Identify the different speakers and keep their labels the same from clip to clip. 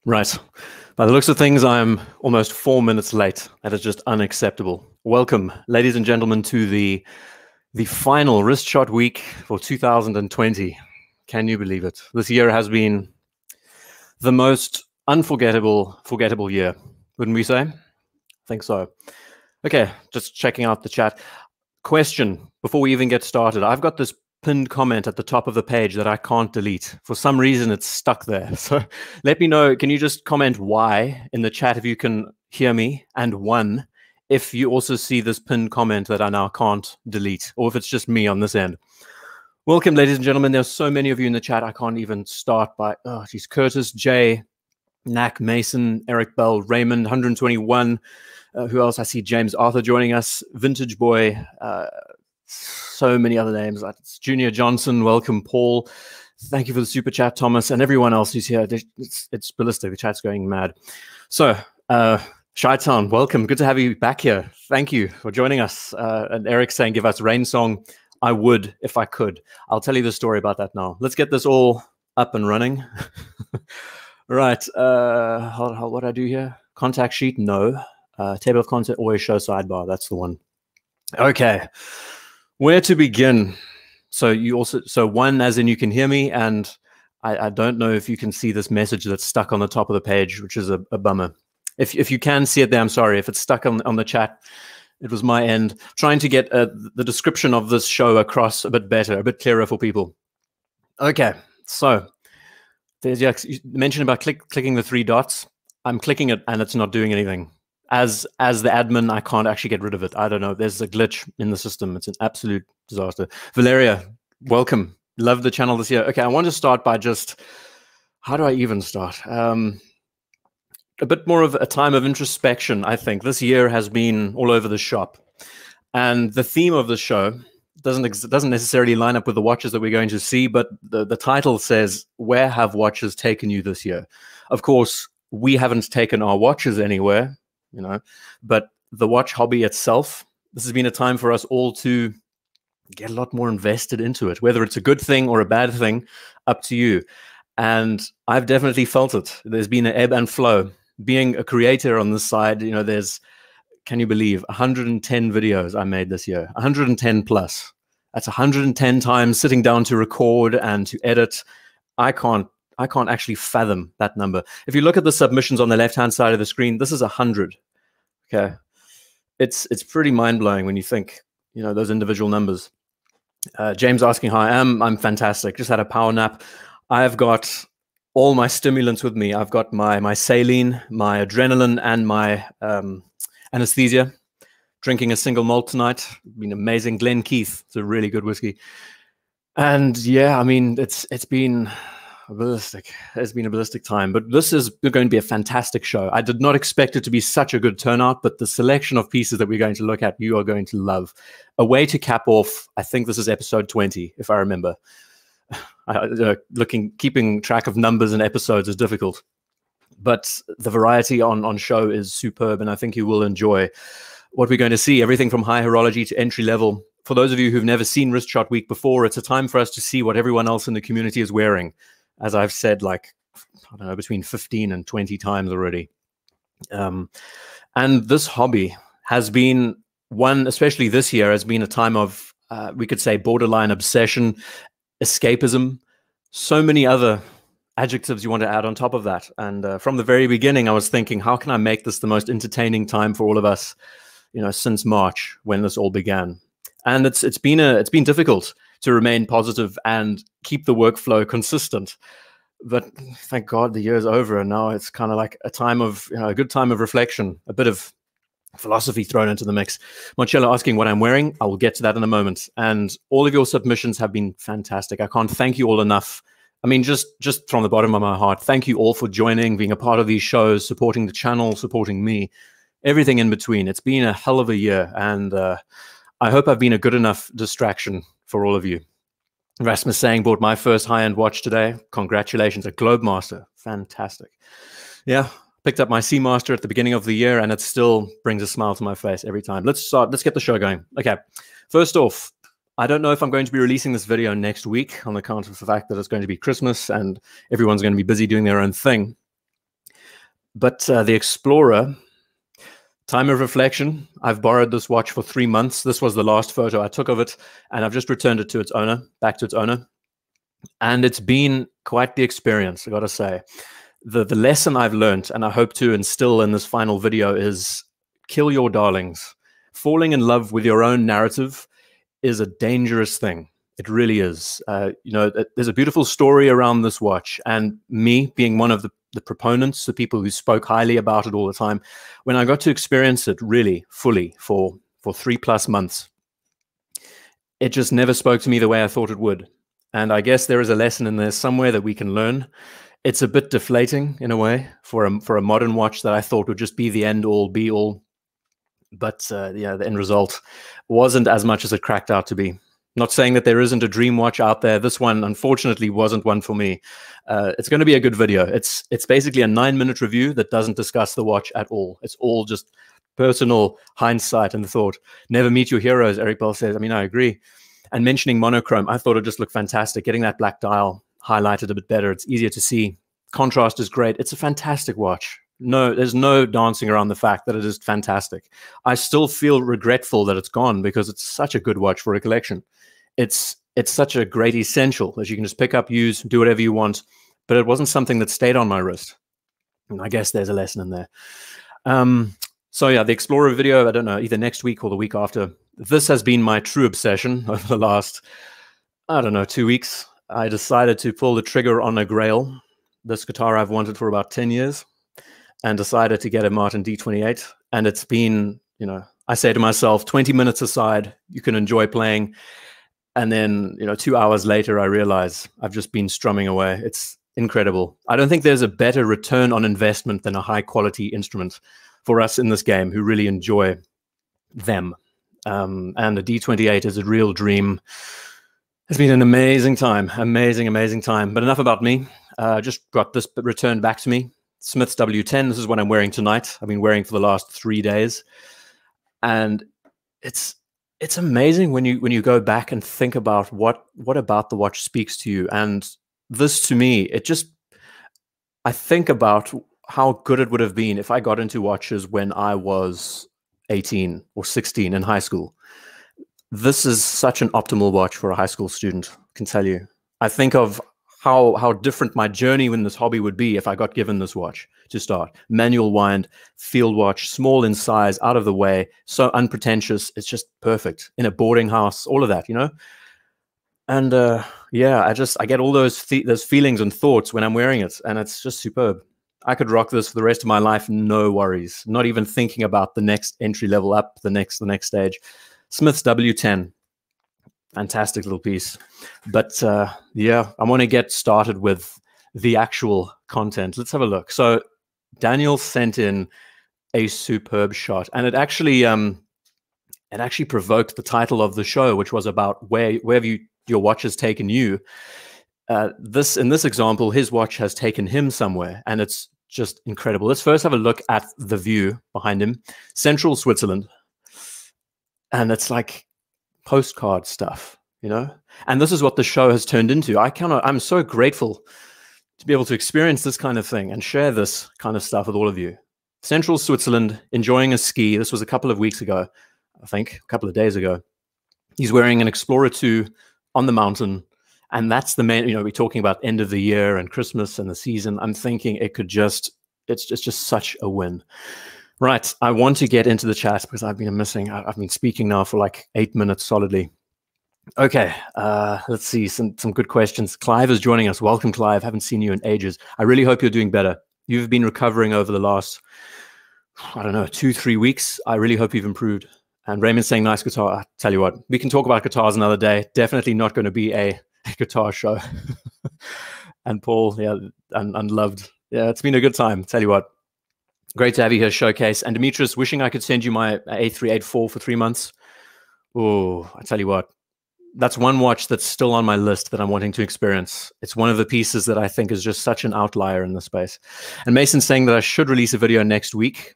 Speaker 1: Right. By the looks of things, I'm almost 4 minutes late. That is just unacceptable. Welcome, ladies and gentlemen, to the final wrist shot week for 2020. Can you believe it? This year has been the most forgettable year, wouldn't we say? I think so. Okay, just checking out the chat. Question before we even get started. I've got this pinned comment at the top of the page that I can't delete. For some reason, it's stuck there. So let me know. Can you just comment why in the chat if you can hear me? And one, if you also see this pinned comment that I now can't delete, or if it's just me on this end. Welcome, ladies and gentlemen. There's so many of you in the chat. I can't even start by, oh, geez, Curtis, Jay, Knack, Mason, Eric Bell, Raymond, 121. Who else? I see James Arthur joining us, Vintage Boy, so many other names. It's Junior Johnson, welcome, Paul. Thank you for the super chat, Thomas, and everyone else who's here. It's ballistic. The chat's going mad. So, Shy-Town, welcome. Good to have you back here. Thank you for joining us. And Eric's saying, give us Rain Song. I would if I could. I'll tell you the story about that now. Let's get this all up and running. Right. What do I do here? Contact sheet? No. Table of content, always show sidebar. That's the one. Okay. Where to begin? So one, as in you can hear me, and I don't know if you can see this message that's stuck on the top of the page, which is a bummer. If you can see it there, I'm sorry. If it's stuck on the chat, it was my end. Trying to get the description of this show across a bit better, a bit clearer for people. Okay, so there's you mentioned about clicking the three dots. I'm clicking it and it's not doing anything. As the admin, I can't actually get rid of it. I don't know. There's a glitch in the system. It's an absolute disaster. Valeria, welcome. Love the channel this year. Okay, I want to start by just, how do I even start? A bit more of a time of introspection, I think. This year has been all over the shop. And the theme of the show doesn't necessarily line up with the watches that we're going to see, but the title says, where have watches taken you this year? Of course, we haven't taken our watches anywhere. You know, but the watch hobby itself, this has been a time for us all to get a lot more invested into it, whether it's a good thing or a bad thing, up to you. And I've definitely felt it. There's been an ebb and flow. Being a creator on this side, you know, can you believe 110 videos I made this year, 110 plus. That's 110 times sitting down to record and to edit. I can't actually fathom that number. If you look at the submissions on the left-hand side of the screen, this is 100. Okay, it's pretty mind-blowing when you think, you know, those individual numbers. James asking how I am. I'm fantastic. Just had a power nap. I've got all my stimulants with me. I've got my saline, my adrenaline, and my anesthesia. Drinking a single malt tonight. Been amazing. Glen Keith. It's a really good whiskey. And yeah, I mean, it's been ballistic. It's been a ballistic time, but this is going to be a fantastic show. I did not expect it to be such a good turnout, but the selection of pieces that we're going to look at, you are going to love. A way to cap off, I think this is episode 20, if I remember. Keeping track of numbers and episodes is difficult, but the variety on show is superb, and I think you will enjoy what we're going to see. Everything from high horology to entry level. For those of you who've never seen Wrist Shot Week before, it's a time for us to see what everyone else in the community is wearing. As I've said, like, I don't know, between 15 and 20 times already. And this hobby has been one, especially this year, has been a time of, we could say, borderline obsession, escapism, so many other adjectives you want to add on top of that. And from the very beginning, I was thinking, how can I make this the most entertaining time for all of us, you know, since March, when this all began? And it's been difficult to remain positive and keep the workflow consistent. But thank God the year's over, and now it's kind of like a time of, you know, a good time of reflection, a bit of philosophy thrown into the mix. Marcello asking what I'm wearing. I will get to that in a moment. And all of your submissions have been fantastic. I can't thank you all enough. I mean, just from the bottom of my heart, thank you all for joining, being a part of these shows, supporting the channel, supporting me, everything in between. It's been a hell of a year, and I hope I've been a good enough distraction for all of you. Rasmus saying, bought my first high-end watch today. Congratulations, a Globemaster. Fantastic. Yeah, picked up my Seamaster at the beginning of the year, and it still brings a smile to my face every time. Let's get the show going. Okay, first off, I don't know if I'm going to be releasing this video next week on account of the fact that it's going to be Christmas and everyone's going to be busy doing their own thing. But the Explorer, time of reflection, I've borrowed this watch for 3 months. This was the last photo I took of it, and I've just returned it to its owner, back to its owner. And it's been quite the experience, I gotta say. The lesson I've learned, and I hope to instill in this final video, is kill your darlings. Falling in love with your own narrative is a dangerous thing. It really is. You know, there's a beautiful story around this watch, and me being one of the proponents, the people who spoke highly about it all the time, when I got to experience it really fully for 3+ months, it just never spoke to me the way I thought it would. And I guess there is a lesson in there somewhere that we can learn. It's a bit deflating in a way for a modern watch that I thought would just be the end all be all. But yeah, the end result wasn't as much as it cracked out to be. Not saying that there isn't a dream watch out there. This one, unfortunately, wasn't one for me. It's going to be a good video. It's basically a 9-minute review that doesn't discuss the watch at all. It's all just personal hindsight and thought. Never meet your heroes, Eric Bell says. I mean, I agree. And mentioning monochrome, I thought it just looked fantastic. Getting that black dial highlighted a bit better. It's easier to see. Contrast is great. It's a fantastic watch. No, there's no dancing around the fact that it is fantastic. I still feel regretful that it's gone because it's such a good watch for a collection. It's such a great essential that you can just pick up, use, do whatever you want. But it wasn't something that stayed on my wrist. And I guess there's a lesson in there. So yeah, the Explorer video, I don't know, either next week or the week after. This has been my true obsession over the last, I don't know, 2 weeks. I decided to pull the trigger on a Grail, this guitar I've wanted for about 10 years, and decided to get a Martin D28. And it's been, you know, I say to myself, 20 minutes aside, you can enjoy playing. And then, you know, 2 hours later, I realize I've just been strumming away. It's incredible. I don't think there's a better return on investment than a high quality instrument for us in this game who really enjoy them. And the D28 is a real dream. It's been an amazing time, amazing time. But enough about me. Just got this returned back to me. Smith's W10. This is what I'm wearing tonight. I've been wearing for the last 3 days, and it's amazing when you go back and think about what about the watch speaks to you. And this, to me, I think about how good it would have been if I got into watches when I was 18 or 16 in high school. This is such an optimal watch for a high school student, I can tell you. I think of how different my journey in this hobby would be if I got given this watch to start. Manual wind, field watch, small in size, out of the way, so unpretentious. It's just perfect. In a boarding house, all of that, you know? And yeah, I get all those feelings and thoughts when I'm wearing it, and it's just superb. I could rock this for the rest of my life, no worries. Not even thinking about the next entry level up, the next stage. Smith's W10. Fantastic little piece. But yeah, I want to get started with the actual content. Let's have a look. So Daniel sent in a superb shot, and it actually provoked the title of the show, which was about where have your watch has taken you. In this example, his watch has taken him somewhere, and it's just incredible. Let's first have a look at the view behind him. Central Switzerland. And it's like postcard stuff, you know? And this is what the show has turned into. I'm so grateful to be able to experience this kind of thing and share this kind of stuff with all of you. Central Switzerland, enjoying a ski. This was a couple of weeks ago, I think, a couple of days ago. He's wearing an Explorer 2 on the mountain. And that's the main, you know, we're talking about end of the year and Christmas and the season. I'm thinking it's just such a win. Right, I want to get into the chat because I've been speaking now for like 8 minutes solidly. Okay, let's see, some good questions. Clive is joining us. Welcome, Clive. Haven't seen you in ages. I really hope you're doing better. You've been recovering over the last, I don't know, 2-3 weeks. I really hope you've improved. And Raymond's saying, nice guitar. I tell you what, we can talk about guitars another day. Definitely not going to be a guitar show. And Paul, yeah, unloved. Yeah, it's been a good time. Tell you what. Great to have you here, Showcase. And Demetrius, wishing I could send you my A384 for 3 months. Oh, I tell you what, that's one watch that's still on my list that I'm wanting to experience. It's one of the pieces that I think is just such an outlier in the space. And Mason's saying that I should release a video next week,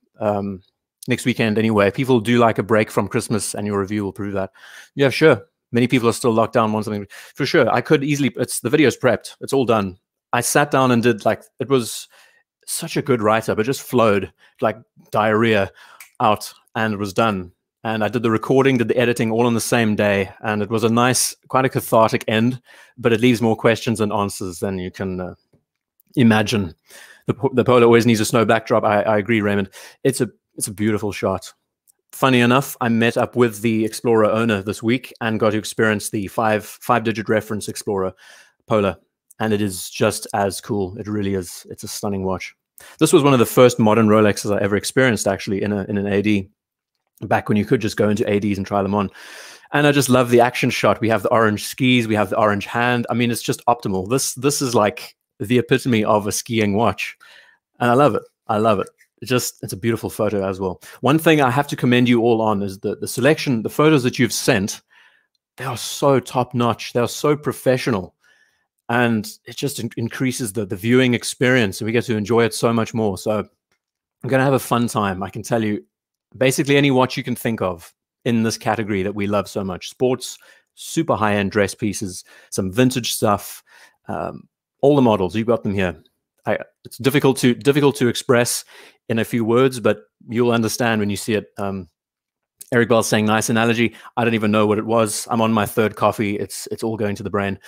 Speaker 1: next weekend anyway. People do like a break from Christmas, and your review will prove that. Yeah, sure. Many people are still locked down, want something. For sure, I could easily, the video's prepped. It's all done. I sat down and did, like, it was such a good write-up. It just flowed like diarrhea out, and it was done. And I did the recording, did the editing all on the same day, and it was a nice, quite a cathartic end, but it leaves more questions than answers than you can imagine. The Polo always needs a snow backdrop. I agree, Raymond. It's a beautiful shot. Funny enough, I met up with the Explorer owner this week and got to experience the five-digit reference Explorer Polar, and it is just as cool. It really is. It's a stunning watch. This was one of the first modern Rolexes I ever experienced, actually, in an AD, back when you could just go into ADs and try them on. And I just love the action shot. We have the orange skis, we have the orange hand. I mean, it's just optimal. This is like the epitome of a skiing watch, and I love it. I love it. It's a beautiful photo as well. One thing I have to commend you all on is the selection, the photos that you've sent. They are so top notch. They are so professional, and it just increases the viewing experience, and we get to enjoy it so much more. So I'm going to have a fun time. I can tell you, basically any watch you can think of in this category that we love so much. Sports, super high-end dress pieces, some vintage stuff, all the models. You've got them here. It's difficult to express in a few words, but you'll understand when you see it. Eric Bell's saying, nice analogy. I don't even know what it was. I'm on my third coffee. It's all going to the brain.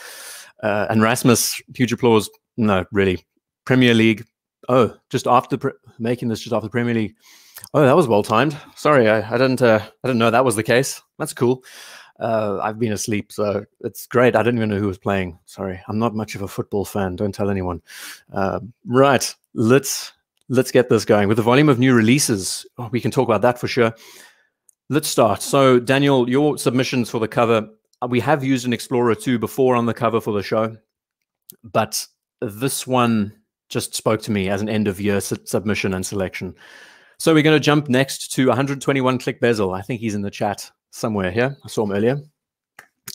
Speaker 1: And Rasmus, huge applause. No, really. Premier League. Oh, just after making this just after Premier League. Oh, that was well timed. Sorry, I didn't know that was the case. That's cool. I've been asleep, so it's great. I didn't even know who was playing. Sorry, I'm not much of a football fan. Don't tell anyone. Right, let's get this going with the volume of new releases. Oh, we can talk about that for sure. Let's start. So, Daniel, your submissions for the cover. We have used an Explorer 2 before on the cover for the show, but this one just spoke to me as an end-of-year submission and selection. So we're going to jump next to 121 Click Bezel. I think he's in the chat somewhere here. I saw him earlier.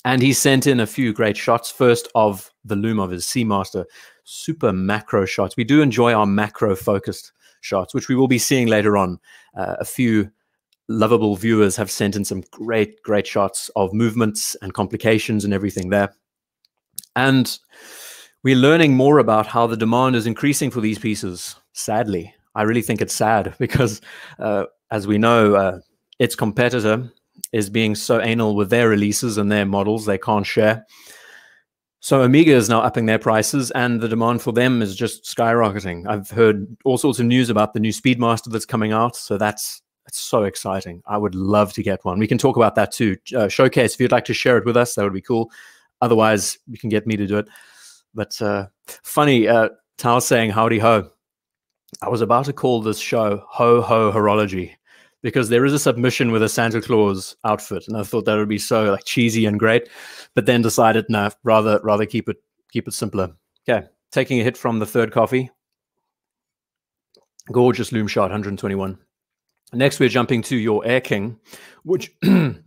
Speaker 1: And he sent in a few great shots. First of the loom of his Seamaster. Super macro shots. We do enjoy our macro-focused shots, which we will be seeing later on. A few lovable viewers have sent in some great shots of movements and complications and everything there. And we're learning more about how the demand is increasing for these pieces, sadly. I really think it's sad because, as we know, its competitor is being so anal with their releases and their models they can't share. So Omega is now upping their prices, and the demand for them is just skyrocketing. I've heard all sorts of news about the new Speedmaster that's coming out, so that's so exciting. I would love to get one. We can talk about that too. Showcase, if you'd like to share it with us, that would be cool. Otherwise, you can get me to do it. But funny, Tao saying howdy ho. I was about to call this show Ho Ho Horology because there is a submission with a Santa Claus outfit, and I thought that would be so like cheesy and great, but then decided no, rather keep it simpler. Okay, taking a hit from the third coffee. Gorgeous loom shot, 121. Next, we're jumping to your Air King, which I'm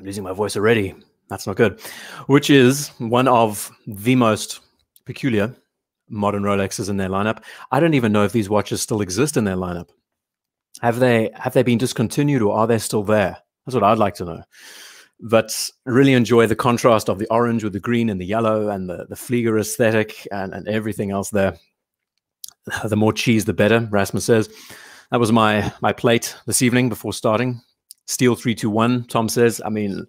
Speaker 1: losing my voice already. That's not good. Which is one of the most peculiar modern Rolexes in their lineup. I don't even know if these watches still exist in their lineup. Have they been discontinued, or are they still there? That's what I'd like to know. But really enjoy the contrast of the orange with the green and the yellow and the Flieger aesthetic and everything else there. The more cheese, the better, Rasmus says. That was my plate this evening before starting. Steel 321, Tom says. I mean,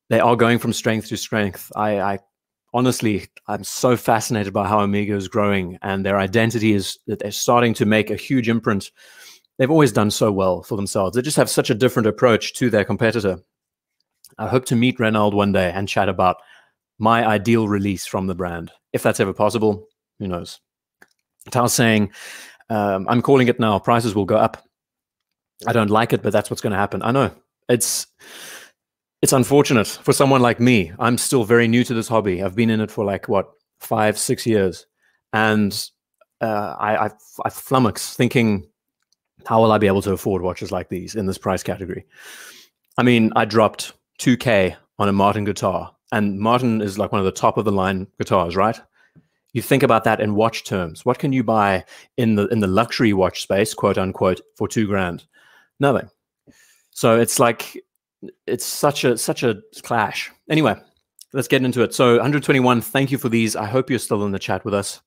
Speaker 1: they are going from strength to strength. Honestly, I'm so fascinated by how Omega is growing, and their identity is that they're starting to make a huge imprint. They've always done so well for themselves. They just have such a different approach to their competitor. I hope to meet Reynald one day and chat about my ideal release from the brand. If that's ever possible, who knows? Tao's saying, I'm calling it now. Prices will go up. I don't like it, but that's what's going to happen. I know. It's unfortunate for someone like me. I'm still very new to this hobby. I've been in it for like, what, 5-6 years. And I flummox thinking, how will I be able to afford watches like these in this price category? I mean, I dropped 2K on a Martin guitar, and Martin is like one of the top of the line guitars, right? You think about that in watch terms. What can you buy in the luxury watch space, quote unquote, for $2,000? Nothing. So it's like, it's such a clash. Anyway, let's get into it. So 121, thank you for these. I hope you're still in the chat with us.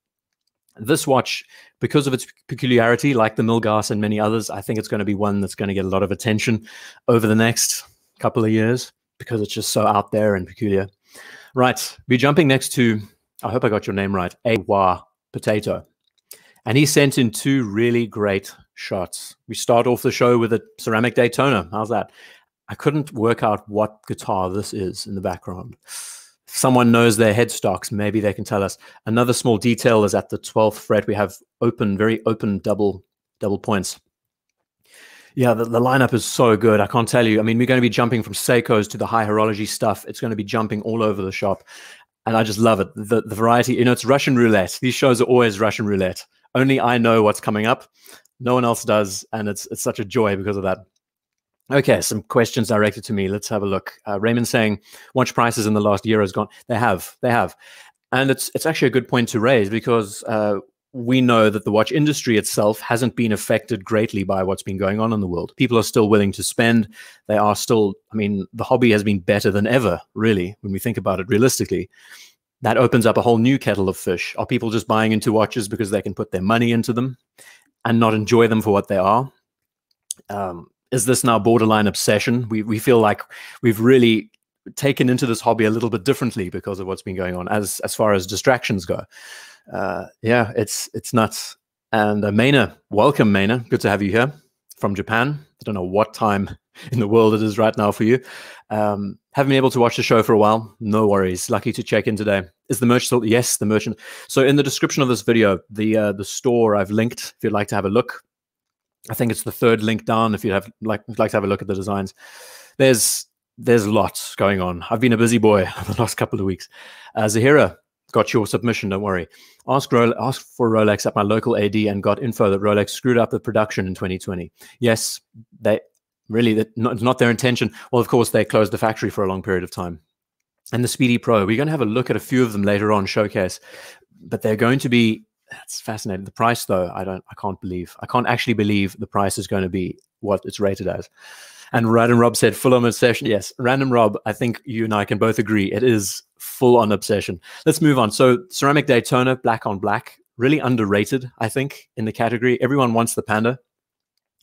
Speaker 1: This watch, because of its peculiarity, like the Milgauss and many others, I think it's going to be one that's going to get a lot of attention over the next couple of years because it's just so out there and peculiar. Right, we're jumping next to, I hope I got your name right, A.W. Potato. And he sent in two really great shots. We start off the show with a ceramic Daytona. How's that? I couldn't work out what guitar this is in the background. If someone knows their headstocks, maybe they can tell us. Another small detail is at the 12th fret, we have open, very open double points. Yeah, the lineup is so good. I can't tell you. I mean, we're going to be jumping from Seikos to the high horology stuff. It's going to be jumping all over the shop. And I just love it. The variety, you know, it's Russian roulette. These shows are always Russian roulette. Only I know what's coming up. No one else does. And it's such a joy because of that. Okay, some questions directed to me. Let's have a look. Raymond saying, watch prices in the last year has gone. They have. And it's actually a good point to raise because we know that the watch industry itself hasn't been affected greatly by what's been going on in the world. People are still willing to spend. They are still, I mean, the hobby has been better than ever, really, when we think about it realistically. That opens up a whole new kettle of fish. Are people just buying into watches because they can put their money into them and not enjoy them for what they are? Is this now borderline obsession? We feel like we've really taken into this hobby a little bit differently because of what's been going on as far as distractions go. Yeah, it's nuts. And Maina, welcome, Maina. Good to have you here from Japan. I don't know what time in the world it is right now for you. Haven't been able to watch the show for a while. No worries. Lucky to check in today. Is the merch still? Yes, the merchant. So in the description of this video, the store I've linked, if you'd like to have a look. I think it's the third link down if you'd like to have a look at the designs. There's lots going on. I've been a busy boy the last couple of weeks. Zahira, got your submission, don't worry. Asked for Rolex at my local AD and got info that Rolex screwed up the production in 2020. Yes, not their intention. Well, of course, they closed the factory for a long period of time. And the Speedy Pro, we're going to have a look at a few of them later on, showcase. But they're going to be, that's fascinating. The price, though, I can't actually believe the price is going to be what it's rated as. And Random Rob said, full on obsession. Yes, Random Rob, I think you and I can both agree. It is full on obsession. Let's move on. So ceramic Daytona, black on black, really underrated, I think, in the category. Everyone wants the Panda.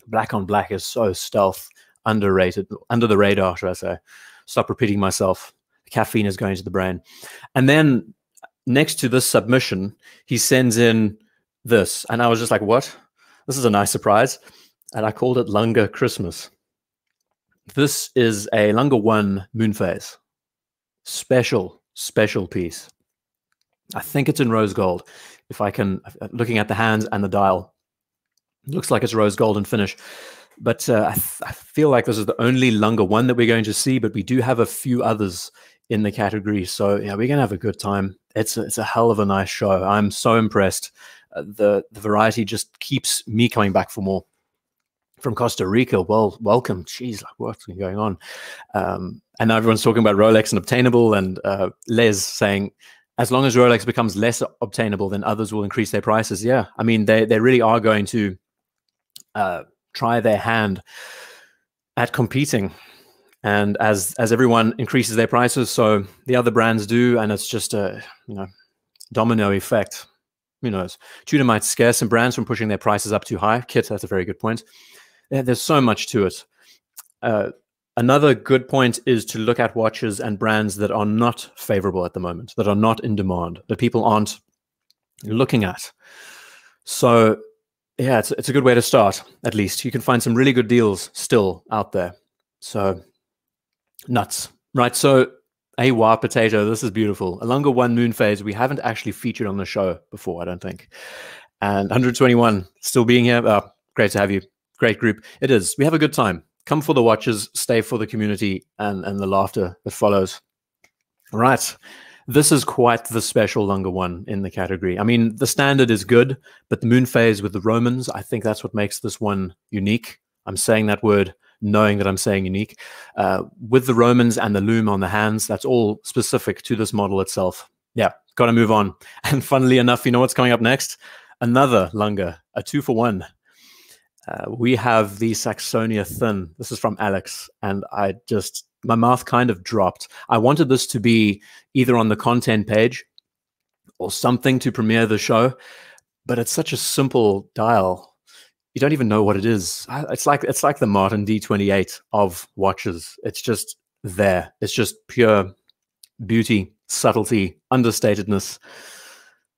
Speaker 1: Black on black is so stealth, underrated, under the radar, should I say. Stop repeating myself. Caffeine is going to the brain. And then next to this submission, he sends in this. And I was just like, what? This is a nice surprise. And I called it Lunga Christmas. This is a Lunga 1 moon phase. Special piece. I think it's in rose gold. If I can, looking at the hands and the dial, it looks like it's rose gold and finish. But I feel like this is the only Lunga 1 that we're going to see, but we do have a few others in the category. So yeah, we're going to have a good time. It's a hell of a nice show. I'm so impressed. The variety just keeps me coming back for more. From Costa Rica, well, welcome. Jeez, like what's been going on? And now everyone's talking about Rolex and obtainable, and Les saying, as long as Rolex becomes less obtainable, then others will increase their prices. Yeah, I mean, they really are going to try their hand at competing. And as everyone increases their prices, so the other brands do, and it's just a domino effect. Who knows? Tudor might scare some brands from pushing their prices up too high. Kit, that's a very good point. There's so much to it. Another good point is to look at watches and brands that are not favorable at the moment, that are not in demand, that people aren't looking at. So yeah, it's a good way to start, at least. You can find some really good deals still out there. So nuts. Right, so A.W. Potato, this is beautiful. A Lunga 1 moon phase we haven't actually featured on the show before, I don't think. And 121 still being here. Oh, great to have you. Great group. It is. We have a good time. Come for the watches, stay for the community and the laughter that follows. All right. This is quite the special Lunga 1 in the category. I mean, the standard is good, but the moon phase with the Romans, I think that's what makes this one unique. I'm saying that word knowing that I'm saying unique. With the Romans and the loom on the hands, that's all specific to this model itself. Yeah, got to move on. And funnily enough, you know what's coming up next? Another Lunga, a 2-for-1. We have the Saxonia Thin. This is from Alex, and my mouth kind of dropped. I wanted this to be either on the content page or something to premiere the show, but it's such a simple dial. You don't even know what it is. It's like the Martin D28 of watches. It's just there. It's just pure beauty, subtlety, understatedness.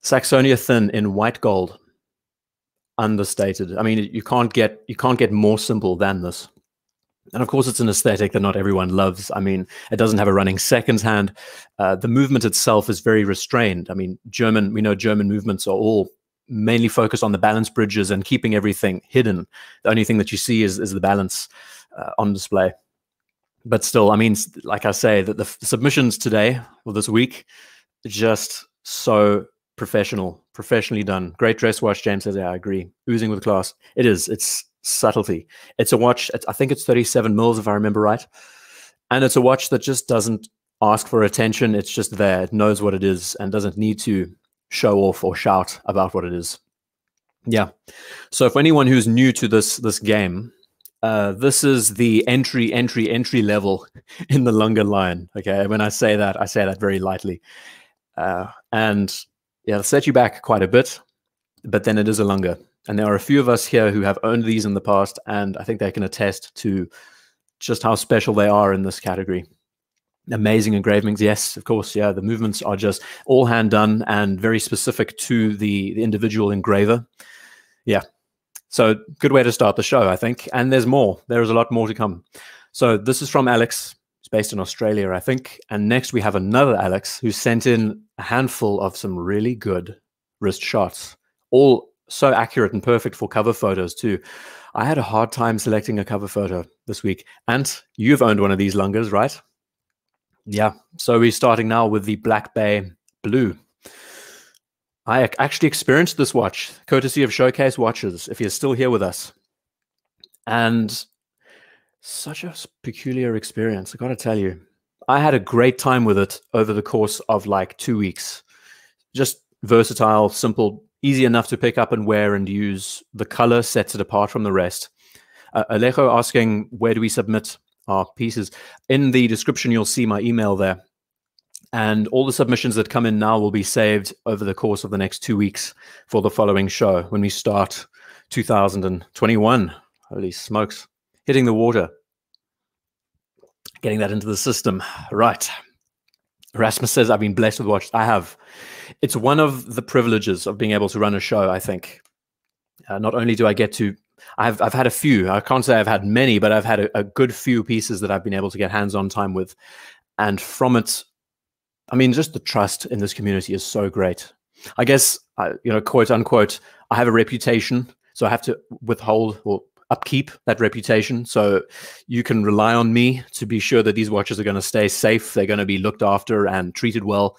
Speaker 1: Saxonia thin in white gold, understated. I mean, you can't get more simple than this. And of course, it's an aesthetic that not everyone loves. I mean, it doesn't have a running seconds hand. The movement itself is very restrained. I mean, we know German movements are all mainly focused on the balance bridges and keeping everything hidden. The only thing that you see is the balance on display. But still, I mean, like I say, the submissions today or this week, just so professionally done. Great dress watch, James says. Yeah, I agree. Oozing with class. It is. It's subtlety. It's a watch. I think it's 37 mils, if I remember right. And it's a watch that just doesn't ask for attention. It's just there. It knows what it is and doesn't need to show off or shout about what it is. Yeah. So for anyone who's new to this game, this is the entry level in the Lunga line. Okay. When I say that very lightly. And yeah, it'll set you back quite a bit, but then it is a Lunga. And there are a few of us here who have owned these in the past, and I think they can attest to just how special they are in this category. Amazing engravings, yes, of course, yeah. The movements are just all hand done and very specific to the individual engraver. Yeah, so good way to start the show, I think. And there's more. There is a lot more to come. So this is from Alex. It's based in Australia, I think. And next we have another Alex who sent in a handful of some really good wrist shots, all so accurate and perfect for cover photos too. I had a hard time selecting a cover photo this week. And you've owned one of these Lungas, right? Yeah. So we're starting now with the Black Bay Blue. I actually experienced this watch, courtesy of Showcase Watches, if you're still here with us. And such a peculiar experience, I got to tell you. I had a great time with it over the course of like 2 weeks. Just versatile, simple, easy enough to pick up and wear and use. The color sets it apart from the rest. Alejo asking, where do we submit our pieces? In the description, you'll see my email there. And all the submissions that come in now will be saved over the course of the next 2 weeks for the following show when we start 2021. Holy smokes. Hitting the water. Getting that into the system. Right. Rasmus says, I've been blessed with watches. I have. It's one of the privileges of being able to run a show, I think. Not only do I get to, I've had a few. I can't say I've had many, but I've had a good few pieces that I've been able to get hands-on time with. And from it, I mean, just the trust in this community is so great. I guess, you know, quote unquote, I have a reputation, so I have to withhold or upkeep that reputation. So you can rely on me to be sure that these watches are going to stay safe. They're going to be looked after and treated well.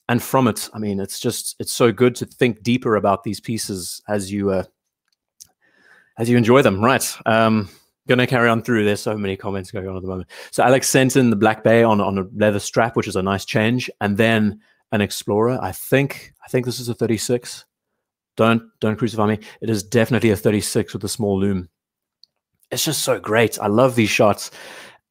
Speaker 1: And from it, I mean, it's so good to think deeper about these pieces as you enjoy them. Right. Going to carry on through. There's so many comments going on at the moment. So Alex sent in the Black Bay on a leather strap, which is a nice change. And then an Explorer. I think this is a 36. Don't crucify me. It is definitely a 36 with a small loom. It's just so great. I love these shots.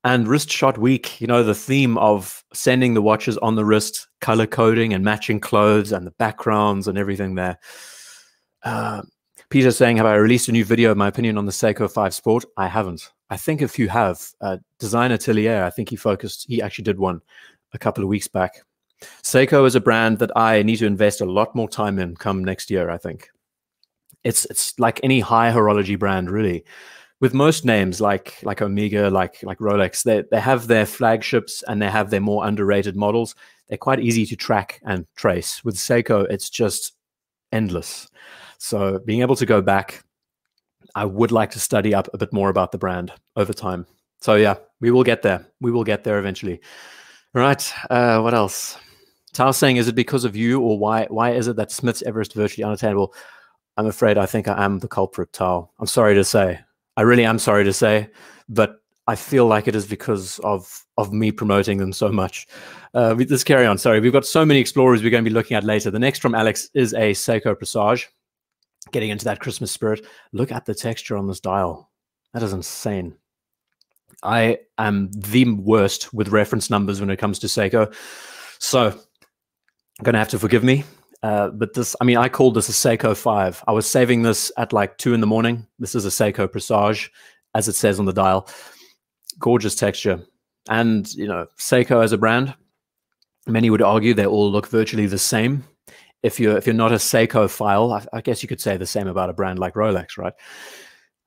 Speaker 1: And wrist shot week, you know, the theme of sending the watches on the wrist, color coding and matching clothes and the backgrounds and everything there. Peter saying, have I released a new video of my opinion on the Seiko 5 Sport? I haven't. I think if you have, Design Atelier, I think he actually did one a couple of weeks back. Seiko is a brand that I need to invest a lot more time in come next year, I think. It's like any high horology brand, really. With most names like Omega, like Rolex, they have their flagships and they have their more underrated models. They're quite easy to track and trace. With Seiko, it's just endless. So being able to go back, I would like to study up a bit more about the brand over time. So yeah, we will get there. We will get there eventually. All right, what else? Tao saying, is it because of you, or why is it that Smith's Everest virtually unattainable? I'm afraid I think I am the culprit, Tao. I'm sorry to say. I really am sorry to say, but I feel like it is because of me promoting them so much. Let's carry on. Sorry, we've got so many Explorers we're going to be looking at later. The next from Alex is a Seiko Presage. Getting into that Christmas spirit. Look at the texture on this dial. That is insane. I am the worst with reference numbers when it comes to Seiko. So, I'm going to have to forgive me. But this, I mean, I called this a Seiko 5. I was saving this at like 2 in the morning. This is a Seiko Presage, as it says on the dial. Gorgeous texture. And, you know, Seiko as a brand, many would argue they all look virtually the same. If you're not a Seiko file, I guess you could say the same about a brand like Rolex, right?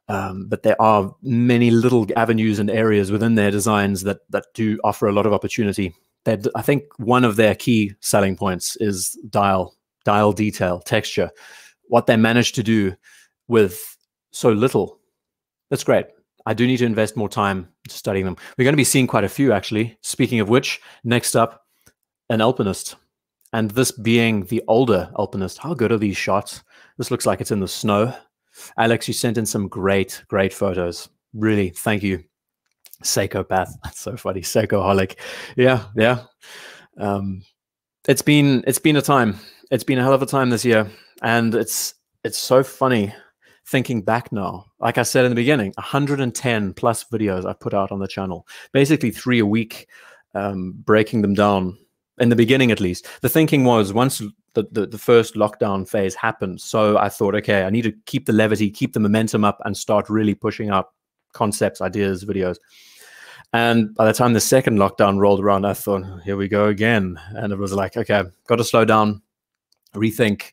Speaker 1: But there are many little avenues and areas within their designs that do offer a lot of opportunity. I think one of their key selling points is dial detail, texture. What they managed to do with so little, that's great. I do need to invest more time studying them. We're going to be seeing quite a few, actually. Speaking of which, next up, an alpinist. And this being the older alpinist. How good are these shots? This looks like it's in the snow. Alex, you sent in some great photos. Really, thank you. Psychopath. That's so funny. Psychoholic. Yeah. It's been a time. It's been a hell of a time this year. And it's so funny thinking back now. Like I said in the beginning, 110 plus videos I put out on the channel. Basically 3 a week, breaking them down. In the beginning, at least. The thinking was once the first lockdown phase happened, so I thought, okay, I need to keep the levity, keep the momentum up, and start really pushing out concepts, ideas, videos. And by the time the second lockdown rolled around, I thought, here we go again. And it was like, okay, got to slow down, rethink,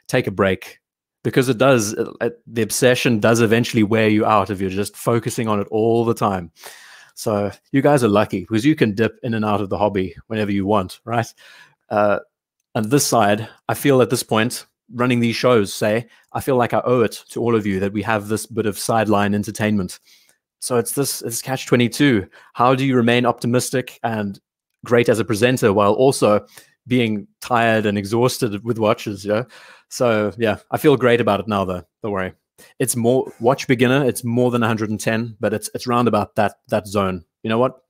Speaker 1: take a break. Because it does, the obsession does eventually wear you out if you're just focusing on it all the time. So you guys are lucky because you can dip in and out of the hobby whenever you want, right? And this side, I feel at this point, running these shows, I feel like I owe it to all of you that we have this bit of sideline entertainment. So it's catch-22. How do you remain optimistic and great as a presenter while also being tired and exhausted with watches? Yeah. So yeah, I feel great about it now, though. Don't worry. It's more watch beginner. It's more than 110, but it's round about that zone. You know what?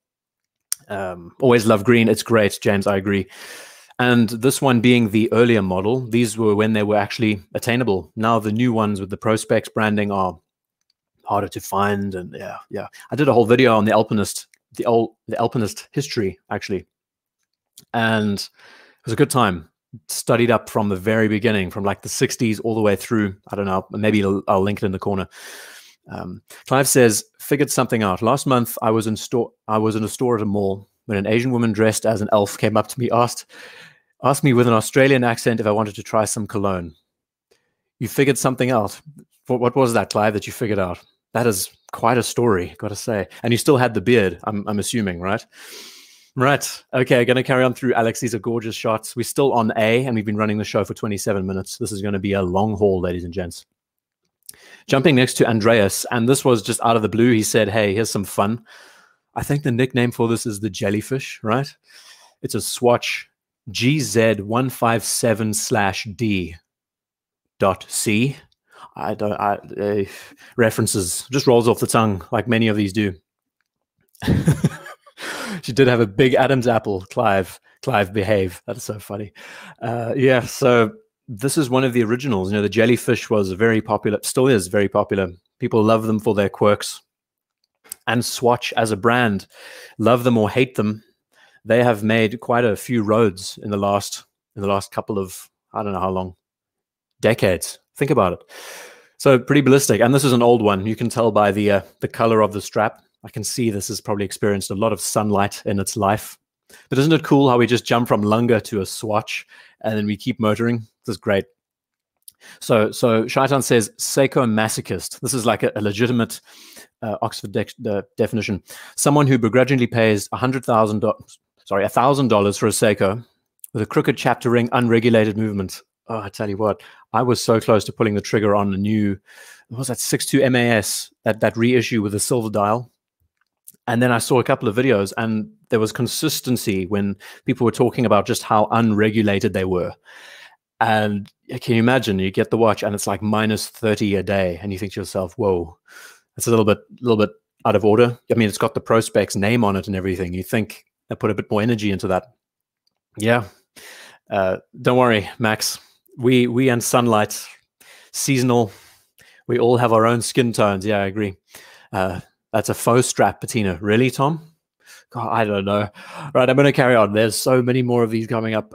Speaker 1: Always love green. It's great, James. I agree. And this one being the earlier model, these were when they were actually attainable. Now the new ones with the Prospex branding are harder to find. And yeah. I did a whole video on the Alpinist, the Alpinist history actually, and it was a good time. Studied up from the very beginning, from like the 60s all the way through. I don't know, maybe I'll link it in the corner. Clive says, figured something out. Last month I was in a store at a mall when an Asian woman dressed as an elf came up to me, asked me with an Australian accent if I wanted to try some cologne. You figured something out. What was that, Clive, that you figured out? That is quite a story, gotta say. And you still had the beard, I'm assuming, right? Right. Okay, going to carry on through, Alex. These are gorgeous shots. We're still on A, and we've been running the show for 27 minutes. This is going to be a long haul, ladies and gents. Jumping next to Andreas, and this was just out of the blue. He said, hey, here's some fun. I think the nickname for this is the Jellyfish, right? It's a Swatch GZ157/D.C. References just rolls off the tongue like many of these do. She did have a big Adam's apple. Clive, behave. That is so funny. Yeah, so this is one of the originals. You know, the Jellyfish was very popular, still is very popular. People love them for their quirks. And Swatch as a brand, love them or hate them, they have made quite a few roads in the last couple of, I don't know how long, decades. Think about it. So pretty ballistic. And this is an old one. You can tell by the color of the strap. I can see this has probably experienced a lot of sunlight in its life. But isn't it cool how we just jump from Lunga to a Swatch and then we keep motoring? This is great. So Shaitan says Seiko Masochist. This is like a legitimate Oxford definition. Someone who begrudgingly pays $1,000 for a Seiko with a crooked chapter ring, unregulated movement. Oh, I tell you what, I was so close to pulling the trigger on a new, what was that, 6.2 MAS, that reissue with a silver dial. And then I saw a couple of videos and there was consistency when people were talking about just how unregulated they were. And can you imagine, you get the watch and it's like -30 a day and you think to yourself, whoa, that's a little bit out of order. I mean, it's got the Prospex name on it and everything. You think they put a bit more energy into that. Yeah. Don't worry, Max. We and sunlight, seasonal, we all have our own skin tones. Yeah, I agree. That's a faux strap patina. Really, Tom? God, I don't know. Right, I'm going to carry on. There's so many more of these coming up.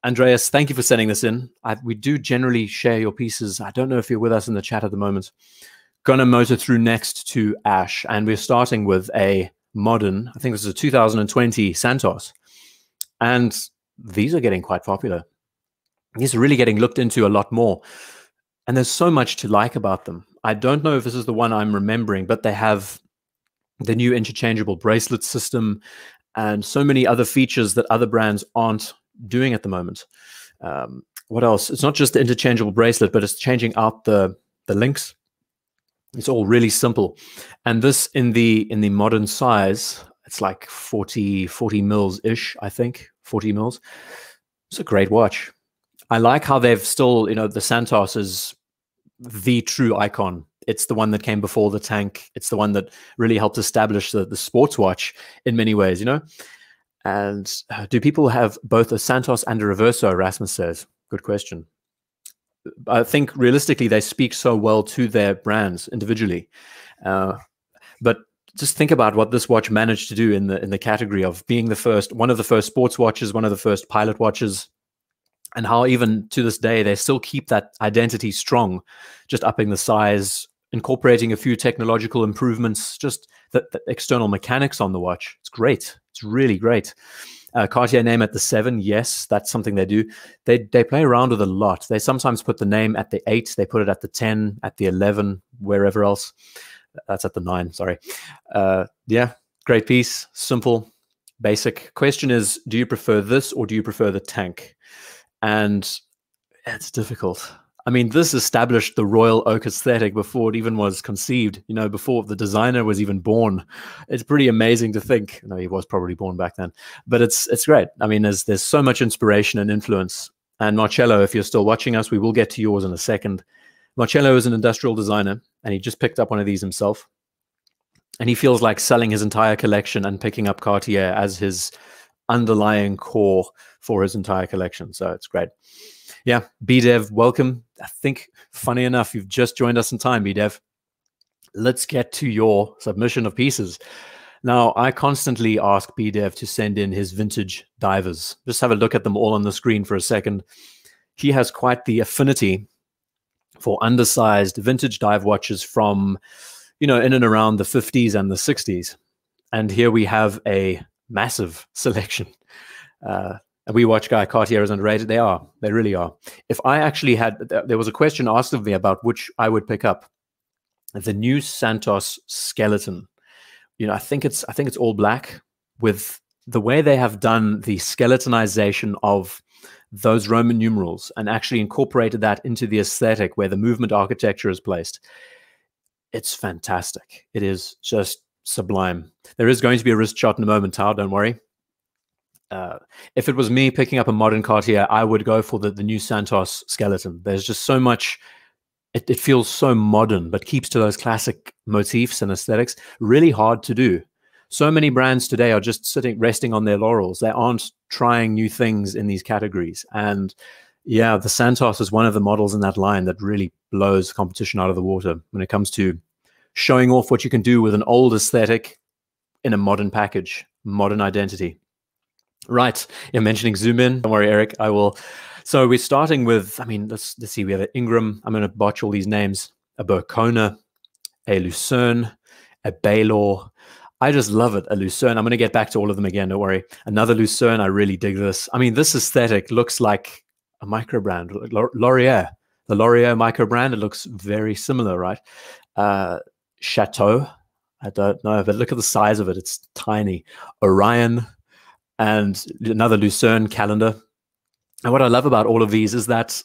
Speaker 1: Andreas, thank you for sending this in. We do generally share your pieces. I don't know if you're with us in the chat at the moment. Gonna motor through next to Ash, and we're starting with a modern, I think this is a 2020 Santos. And these are getting quite popular. These are really getting looked into a lot more. And there's so much to like about them. I don't know if this is the one I'm remembering, but they have the new interchangeable bracelet system and so many other features that other brands aren't doing at the moment. What else? It's not just the interchangeable bracelet, but it's changing out the links. It's all really simple. And this in the modern size, it's like 40 mils-ish, I think, 40 mils. It's a great watch. I like how they've still, the Santos is the true icon. It's the one that came before the tank. It's the one that really helped establish the sports watch in many ways, And do people have both a Santos and a Reverso, Rasmus says? Good question. I think realistically they speak so well to their brands individually, but just think about what this watch managed to do in the category of being one of the first sports watches, one of the first pilot watches, and how even to this day they still keep that identity strong, just upping the size, incorporating a few technological improvements, just the external mechanics on the watch. It's great. It's really great. Cartier name at the 7, yes, that's something they do. They play around with a lot. They sometimes put the name at the 8, they put it at the 10, at the 11, wherever else. That's at the 9, sorry. Yeah, great piece, simple, basic. Question is, do you prefer this or do you prefer the tank? And it's difficult. I mean, this established the royal oak aesthetic before it even was conceived, before the designer was even born. It's pretty amazing to think. No, he was probably born back then, but it's great. I mean, there's so much inspiration and influence. And Marcello, if you're still watching us, we will get to yours in a second. Marcello is an industrial designer, and he just picked up one of these himself. And he feels like selling his entire collection and picking up Cartier as his underlying core for his entire collection. So it's great. Yeah, BDev, welcome. I think, funny enough, you've just joined us in time, BDev. Let's get to your submission of pieces. Now, I constantly ask BDev to send in his vintage divers. Just have a look at them all on the screen for a second. He has quite the affinity for undersized vintage dive watches from, in and around the 50s and the 60s. And here we have a massive selection. We watch guy Cartier is underrated. They are. They really are. If I actually had, there was a question asked of me about which I would pick up. The new Santos skeleton. I think it's all black with the way they have done the skeletonization of those Roman numerals and actually incorporated that into the aesthetic where the movement architecture is placed. It's fantastic. It is just sublime. There is going to be a wrist shot in a moment, Tao, don't worry. If it was me picking up a modern Cartier, I would go for the new Santos skeleton. There's just so much, it feels so modern, but keeps to those classic motifs and aesthetics. Really hard to do. So many brands today are just resting on their laurels. They aren't trying new things in these categories. And yeah, the Santos is one of the models in that line that really blows competition out of the water when it comes to showing off what you can do with an old aesthetic in a modern package, modern identity. Right, you're mentioning zoom in. Don't worry, Eric. I will. So we're starting with, let's see. We have an Ingram. I'm going to botch all these names. A Burkona, a Lucerne, a Baylor. I just love it. A Lucerne. I'm going to get back to all of them again. Don't worry. Another Lucerne. I really dig this. This aesthetic looks like a micro brand. Laurier, the Laurier micro brand. It looks very similar, right? Chateau. I don't know, but look at the size of it. It's tiny. Orion. And another Lucerne calendar. And what I love about all of these is that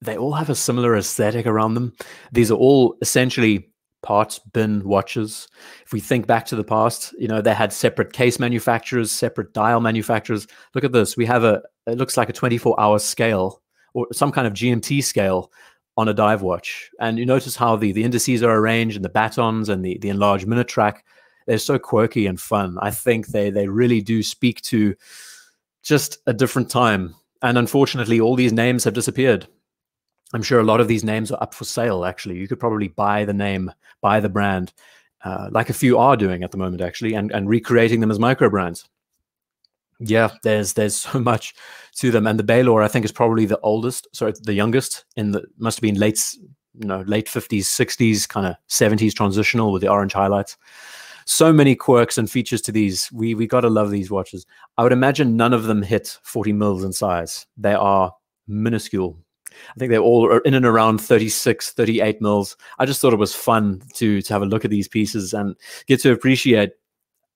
Speaker 1: they all have a similar aesthetic around them. These are all essentially parts bin watches. If we think back to the past, they had separate case manufacturers, separate dial manufacturers. Look at this. We have it looks like a 24-hour scale or some kind of GMT scale on a dive watch. And you notice how the indices are arranged and the batons and the enlarged minute track. They're so quirky and fun. I think they really do speak to just a different time. And unfortunately, all these names have disappeared. I'm sure a lot of these names are up for sale, actually. You could probably buy the name, buy the brand, like a few are doing at the moment, actually, and recreating them as micro brands. Yeah, there's so much to them, and the Baylor I think is probably the oldest, sorry, the youngest. Must have been late 50s, 60s, kind of 70s transitional with the orange highlights. So many quirks and features to these. We got to love these watches. I would imagine none of them hit 40 mils in size. They are minuscule. I think they're all in and around 36, 38 mils. I just thought it was fun to have a look at these pieces and get to appreciate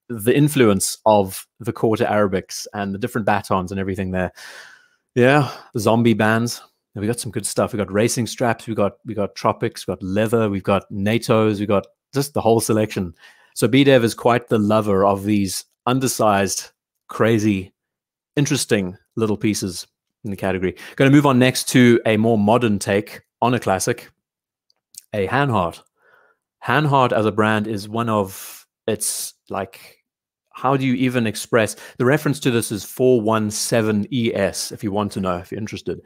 Speaker 1: the influence of the quarter Arabics and the different batons and everything there. Yeah, the zombie bands. We got some good stuff. We got racing straps. We got tropics. We got leather. We've got NATOs. We got just the whole selection. So BDev is quite the lover of these undersized, crazy, interesting little pieces in the category. Going to move on next to a more modern take on a classic, a Hanhart. Hanhart as a brand is one of, it's like, how do you even express? The reference to this is 417ES, if you want to know, if you're interested.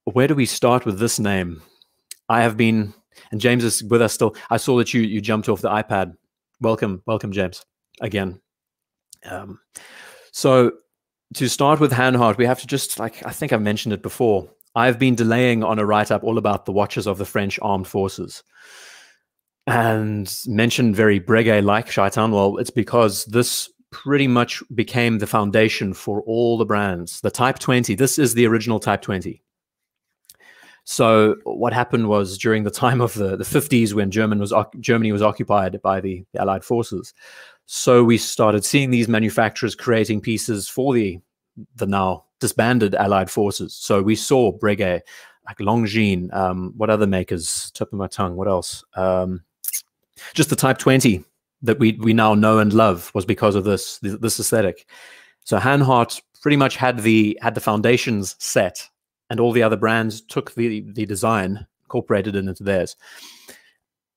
Speaker 1: Where do we start with this name? I have been, and James is with us still. I saw that you jumped off the iPad. Welcome, James, again. So to start with Hanhart, we have to just, like, I think I've mentioned it before. I've been delaying on a write-up all about the watches of the French armed forces. And mentioned very Breguet-like, Shaitan. Well, it's because this pretty much became the foundation for all the brands. The Type 20, this is the original Type 20. So what happened was during the time of the 50s when Germany was occupied by the Allied forces. So we started seeing these manufacturers creating pieces for the now disbanded Allied forces. So we saw Breguet, like Longines, what other makers? Tip of my tongue, what else? Just the Type 20 that we now know and love was because of this aesthetic. So Hanhart pretty much had the foundations set, and all the other brands took the design, incorporated it into theirs.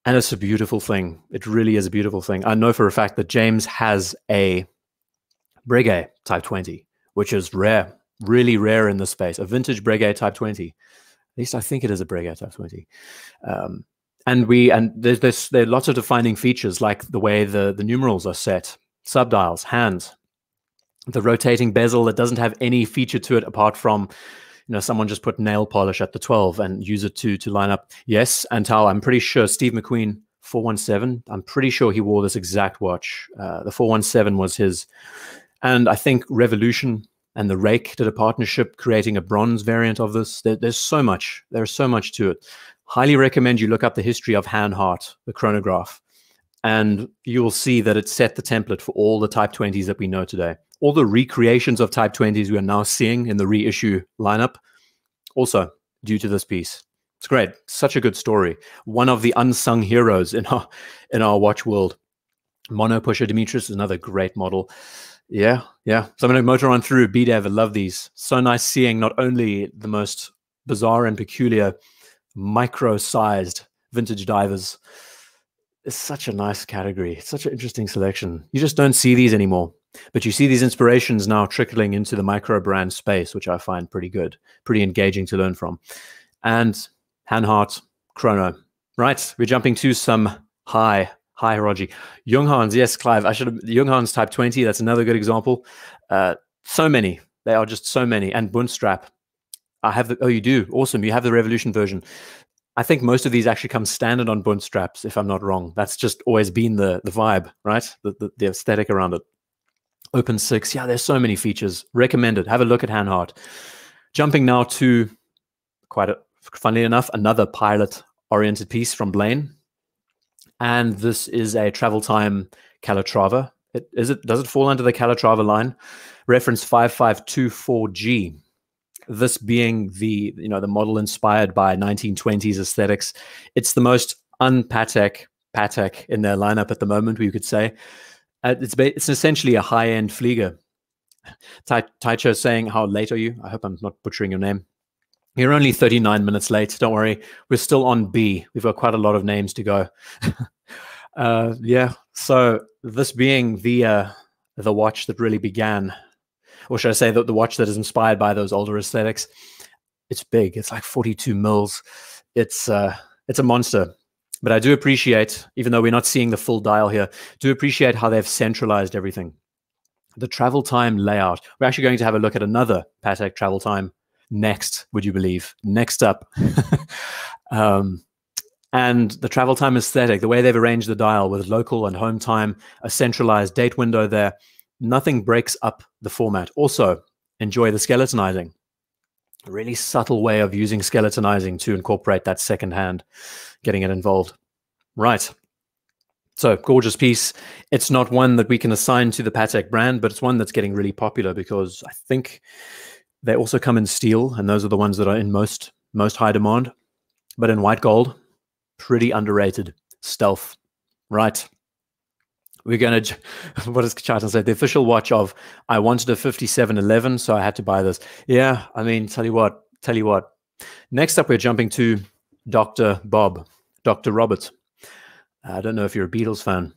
Speaker 1: And it's a beautiful thing. It really is a beautiful thing. I know for a fact that James has a Breguet Type 20, which is rare, really rare in this space. A vintage Breguet Type 20. At least I think it is a Breguet Type 20. And there are lots of defining features, like the way the numerals are set, subdials, hands, the rotating bezel that doesn't have any feature to it apart from, someone just put nail polish at the 12 and use it to line up. Yes, Antal, I'm pretty sure Steve McQueen 417, I'm pretty sure he wore this exact watch. The 417 was his. And I think Revolution and the Rake did a partnership creating a bronze variant of this. There's so much. There's so much to it. Highly recommend you look up the history of Hanhart, the chronograph, and you will see that it set the template for all the Type 20s that we know today. All the recreations of Type 20s we are now seeing in the reissue lineup, also due to this piece. It's great. Such a good story. One of the unsung heroes in our watch world. Mono Pusher Demetrius is another great model. Yeah. So I'm going to motor on through BDev. I love these. So nice seeing not only the most bizarre and peculiar micro-sized vintage divers. It's such a nice category. It's such an interesting selection. You just don't see these anymore. But you see these inspirations now trickling into the micro brand space, which I find pretty good, pretty engaging to learn from. And Hanhart, Chrono. Right, we're jumping to some high Roger. Junghans, yes, Clive. Junghans Type 20, that's another good example. So many. They are just so many. And Bundstrap. I have the, oh, you do? Awesome. You have the Revolution version. I think most of these actually come standard on Bundstraps, if I'm not wrong. That's just always been the vibe, right? The aesthetic around it. Open 6. Yeah, there's so many features. Recommended. Have a look at Hanhart. Jumping now to, funnily enough, another pilot-oriented piece from Blaine. And this is a travel time Calatrava. Does it fall under the Calatrava line? Reference 5524G. This being the model inspired by 1920s aesthetics. It's the most un-Patek in their lineup at the moment, we could say. It's essentially a high-end Flieger. Taicho saying, how late are you? I hope I'm not butchering your name. You're only 39 minutes late. Don't worry. We're still on B. We've got quite a lot of names to go. Yeah. So this being the watch that really began, or should I say the watch that is inspired by those older aesthetics. It's big. It's like 42 mils. It's a monster. But I do appreciate, even though we're not seeing the full dial here, do appreciate how they've centralized everything. The travel time layout. We're actually going to have a look at another Patek travel time next, would you believe? Next up. And the travel time aesthetic, the way they've arranged the dial with local and home time, a centralized date window there, nothing breaks up the format. Also, enjoy the skeletonizing. A really subtle way of using skeletonizing to incorporate that second hand, getting it involved. Right. So, gorgeous piece. It's not one that we can assign to the Patek brand, but it's one that's getting really popular because I think they also come in steel, and those are the ones that are in most high demand. But in white gold, pretty underrated stealth. Right. We're going to, what does Charlton say? The official watch of, I wanted a 5711, so I had to buy this. Yeah, I mean, tell you what. Next up, we're jumping to Dr. Bob, Dr. Robert. I don't know if you're a Beatles fan.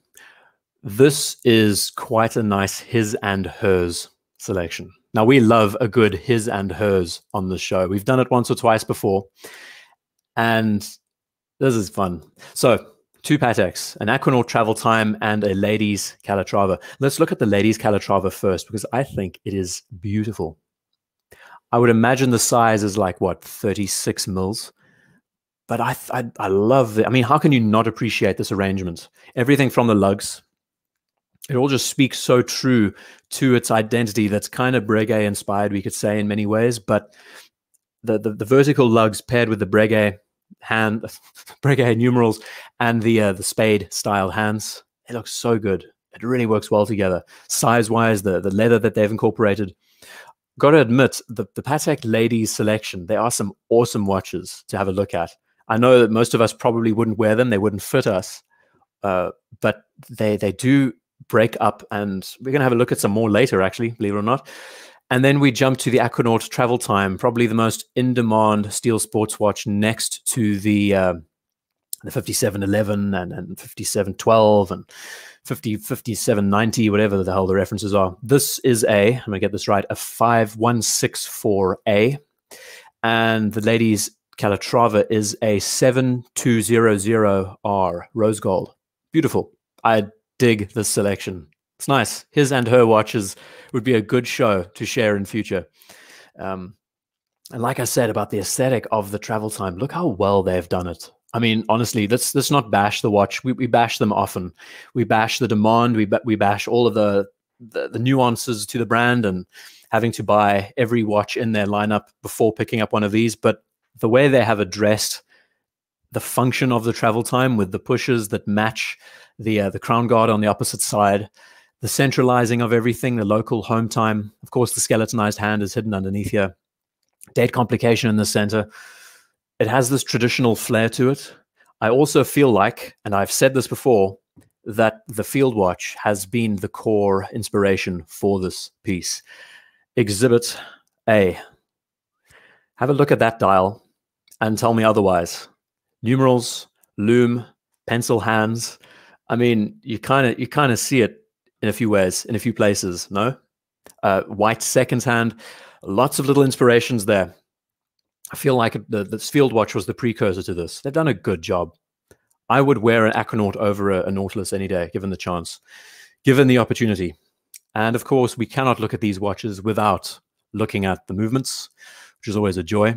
Speaker 1: This is quite a nice his and hers selection. Now, we love a good his and hers on the show. We've done it once or twice before, and this is fun. So, two Pateks, an Aquanaut travel time and a ladies Calatrava. Let's look at the ladies Calatrava first, because I think it is beautiful. I would imagine the size is like, what, 36 mils? But I love it. I mean, how can you not appreciate this arrangement? Everything from the lugs, it all just speaks so true to its identity that's kind of Breguet inspired, we could say, in many ways. But the vertical lugs paired with the Breguet hand, Breguet numerals, and the spade style hands, it looks so good. It really works well together. Size-wise, the leather that they've incorporated. Got to admit, the Patek ladies selection, there are some awesome watches to have a look at. I know that most of us probably wouldn't wear them. They wouldn't fit us. But they do break up, and we're going to have a look at some more later, actually, believe it or not. And then we jump to the Aquanaut travel time, probably the most in-demand steel sports watch next to the 5711 and 5712 and 5790, whatever the hell the references are. This is I'm going to get this right, a 5164A. And the ladies' Calatrava is a 7200R rose gold. Beautiful. I dig this selection. It's nice. His and her watches would be a good show to share in future. And like I said about the aesthetic of the travel time, look how well they've done it. I mean, honestly, let's not bash the watch. We bash them often. We bash the demand. We bash all of the nuances to the brand and having to buy every watch in their lineup before picking up one of these. But the way they have addressed the function of the travel time with the pushes that match the crown guard on the opposite side, the centralizing of everything, the local home time, of course, the skeletonized hand is hidden underneath here, date complication in the center. It has this traditional flair to it. I also feel like, and I've said this before, that the field watch has been the core inspiration for this piece. Exhibit A. Have a look at that dial and tell me otherwise. Numerals, loom, pencil hands. I mean, you kind of see it in a few ways, in a few places, no? White second hand, lots of little inspirations there. I feel like the field watch was the precursor to this. They've done a good job. I would wear an Aquanaut over a Nautilus any day, given the chance, given the opportunity. And of course, we cannot look at these watches without looking at the movements, which is always a joy.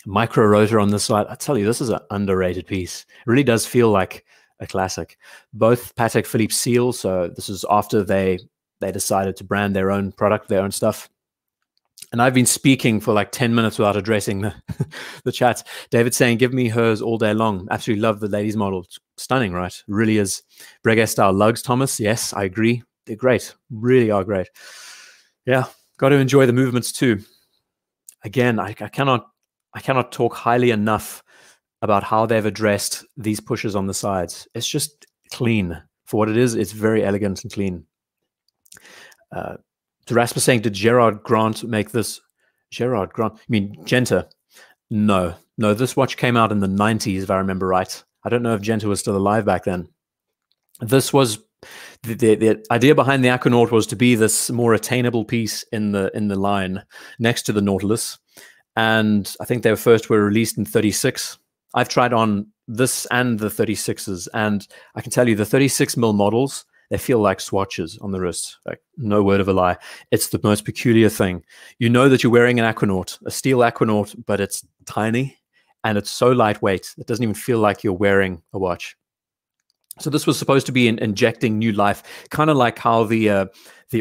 Speaker 1: Micro rotor on this side. I tell you, this is an underrated piece. It really does feel like a classic. Both Patek Philippe seal, so this is after they decided to brand their own product, their own stuff. And I've been speaking for like 10 minutes without addressing the chat. David saying, give me hers all day long. Absolutely love the ladies model. It's stunning, right? It really is. Breguet style lugs, Thomas. Yes, I agree. They're great. Really are great. Yeah, got to enjoy the movements too. Again, I cannot talk highly enough about how they've addressed these pushes on the sides. It's just clean. For what it is, it's very elegant and clean. Rasper saying, did Gerard Grant make this? Gerard Grant? You mean Genta? No. No, this watch came out in the 90s, if I remember right. I don't know if Genta was still alive back then. This was the idea behind the Aquanaut was to be this more attainable piece in the line next to the Nautilus. And I think they first were released in 36. I've tried on this and the 36s, and I can tell you the 36 mil models, They feel like swatches on the wrist. Like, no word of a lie. It's the most peculiar thing. You know that you're wearing an Aquanaut, a steel Aquanaut, but it's tiny and it's so lightweight. It doesn't even feel like you're wearing a watch. So this was supposed to be injecting new life, kind of like how the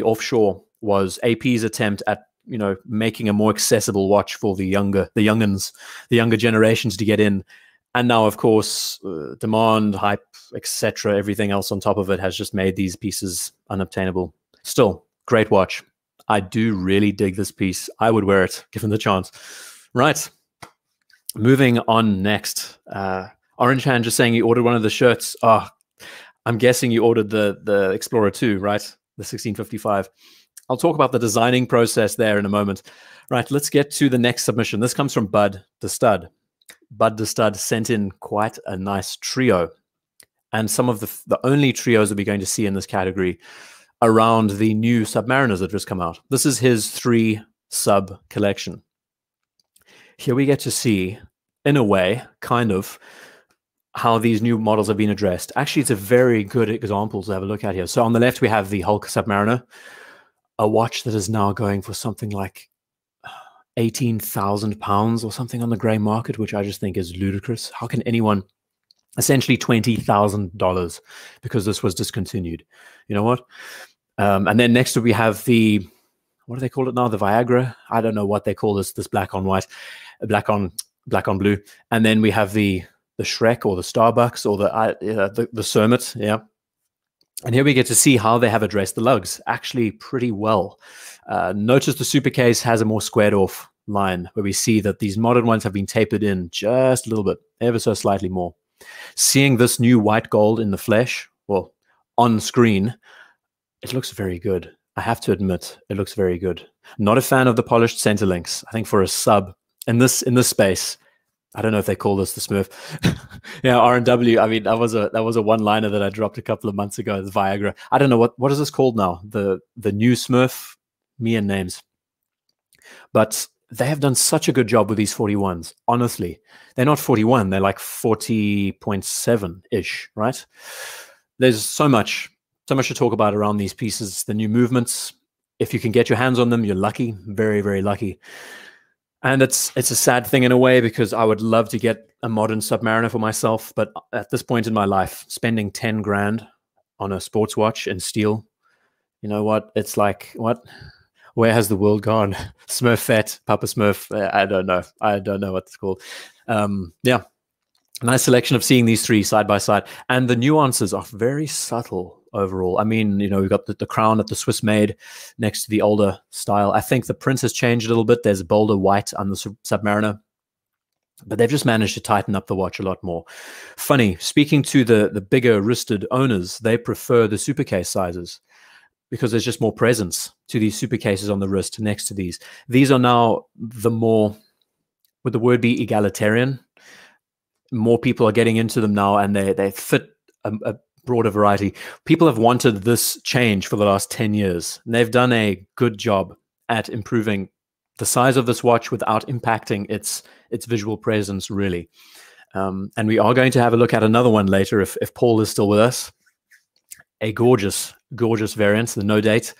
Speaker 1: offshore was AP's attempt at, you know, making a more accessible watch for the younger generations to get in. And now, of course, demand, hype, etc., everything else on top of it has just made these pieces unobtainable. Still, great watch. I do really dig this piece. I would wear it given the chance. Right. Moving on next. Orange Hand just saying he ordered one of the shirts. Oh, I'm guessing you ordered the Explorer 2, right? The 1655. I'll talk about the designing process there in a moment. Right, let's get to the next submission. This comes from Bud the Stud. Bud the Stud sent in quite a nice trio, and some of the only trios that we're going to see in this category around the new Submariners that just come out. This is his 3 sub collection. Here we get to see, in a way, kind of, how these new models have been addressed. Actually, it's a very good example to have a look at here. So on the left, we have the Hulk Submariner, a watch that is now going for something like £18,000 or something on the gray market, which I just think is ludicrous. How can anyone, essentially $20,000, because this was discontinued? You know what? And then next we have the, what do they call it now? The Viagra? I don't know what they call this black on white, black on blue. And then we have the Shrek or the Starbucks or the Cermet, yeah. And here we get to see how they have addressed the lugs actually pretty well. Notice the super case has a more squared off line where we see that these modern ones have been tapered in just a little bit, ever so slightly more. Seeing this new white gold in the flesh, well, on screen, it looks very good. I have to admit, it looks very good. Not a fan of the polished center links. I think for a sub in this space, I don't know if they call this the Smurf. Yeah, R&W. I mean, that was a one-liner that I dropped a couple of months ago. The Viagra. I don't know what is this called now. The new Smurf. Me and names. But they have done such a good job with these 41s. Honestly, they're not 41. They're like 40.7-ish, right? There's so much to talk about around these pieces. The new movements. If you can get your hands on them, you're lucky. Very, very lucky. And it's a sad thing in a way, because I would love to get a modern Submariner for myself. But at this point in my life, spending 10 grand on a sports watch in steel, you know what? It's like, what? Where has the world gone? Smurfette, Papa Smurf. I don't know. I don't know what it's called. Yeah. Nice selection of seeing these 3 side by side. And the nuances are very subtle overall. I mean, you know, we've got the crown at the Swiss made next to the older style. I think the print has changed a little bit. There's bolder white on the Submariner, but they've just managed to tighten up the watch a lot more. Funny, speaking to the bigger wristed owners, they prefer the super case sizes because there's just more presence to these super cases on the wrist next to these. These are now the more, would the word be egalitarian? More people are getting into them now, and they fit a broader variety. People have wanted this change for the last 10 years, and they've done a good job at improving the size of this watch without impacting its visual presence, really. And we are going to have a look at another one later if Paul is still with us. A gorgeous, gorgeous variant, the no date.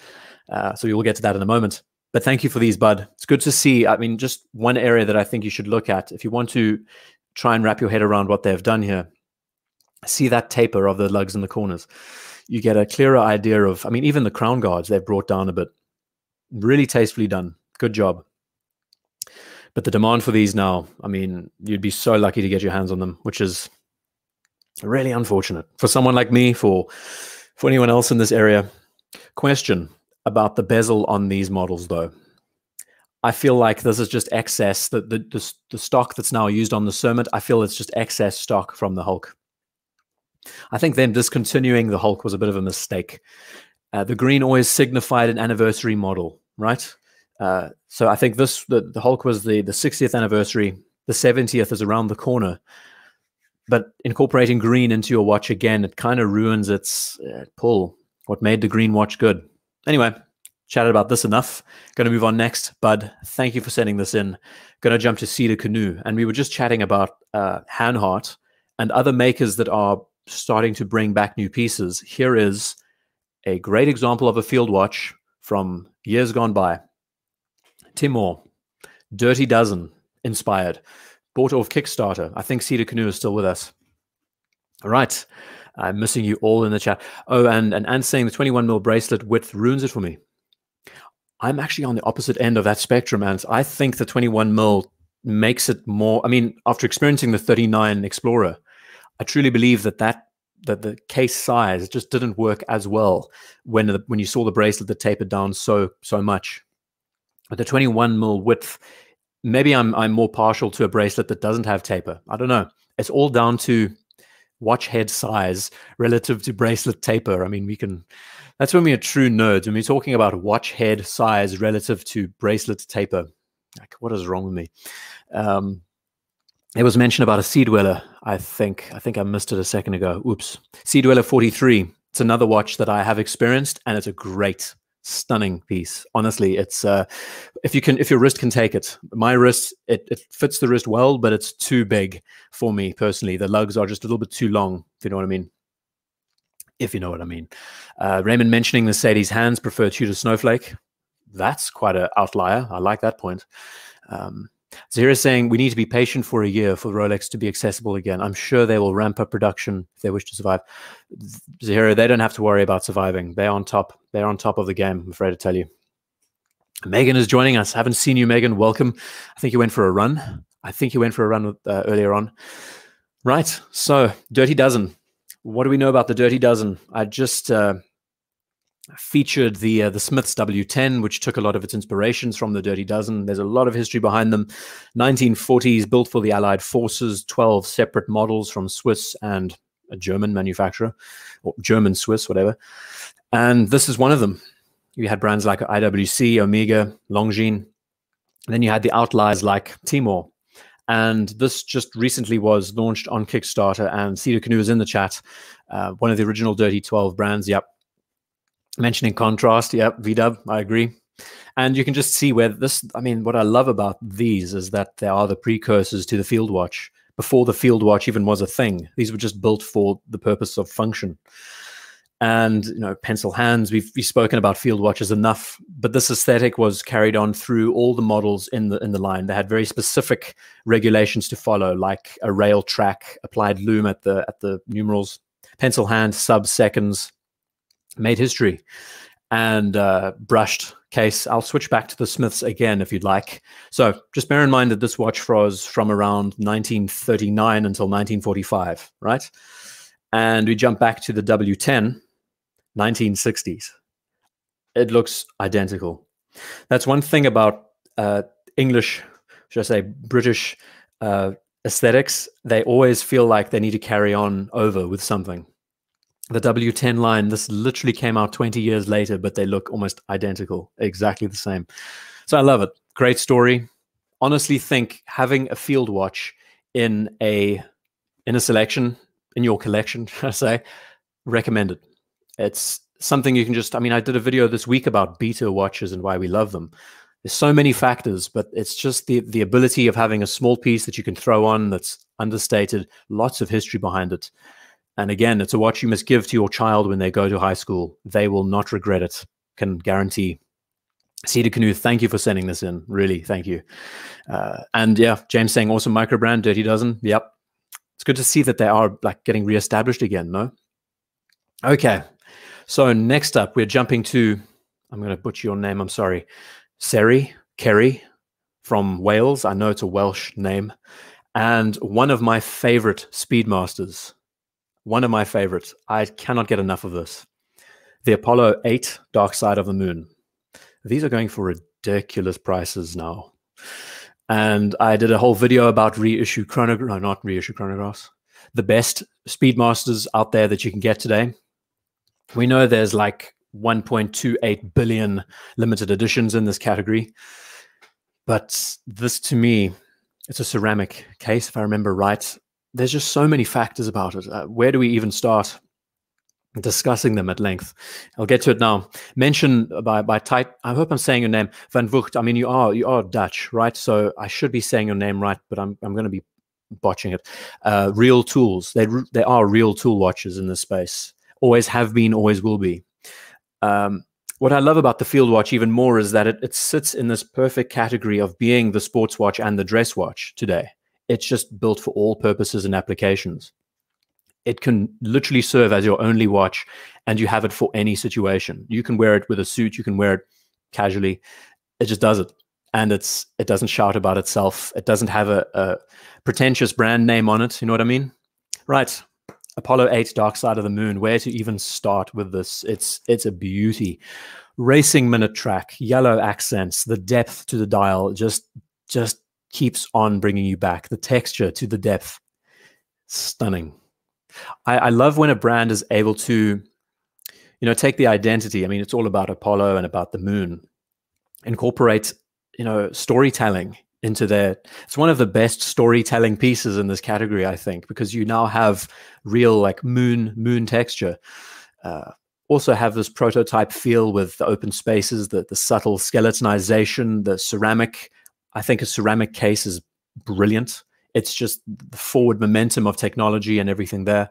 Speaker 1: So we will get to that in a moment. But thank you for these, Bud. It's good to see. I mean, just one area that I think you should look at if you want to try and wrap your head around what they've done here. See that taper of the lugs in the corners. You get a clearer idea of, I mean, even the crown guards they've brought down a bit. Really tastefully done. Good job. But the demand for these now, I mean, you'd be so lucky to get your hands on them, which is really unfortunate for someone like me, for anyone else in this area. Question about the bezel on these models, though. I feel like this is just excess. The stock that's now used on the Cermet, I feel it's just excess stock from the Hulk. I think them discontinuing the Hulk was a bit of a mistake. The green always signified an anniversary model, right? So I think the Hulk was the 60th anniversary. The 70th is around the corner. But incorporating green into your watch again, it kind of ruins its pull, what made the green watch good. Anyway, chatted about this enough. Going to move on next. Bud, thank you for sending this in. Going to jump to Cedar Canoe. And we were just chatting about Hanhart and other makers that are starting to bring back new pieces. Here is a great example of a field watch from years gone by. Timor, Dirty Dozen, inspired. Bought off Kickstarter. I think Cedar Canoe is still with us. All right. I'm missing you all in the chat. Oh, and saying the 21mm bracelet width ruins it for me. I'm actually on the opposite end of that spectrum, and I think the 21mm makes it more. I mean, after experiencing the 39 Explorer, I truly believe that the case size just didn't work as well when you saw the bracelet that tapered down so much. But the 21mm width, maybe I'm more partial to a bracelet that doesn't have taper. I don't know. It's all down to watch head size relative to bracelet taper. I mean, that's when we're true nerds. When we're talking about watch head size relative to bracelet taper. Like, what is wrong with me? It was mentioned about a Sea Dweller. I think I missed it a second ago. Oops. Sea Dweller 43. It's another watch that I have experienced, and it's a great, stunning piece. Honestly, it's if your wrist can take it. My wrist, it fits the wrist well, but it's too big for me personally. The lugs are just a little bit too long, if you know what I mean. If you know what I mean. Raymond mentioning the Sadie's hands prefer Tudor Snowflake. That's quite an outlier. I like that point. Zahira saying we need to be patient for a year for Rolex to be accessible again. I'm sure they will ramp up production if they wish to survive. Zahira, they don't have to worry about surviving. They're on top. They're on top of the game, I'm afraid to tell you. Megan is joining us. I haven't seen you, Megan. Welcome. I think you went for a run. Earlier on. Right. So, Dirty Dozen. What do we know about the Dirty Dozen? I just featured the Smith's W10, which took a lot of its inspirations from the Dirty Dozen. There's a lot of history behind them. 1940s, built for the Allied forces, 12 separate models from Swiss and a German manufacturer, or German-Swiss, whatever. And this is one of them. You had brands like IWC, Omega, Longines. Then you had the outliers like Timor. And this just recently was launched on Kickstarter, and Cedar Canoe is in the chat. One of the original Dirty 12 brands, yep. Mentioning contrast, yep, VW, I agree. And you can just see where this, I mean, what I love about these is that they are the precursors to the field watch. Before the field watch even was a thing, these were just built for the purpose of function. And, you know, pencil hands, we've spoken about field watches enough, but this aesthetic was carried on through all the models in the line. They had very specific regulations to follow, like a rail track, applied loom at the numerals, pencil hand, sub-seconds, made history, and brushed case. I'll switch back to the Smiths again if you'd like. So just bear in mind that this watch was from around 1939 until 1945, right? And we jump back to the W10, 1960s. It looks identical. That's one thing about English, should I say British aesthetics. They always feel like they need to carry on over with something. The W10 line, this literally came out 20 years later, but they look almost identical, exactly the same. So I love it. Great story. Honestly think having a field watch in a selection, in your collection, should I say, recommend it. It's something you can just, I mean, I did a video this week about beta watches and why we love them. There's so many factors, but it's just the ability of having a small piece that you can throw on that's understated, lots of history behind it. And again, it's a watch you must give to your child when they go to high school. They will not regret it, can guarantee. Cedar Canoe, thank you for sending this in. Really, thank you. And yeah, James saying awesome micro brand, Dirty Dozen. Yep. It's good to see that they are like getting reestablished again, no? Okay. So next up, we're jumping to, I'm going to butcher your name, I'm sorry. Kerry from Wales. I know it's a Welsh name. And one of my favorite Speedmasters. One of my favorites. I cannot get enough of this. The Apollo 8 Dark Side of the Moon. These are going for ridiculous prices now. And I did a whole video about reissue chronographs. No, not reissue chronographs. The best Speedmasters out there that you can get today. We know there's like 1.28 billion limited editions in this category. But this, to me, it's a ceramic case, if I remember right. There's just so many factors about it. Where do we even start discussing them at length? I'll get to it now. Mention by type, I hope I'm saying your name, Van Vught. I mean, you are Dutch, right? So I should be saying your name right, but I'm going to be botching it. Real tools. They are real tool watches in this space. Always have been, always will be. What I love about the field watch even more is that it sits in this perfect category of being the sports watch and the dress watch today. It's just built for all purposes and applications. It can literally serve as your only watch, and you have it for any situation. You can wear it with a suit, you can wear it casually. It just does it. And it doesn't shout about itself. It doesn't have a pretentious brand name on it. You know what I mean? Right. Apollo 8, Dark Side of the Moon. Where to even start with this? It's a beauty. Racing minute track, yellow accents, the depth to the dial just keeps on bringing you back. The texture to the depth, stunning. I love when a brand is able to, take the identity. I mean, it's all about Apollo and about the moon. Incorporate, storytelling into there. It's one of the best storytelling pieces in this category, I think, because you now have real like moon texture. Also have this prototype feel with the open spaces, the subtle skeletonization, the ceramic. I think a ceramic case is brilliant. It's just the forward momentum of technology and everything there.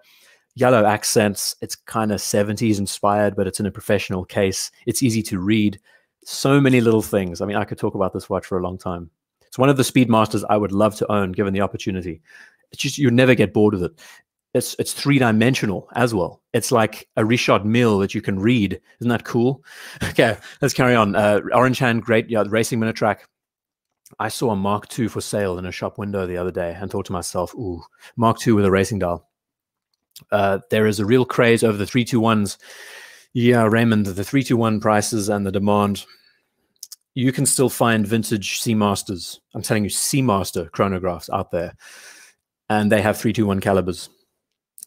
Speaker 1: Yellow accents. It's kind of 70s inspired, but it's in a professional case. It's easy to read. So many little things. I mean, I could talk about this watch for a long time. It's one of the Speedmasters I would love to own, given the opportunity. It's just, you never get bored with it. It's three-dimensional as well. It's like a Richard Mille that you can read. Isn't that cool? Okay, let's carry on. Orange Hand, great. Yeah, the racing minute track. I saw a Mark II for sale in a shop window the other day and thought to myself, ooh, Mark II with a racing dial. There is a real craze over the 321s. Yeah, Raymond, the 321 prices and the demand. You can still find vintage Seamasters. I'm telling you, Seamaster chronographs out there. And they have 321 calibers.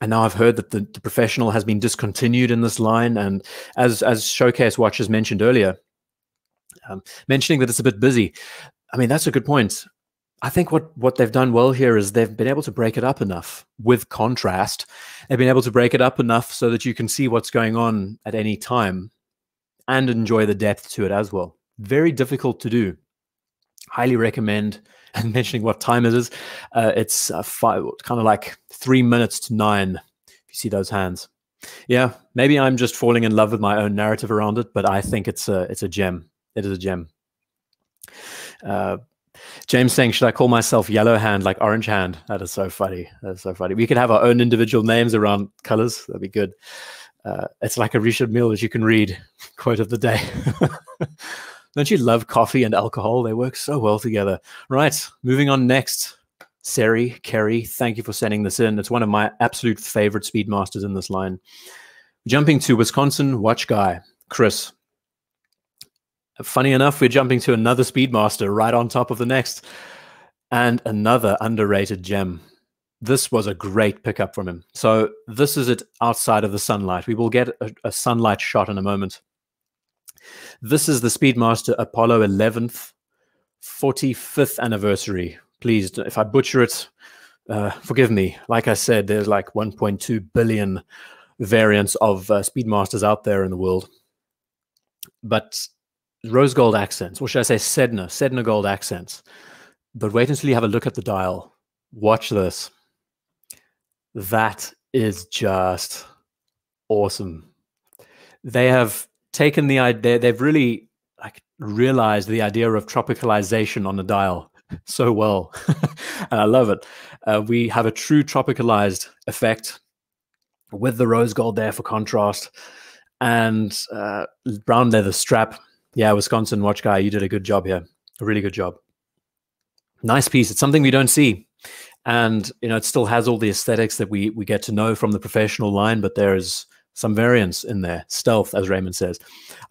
Speaker 1: And now I've heard that the professional has been discontinued in this line. And as Showcase Watches mentioned earlier, mentioning that it's a bit busy. I mean, that's a good point. I think what they've done well here is they've been able to break it up enough with contrast. They've been able to break it up enough so that you can see what's going on at any time and enjoy the depth to it as well. Very difficult to do. Highly recommend. And mentioning what time it is, it's kind of like 3 minutes to 9. If you see those hands, yeah, maybe I'm just falling in love with my own narrative around it, but I think it's a gem. It is a gem. James saying, should I call myself Yellow Hand like Orange Hand? That is so funny. That is so funny. We could have our own individual names around colors. That'd be good. It's like a Richard Mille, as you can read. Quote of the day. Don't you love coffee and alcohol? They work so well together. Right, moving on next. Kerry, thank you for sending this in. It's one of my absolute favorite Speedmasters in this line. Jumping to Wisconsin watch guy, Chris. Funny enough, we're jumping to another Speedmaster right on top of the next. And another underrated gem. This was a great pickup from him. So this is it outside of the sunlight. We will get a sunlight shot in a moment. This is the Speedmaster Apollo 11th 45th anniversary. Please, if I butcher it, forgive me. Like I said, there's like 1.2 billion variants of Speedmasters out there in the world. But rose gold accents, or should I say Sedna gold accents. But wait until you have a look at the dial. Watch this. That is just awesome. They have taken the idea, they've really realized the idea of tropicalization on the dial so well. And I love it. We have a true tropicalized effect with the rose gold there for contrast, and brown leather strap. Yeah, Wisconsin watch guy, you did a good job here. A really good job. Nice piece. It's something we don't see. And, it still has all the aesthetics that we get to know from the professional line, but there is some variance in there. Stealth, as Raymond says.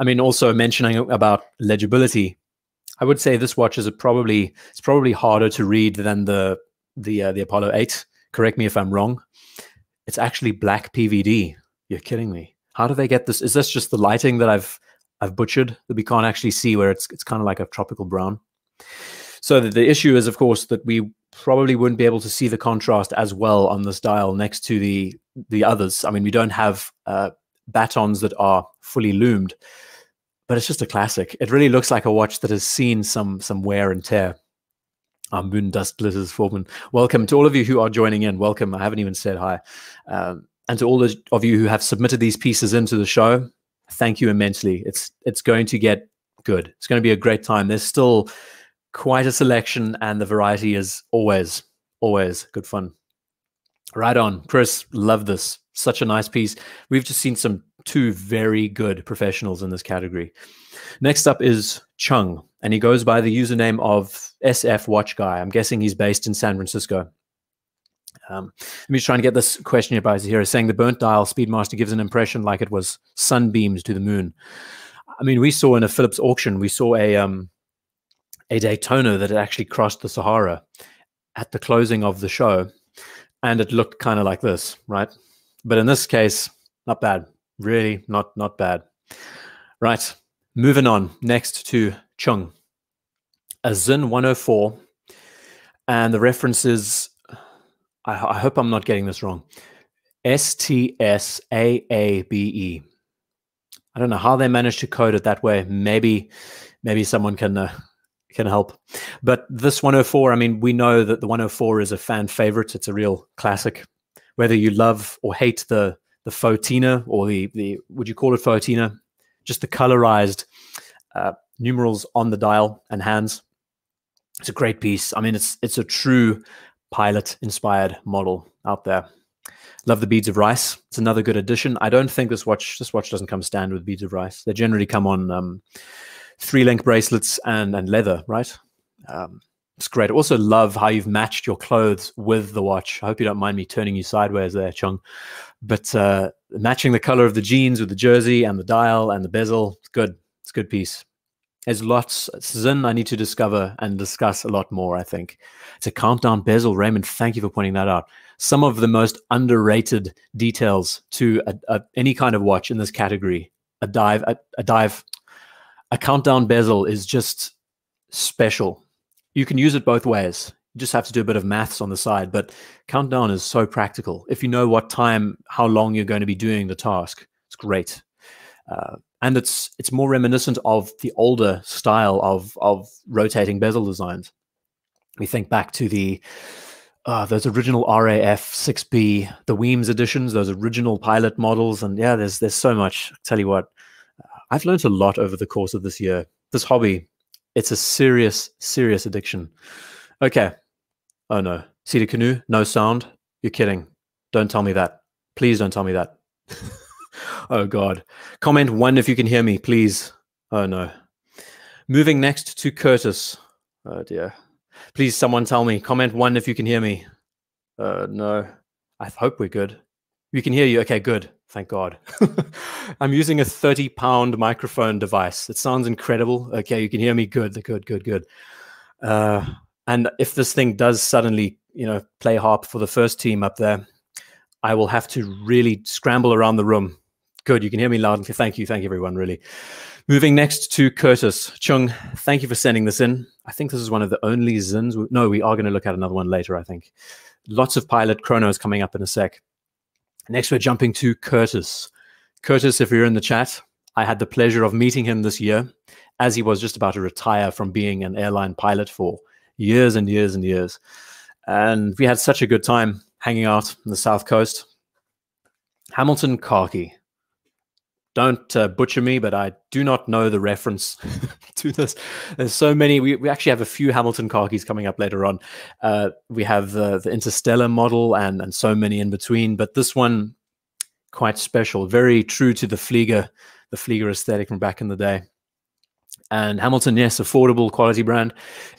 Speaker 1: I mean, also mentioning about legibility, I would say this watch is probably harder to read than the Apollo 8. Correct me if I'm wrong. It's actually black PVD. You're kidding me. How do they get this? Is this just the lighting that I've butchered, that we can't actually see, where it's kind of like a tropical brown? So the issue is, of course, that we probably wouldn't be able to see the contrast as well on this dial next to the others. I mean, we don't have batons that are fully loomed, but it's just a classic. It really looks like a watch that has seen some wear and tear. Moon Dust Glitters Foreman. Welcome to all of you who are joining in. Welcome. I haven't even said hi. And to all of you who have submitted these pieces into the show, thank you immensely. It's going to get good. It's going to be a great time. There's still quite a selection, and the variety is always good fun. Right on, Chris. Love this. Such a nice piece. We've just seen two very good professionals in this category. Next up is Chung, and he goes by the username of SF Watch Guy. I'm guessing he's based in San Francisco. Let me just try and get this question here. He's saying the burnt dial Speedmaster gives an impression like it was sunbeams to the moon. I mean, we saw in a Philips auction, we saw a Daytona that had actually crossed the Sahara at the closing of the show, and it looked kind of like this, right? But in this case, not bad. Really not bad. Right, moving on. Next to Chung, a Zin 104, and the reference is, I hope I'm not getting this wrong, STSAABE. I don't know how they managed to code it that way. Maybe someone can help. But this 104, I mean, we know that the 104 is a fan favorite. It's a real classic. Whether you love or hate the Fotina, or the would you call it Fotina? Just the colorized numerals on the dial and hands. It's a great piece. I mean, it's a true pilot-inspired model out there. Love the beads of rice. It's another good addition. I don't think this watch doesn't come standard with beads of rice. They generally come on 3-link bracelets and leather, right? It's great. I also love how you've matched your clothes with the watch. I hope you don't mind me turning you sideways there, Chung. But matching the color of the jeans with the jersey and the dial and the bezel, it's good. It's a good piece. There's lots. Zin I need to discover and discuss a lot more, I think. It's a countdown bezel. Raymond, thank you for pointing that out. Some of the most underrated details to any kind of watch in this category. A countdown bezel is just special. You can use it both ways. You just have to do a bit of maths on the side, but countdown is so practical. If you know what time, how long you're going to be doing the task, it's great. And it's more reminiscent of the older style of rotating bezel designs. We think back to those original RAF 6B, the Weems editions, those original pilot models, and yeah, there's so much. I tell you what, I've learned a lot over the course of this year. This hobby, it's a serious addiction. Okay. Oh no. See the canoe? No sound? You're kidding. Don't tell me that. Please don't tell me that. Oh God. Comment 1 if you can hear me, please. Oh no. Moving next to Curtis. Oh dear. Please, someone tell me. Comment 1 if you can hear me. No. I hope we're good. We can hear you. Okay, good. Thank God. I'm using a 30-pound microphone device. It sounds incredible. Okay, you can hear me. Good. And if this thing does suddenly, play harp for the first team up there, I will have to really scramble around the room. Good, you can hear me loud and clear. Thank you everyone, really. Moving next to Curtis. Chung, thank you for sending this in. I think this is one of the only Zins. No, we are going to look at another one later, I think. Lots of pilot chronos coming up in a sec. Next, we're jumping to Curtis. Curtis, if you're in the chat, I had the pleasure of meeting him this year as he was just about to retire from being an airline pilot for years and years and years. And we had such a good time hanging out on the South Coast. Hamilton khaki. Don't butcher me, but I do not know the reference to this. There's so many. We actually have a few Hamilton khakis coming up later on. We have the Interstellar model and so many in between. But this one, quite special. Very true to the Flieger aesthetic from back in the day. And Hamilton, yes, affordable quality brand.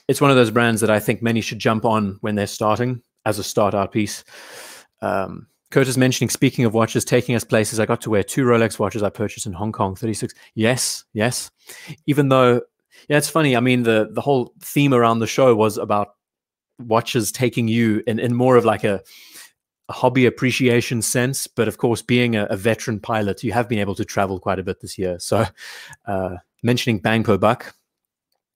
Speaker 1: It's one of those brands that I think many should jump on when they're starting as a start-out piece. Curtis mentioning, speaking of watches, taking us places. I got to wear 2 Rolex watches I purchased in Hong Kong, 36. Yes. Even though, yeah, it's funny. I mean, the whole theme around the show was about watches taking you in more of like a hobby appreciation sense. But of course, being a veteran pilot, you have been able to travel quite a bit this year. So mentioning bang per buck.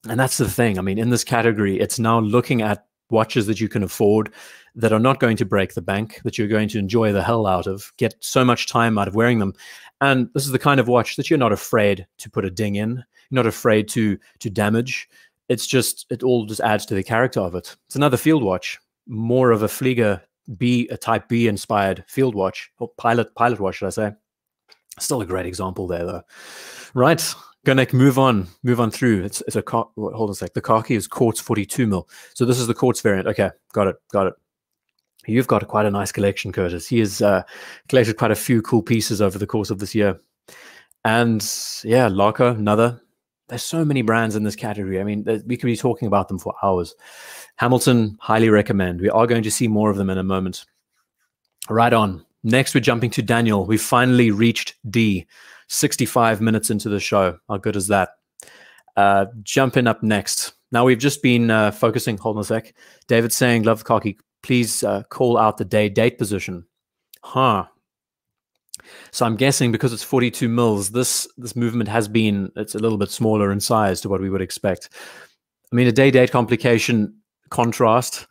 Speaker 1: And that's the thing. I mean, in this category, it's now looking at watches that you can afford, that are not going to break the bank, that you're going to enjoy the hell out of, get so much time out of wearing them. And this is the kind of watch that you're not afraid to put a ding in, you're not afraid to damage. It all just adds to the character of it. It's another field watch, more of a Flieger B, a Type B inspired field watch, or pilot watch, should I say. Still a great example there, though. Right, gonna move on through. It's a hold on a sec. The car key is quartz 42 mil. So this is the quartz variant. Okay, got it. You've got quite a nice collection, Curtis. He has collected quite a few cool pieces over the course of this year. And yeah, Larco, another. There's so many brands in this category. I mean, we could be talking about them for hours. Hamilton, highly recommend. We are going to see more of them in a moment. Right on. Next, we're jumping to Daniel. We finally reached D, 65 minutes into the show. How good is that? Jumping up next. Now, we've just been focusing. Hold on a sec. David saying, love cocky. Please call out the date position. Huh. So I'm guessing because it's 42 mils, this movement has been, it's a little bit smaller in size to what we would expect. I mean, a date complication contrast,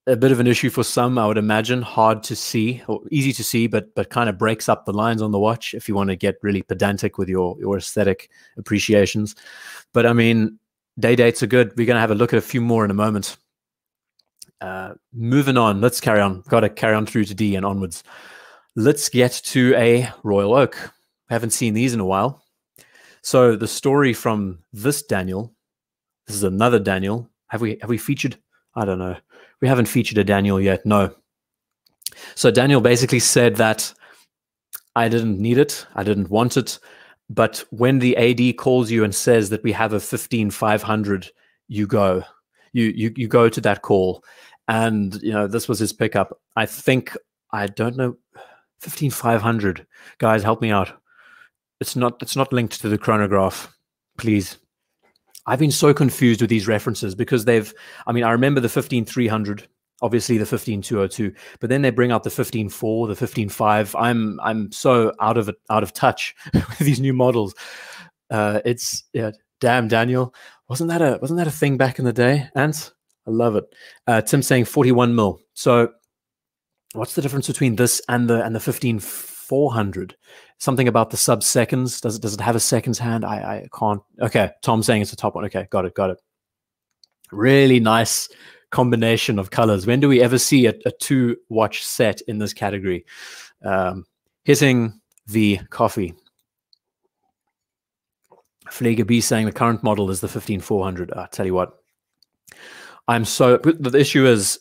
Speaker 1: a bit of an issue for some, I would imagine. Hard to see, or easy to see, but kind of breaks up the lines on the watch if you want to get really pedantic with your aesthetic appreciations. But I mean, dates are good. We're going to have a look at a few more in a moment. Moving on, let's carry on. Got to carry on through to D and onwards. Let's get to a Royal Oak. Haven't seen these in a while. So the story from this Daniel, this is another Daniel. Have we featured? I don't know. We haven't featured a Daniel yet. No. So Daniel basically said that I didn't need it. I didn't want it. But when the AD calls you and says that we have a 15,500, you go. You go to that call. And, you know, this was his pickup. I think, I don't know, 15,500. Guys, help me out. It's not linked to the chronograph, please. I've been so confused with these references because I remember the 15,300, obviously the 15,202, but then they bring out the 15,4, the 15,5. I'm so out of touch with these new models. Damn, Daniel. Wasn't that a thing back in the day, Ant? I love it. Tim saying 41 mil. So what's the difference between this and the 15,400? Something about the sub-seconds. Does it have a seconds hand? I can't. Okay, Tom saying it's the top one. Okay, got it. Really nice combination of colors. When do we ever see a two-watch set in this category? Hitting the coffee. Pfleger B saying the current model is the 15,400. I tell you what. The issue is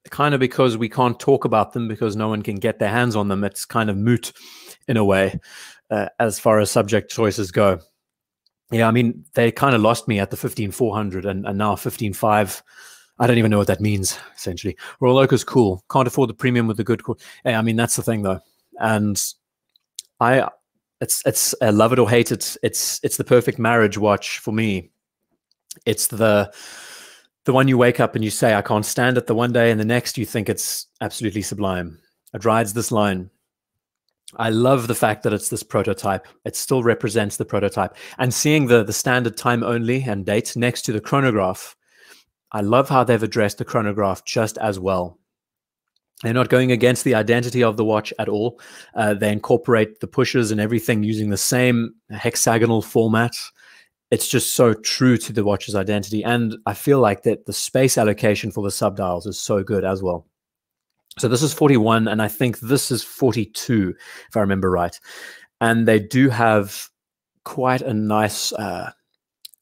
Speaker 1: kind of because we can't talk about them because no one can get their hands on them. It's kind of moot in a way as far as subject choices go. Yeah, I mean, they kind of lost me at the 15,400 and now 15,500. I don't even know what that means, essentially. Royal Oak is cool. Can't afford the premium with the good. Yeah, I mean, that's the thing, though. And it's love it or hate it. It's the perfect marriage watch for me. It's the one you wake up and you say, I can't stand it the one day, and the next you think it's absolutely sublime. It rides this line. I love the fact that it's this prototype. It still represents the prototype. And seeing the standard time only and date next to the chronograph, I love how they've addressed the chronograph just as well. They're not going against the identity of the watch at all. They incorporate the pushes and everything using the same hexagonal format. It's just so true to the watch's identity. And I feel like that the space allocation for the subdials is so good as well. So this is 41, and I think this is 42, if I remember right. And they do have quite a nice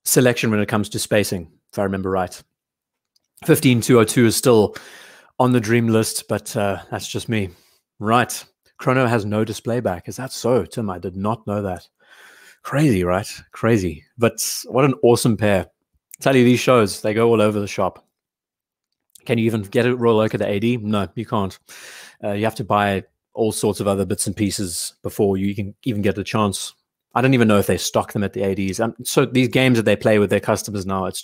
Speaker 1: selection when it comes to spacing, if I remember right. 15,202 is still on the dream list, but that's just me. Right. Chrono has no display back. Is that so, Tim? I did not know that. Crazy, right? Crazy. But what an awesome pair. I tell you, these shows, they go all over the shop. Can you even get a Royal Oak at the AD? No, you can't. You have to buy all sorts of other bits and pieces before you can even get a chance. I don't even know if they stock them at the ADs. So these games that they play with their customers now, it's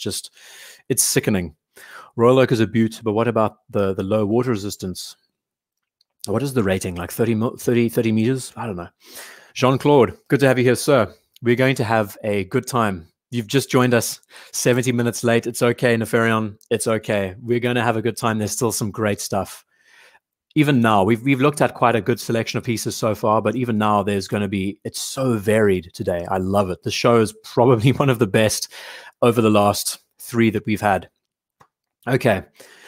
Speaker 1: sickening. Royal Oak is a beaut, but what about the low water resistance? What is the rating? Like 30 meters? I don't know. Jean-Claude, good to have you here, sir. We're going to have a good time. You've just joined us 70 minutes late. It's okay, Nefarion. It's okay. We're going to have a good time. There's still some great stuff. Even now, we've looked at quite a good selection of pieces so far, but even now there's going to be, it's so varied today. I love it. The show is probably one of the best over the last 3 that we've had. Okay,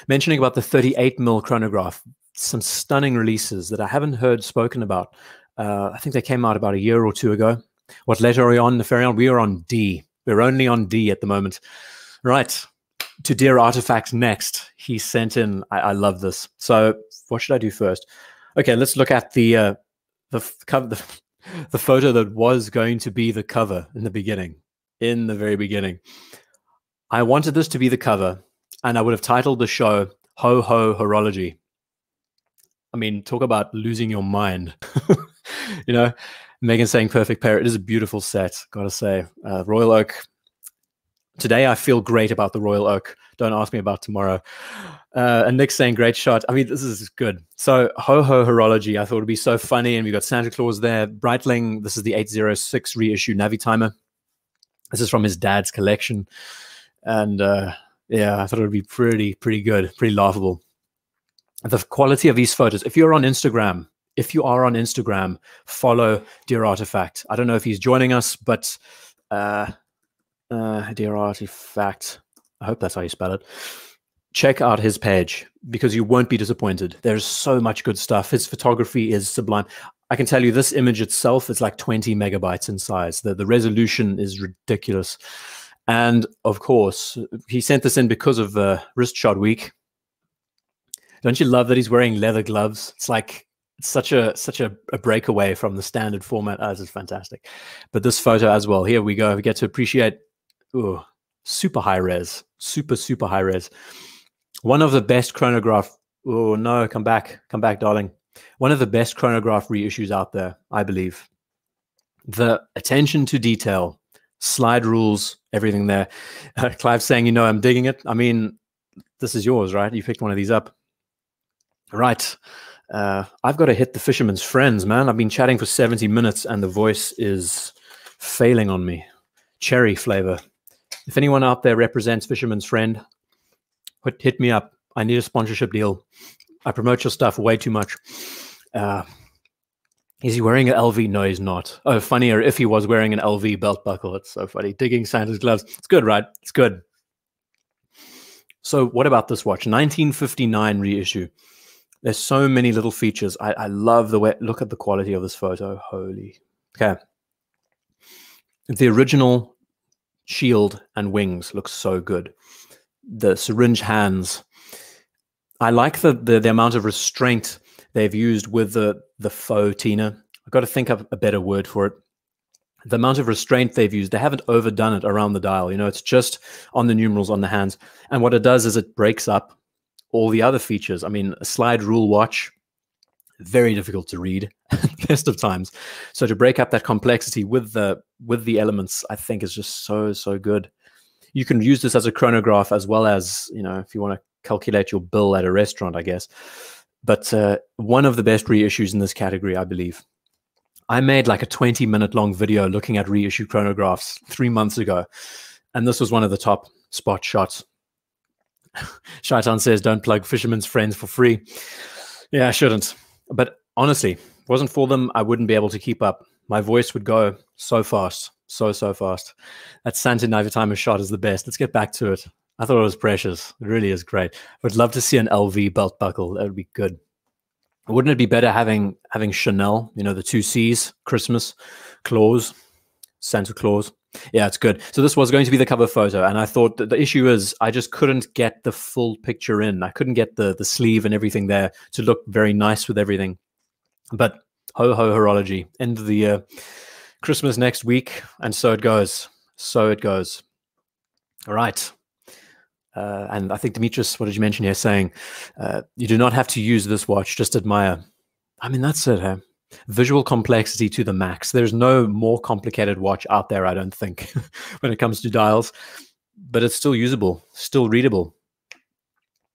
Speaker 1: mentioning about the 38 mil chronograph, some stunning releases that I haven't heard spoken about. I think they came out about a year or two ago. What letter are we on, Nefarion? We are on D. We're only on D at the moment. Right. To Dear Artifact next. He sent in, I love this. So what should I do first? Okay, let's look at the cover, the photo that was going to be the cover in the beginning, in the very beginning. I wanted this to be the cover, and I would have titled the show Ho Ho Horology. I mean, talk about losing your mind. You know, Megan saying perfect pair. It is a beautiful set, gotta say. Royal Oak. Today I feel great about the Royal Oak. Don't ask me about tomorrow. And Nick saying great shot. I mean, this is good. So Ho Ho Horology, I thought would be so funny. And we got Santa Claus there. Breitling, this is the 806 reissue Navi timer. This is from his dad's collection. And yeah, I thought it would be pretty good, pretty laughable. The quality of these photos. If you are on Instagram, follow Dear Artifact. I don't know if he's joining us, but Dear Artifact, I hope that's how you spell it. Check out his page because you won't be disappointed. There's so much good stuff. His photography is sublime. I can tell you this image itself is like 20 megabytes in size. The resolution is ridiculous. And of course, he sent this in because of Wrist Shot Week. Don't you love that he's wearing leather gloves? It's like it's such a breakaway from the standard format. This is fantastic. But this photo as well. Here we go. We get to appreciate super high res, super high res. One of the best chronograph. Oh no, come back, darling. One of the best chronograph reissues out there, I believe. The attention to detail, slide rules, everything there. Clive saying, you know, I'm digging it. I mean, this is yours, right? You picked one of these up. Right. I've got to hit the Fisherman's Friends, man. I've been chatting for 70 minutes and the voice is failing on me. Cherry flavor. If anyone out there represents Fisherman's Friend, hit me up. I need a sponsorship deal. I promote your stuff way too much. Is he wearing an LV? No, he's not. Oh, funnier if he was wearing an LV belt buckle. It's so funny. Digging Santa's gloves. It's good, right? It's good. So what about this watch? 1959 reissue. There's so many little features. I love the way, look at the quality of this photo. Holy. Okay. The original shield and wings look so good. The syringe hands. I like the amount of restraint they've used with the faux Tina. I've got to think of a better word for it. The amount of restraint they've used, they haven't overdone it around the dial. You know, it's just on the numerals on the hands. And what it does is it breaks up all the other features. I mean, a slide rule watch, very difficult to read best of times. So to break up that complexity with the elements, I think is just so good. You can use this as a chronograph as well as, you know, if you want to calculate your bill at a restaurant, I guess. But one of the best reissues in this category, I believe. I made like a 20-minute long video looking at reissue chronographs 3 months ago, and this was one of the top spot shots. Shaitan says, don't plug Fisherman's Friends for free. Yeah, I shouldn't. But honestly, if it wasn't for them, I wouldn't be able to keep up. My voice would go so fast, so fast. That Santa Navi timer shot is the best. Let's get back to it. I thought it was precious. It really is great. I would love to see an LV belt buckle. That would be good. Wouldn't it be better having Chanel, you know, the 2 C's, Christmas, Claus, Santa Claus? Yeah, it's good. So this was going to be the cover photo, and I thought that the issue is I just couldn't get the full picture in. I couldn't get the sleeve and everything there to look very nice with everything. But ho ho horology, end of the year, Christmas next week, and so it goes. So it goes. All right. And I think Demetrius, what did you mention here, saying you do not have to use this watch, just admire. I mean, that's it, huh? Visual complexity to the max. There's no more complicated watch out there, I don't think, when it comes to dials, but it's still usable, still readable.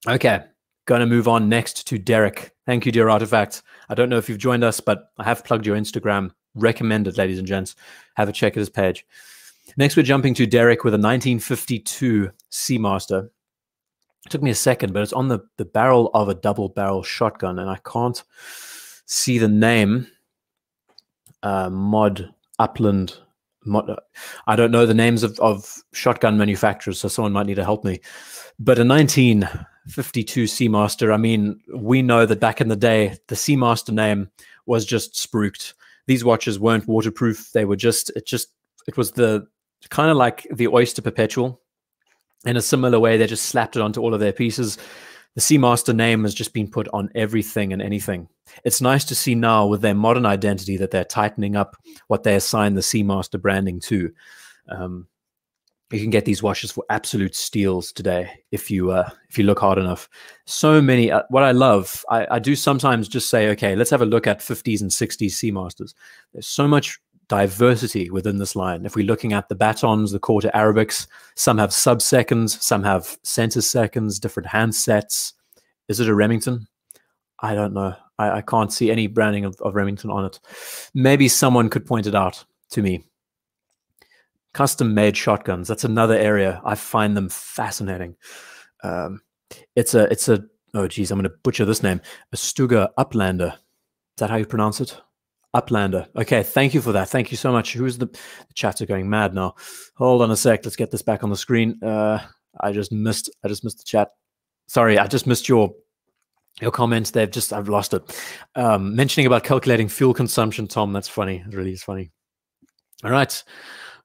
Speaker 1: Okay, going to move on next to Derek. Thank you, Dear Artifact. I don't know if you've joined us, but I have plugged your Instagram. Recommend it, ladies and gents. Have a check at his page. Next, we're jumping to Derek with a 1952 Seamaster. It took me a second, but it's on the barrel of a double barrel shotgun, and I can't see the name. Upland. I don't know the names of shotgun manufacturers, so someone might need to help me. But a 1952 Seamaster, I mean, we know that back in the day, the Seamaster name was just spruiked. These watches weren't waterproof. They were it was the kind of like the Oyster Perpetual. In a similar way, they just slapped it onto all of their pieces. The Seamaster name has just been put on everything and anything. It's nice to see now with their modern identity that they're tightening up what they assign the Seamaster branding to. You can get these watches for absolute steals today if you look hard enough. So many. What I love, I do sometimes just say, okay, let's have a look at 50s and 60s Seamasters. There's so much diversity within this line. If we're looking at the batons, the quarter Arabics, some have sub-seconds, some have center seconds, different handsets. Is it a Remington? I don't know. I can't see any branding of Remington on it. Maybe someone could point it out to me. Custom-made shotguns. That's another area. I find them fascinating. It's a oh geez, I'm going to butcher this name. A Stuga Uplander. Is that how you pronounce it? Uplander. Okay, thank you for that. Thank you so much. Who's the chats are going mad now? Hold on a sec. Let's get this back on the screen. I just missed the chat. Sorry, I just missed your comments. I've lost it. Mentioning about calculating fuel consumption, Tom. That's funny. It really is funny. All right.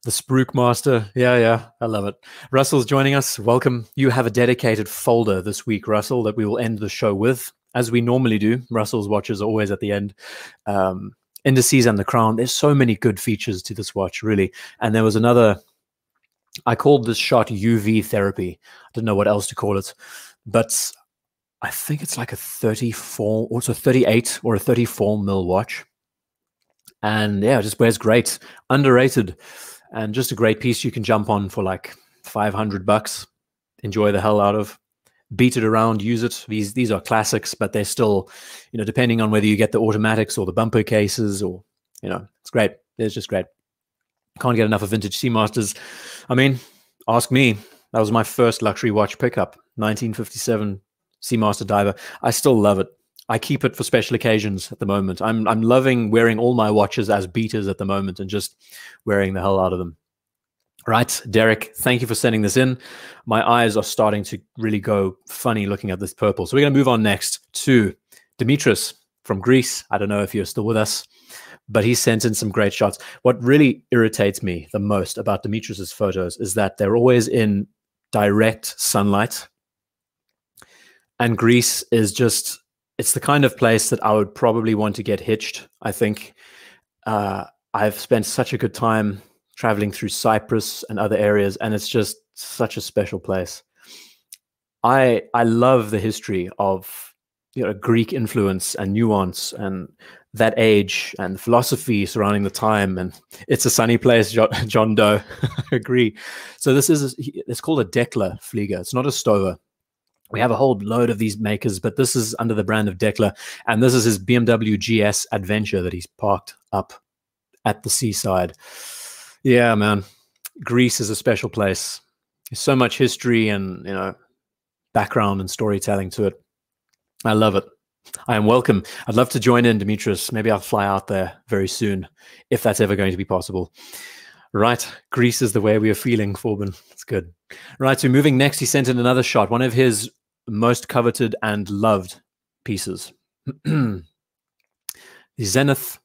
Speaker 1: The Speedmaster. Yeah, I love it. Russell's joining us. Welcome. You have a dedicated folder this week, Russell, that we will end the show with, as we normally do. Russell's watches are always at the end. Indices and the crown. There's so many good features to this watch, really. And there was another, I called this shot UV therapy. I didn't know what else to call it, but I think it's like a 34, or it's a 38 or a 34 mil watch. And yeah, it just wears great. Underrated. And just a great piece you can jump on for like $500. Enjoy the hell out of. Beat it around, use it. These are classics, but they're still, depending on whether you get the automatics or the bumper cases, or, it's great. It's just great. Can't get enough of vintage Seamasters. I mean, ask me. That was my first luxury watch pickup, 1957 Seamaster Diver. I still love it. I keep it for special occasions at the moment. I'm loving wearing all my watches as beaters at the moment and just wearing the hell out of them. Right, Derek, thank you for sending this in. My eyes are starting to really go funny looking at this purple. So we're going to move on next to Dimitris from Greece. I don't know if you're still with us, but he sent in some great shots. What really irritates me the most about Dimitris's photos is that they're always in direct sunlight. And Greece is just, it's the kind of place that I would probably want to get hitched, I think. I've spent such a good time traveling through Cyprus and other areas, and it's just such a special place. I love the history of Greek influence and nuance and that age and philosophy surrounding the time, and it's a sunny place, John Doe. I agree. So it's called a Dekla Flieger. It's not a Stover. We have a whole load of these makers, but this is under the brand of Dekla, and this is his BMW GS Adventure that he's parked up at the seaside. Yeah, man. Greece is a special place. There's so much history and, background and storytelling to it. I love it. I am welcome. I'd love to join in, Dimitris. Maybe I'll fly out there very soon, if that's ever going to be possible. Right. Greece is the way we are feeling, Forbin. It's good. Right. So moving next, he sent in another shot, one of his most coveted and loved pieces. The Zenith.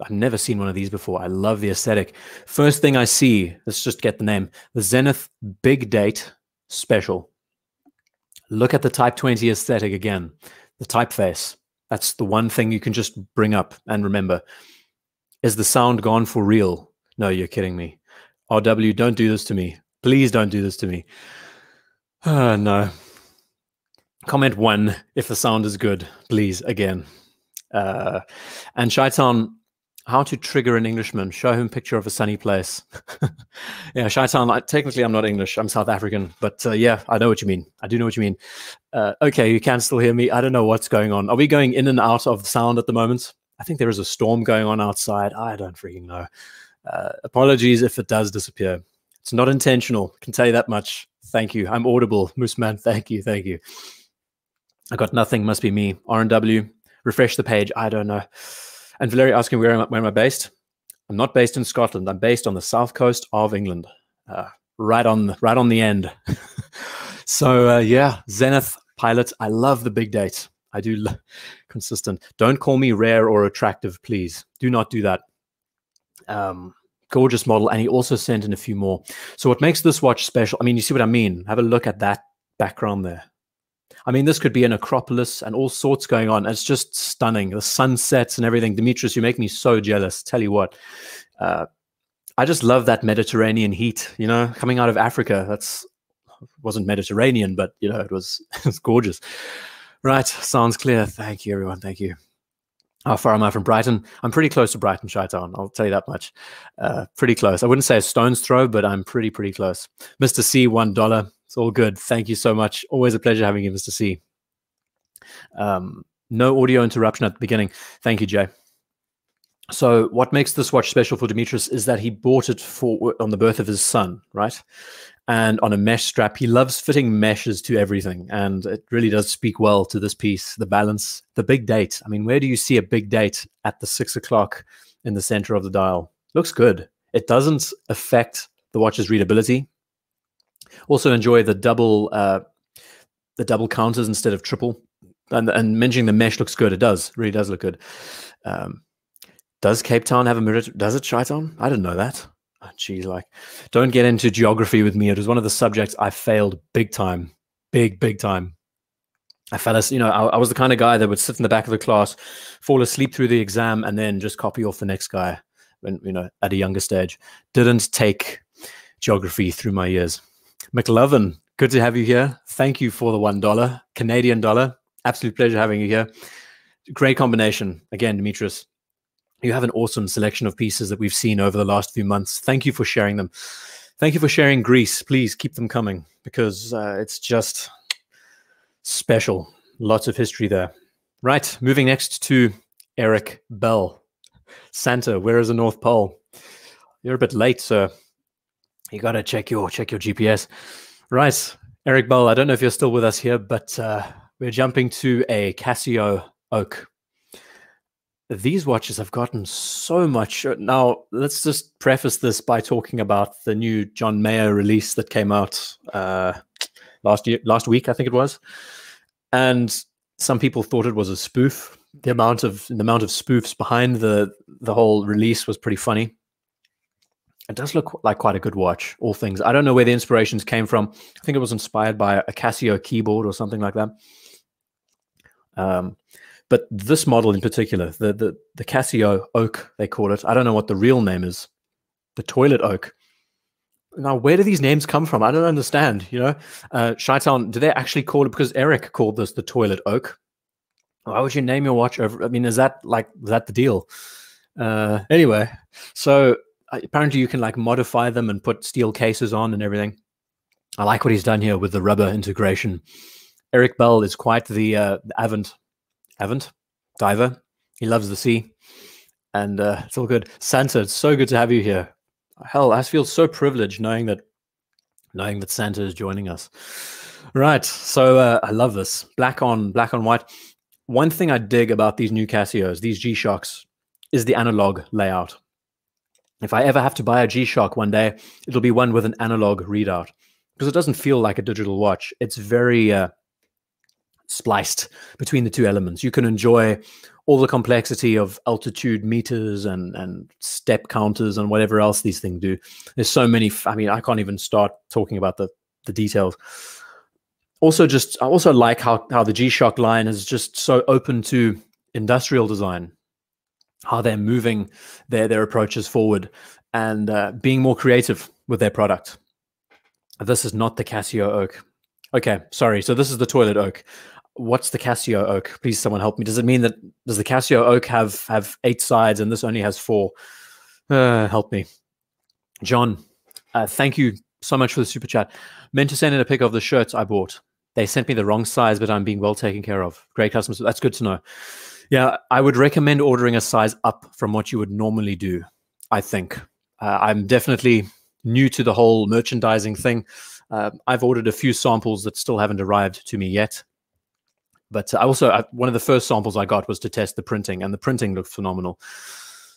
Speaker 1: I've never seen one of these before. I love the aesthetic. First thing I see, let's just get the name. The Zenith Big Date Special. Look at the Type 20 aesthetic again. The typeface. That's the one thing you can just bring up and remember. Is the sound gone for real? No, you're kidding me. RW, don't do this to me. Please don't do this to me. No. Comment 1 if the sound is good, please, again. And Shaitan, how to trigger an Englishman. Show him a picture of a sunny place. Yeah, Shaitan, technically I'm not English. I'm South African. But yeah, I know what you mean. I do know what you mean. Okay, you can still hear me. I don't know what's going on. Are we going in and out of sound at the moment? I think there is a storm going on outside. I don't freaking know. Apologies if it does disappear. It's not intentional. I can tell you that much. Thank you. I'm audible. Mooseman, thank you. Thank you. I got nothing. Must be me. R&W. Refresh the page. I don't know. And Valerie asking where am I based? I'm not based in Scotland. I'm based on the south coast of England, right on the end. So yeah, Zenith Pilot. I love the big date. I do consistent. Don't call me rare or attractive, please. Do not do that. Gorgeous model, and he also sent in a few more. So what makes this watch special, I mean, you see what I mean? Have a look at that background there. I mean, this could be an Acropolis and all sorts going on. It's just stunning. The sunsets and everything. Demetrius, you make me so jealous. Tell you what, I just love that Mediterranean heat, you know, coming out of Africa. Wasn't Mediterranean, but, you know, it was gorgeous. Right, sounds clear. Thank you, everyone. Thank you. How far am I from Brighton? I'm pretty close to Brighton, Chi-Town. I'll tell you that much. Pretty close. I wouldn't say a stone's throw, but I'm pretty close. Mr. C, $1. It's all good. Thank you so much. Always a pleasure having you, Mr. C. No audio interruption at the beginning. Thank you, Jay. So what makes this watch special for Demetrius is that he bought it on the birth of his son, right? And on a mesh strap. He loves fitting meshes to everything, and it really does speak well to this piece, the balance, the big date. I mean, where do you see a big date at the 6 o'clock in the center of the dial? Looks good. It doesn't affect the watch's readability. Also enjoy the double counters instead of triple. And mentioning the mesh looks good. It does. Really does look good. Does Cape Town have a mirror? Does it, Chi-Town? I didn't know that. Oh, geez, like, don't get into geography with me. It was one of the subjects I failed big time. Big time. I fell, you know, I was the kind of guy that would sit in the back of the class, fall asleep through the exam, and then just copy off the next guy when, you know, at a younger stage. Didn't take geography through my years. McLovin, good to have you here. Thank you for the $1, Canadian dollar. Absolute pleasure having you here. Great combination. Again, Demetrius, you have an awesome selection of pieces that we've seen over the last few months. Thank you for sharing them. Thank you for sharing Greece. Please keep them coming, because it's just special. Lots of history there. Right, moving next to Eric Bell. Santa, where is the North Pole? You're a bit late, sir. You got to check your GPS. Right, Eric Bell, I don't know if you're still with us here, but we're jumping to a Casio Oak. These watches have gotten so much. Now, let's just preface this by talking about the new John Mayer release that came out last week, I think it was. And some people thought it was a spoof. The amount of spoofs behind the whole release was pretty funny. It does look like quite a good watch, all things. I don't know where the inspirations came from. I think it was inspired by a Casio keyboard or something like that. But this model in particular, the Casio Oak, they call it. I don't know what the real name is. The Toilet Oak. Now, where do these names come from? I don't understand, you know. Chi-Town, do they actually call it? Because Eric called this the Toilet Oak. Why would you name your watch over? I mean, is that the deal? Anyway, so apparently you can like modify them and put steel cases on and everything. I like what he's done here with the rubber integration. Eric Bell is quite the avid diver. He loves the sea, and it's all good. Santa, it's so good to have you here. Hell, I feel so privileged knowing that Santa is joining us. Right, so I love this black on white. One thing I dig about these new Casios, these G-Shocks, is the analog layout. If I ever have to buy a G-Shock one day, it'll be one with an analog readout, because it doesn't feel like a digital watch. It's very spliced between the two elements. You can enjoy all the complexity of altitude meters and step counters and whatever else these things do. There's so many. I mean, I can't even start talking about the details. Also, I also like how the G-Shock line is just so open to industrial design, how they're moving their approaches forward and being more creative with their product. This is not the Casio Oak. Okay, sorry. So this is the Toilet Oak. What's the Casio Oak? Please, someone help me. Does it mean that does the Casio Oak have 8 sides and this only has 4? Help me, John. Thank you so much for the super chat. Meant to send in a pic of the shirts I bought. They sent me the wrong size, but I'm being well taken care of. Great customers. That's good to know. Yeah, I would recommend ordering a size up from what you would normally do, I think. I'm definitely new to the whole merchandising thing. I've ordered a few samples that still haven't arrived to me yet. But one of the first samples I got was to test the printing, and the printing looked phenomenal.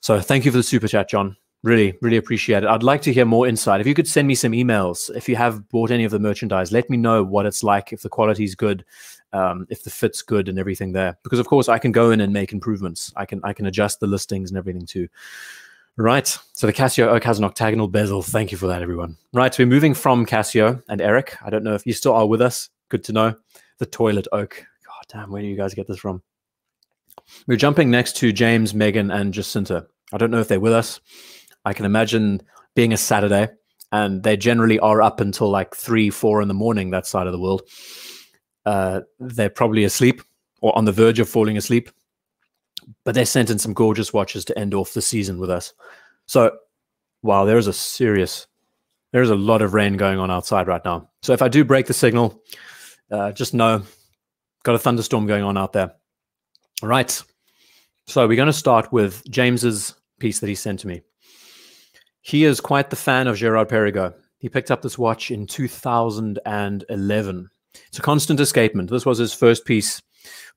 Speaker 1: So thank you for the super chat, John. Really, really appreciate it. I'd like to hear more insight. If you could send me some emails, if you have bought any of the merchandise, let me know what it's like, if the quality is good, if the fit's good and everything there. Because, of course, I can go in and make improvements. I can adjust the listings and everything too. Right. So the Casio Oak has an octagonal bezel. Thank you for that, everyone. Right. So we're moving from Casio and Eric. I don't know if you still are with us. Good to know. The toilet oak. God damn, where do you guys get this from? We're jumping next to James, Megan, and Jacinta. I don't know if they're with us. I can imagine being a Saturday, and they generally are up until like 3, 4 in the morning, that side of the world. They're probably asleep or on the verge of falling asleep. But they sent in some gorgeous watches to end off the season with us. So, wow, there's a lot of rain going on outside right now. So if I do break the signal, just know, got a thunderstorm going on out there. All right. So we're going to start with James's piece that he sent to me. He is quite the fan of Girard-Perregaux. He picked up this watch in 2011. It's a constant escapement. This was his first piece.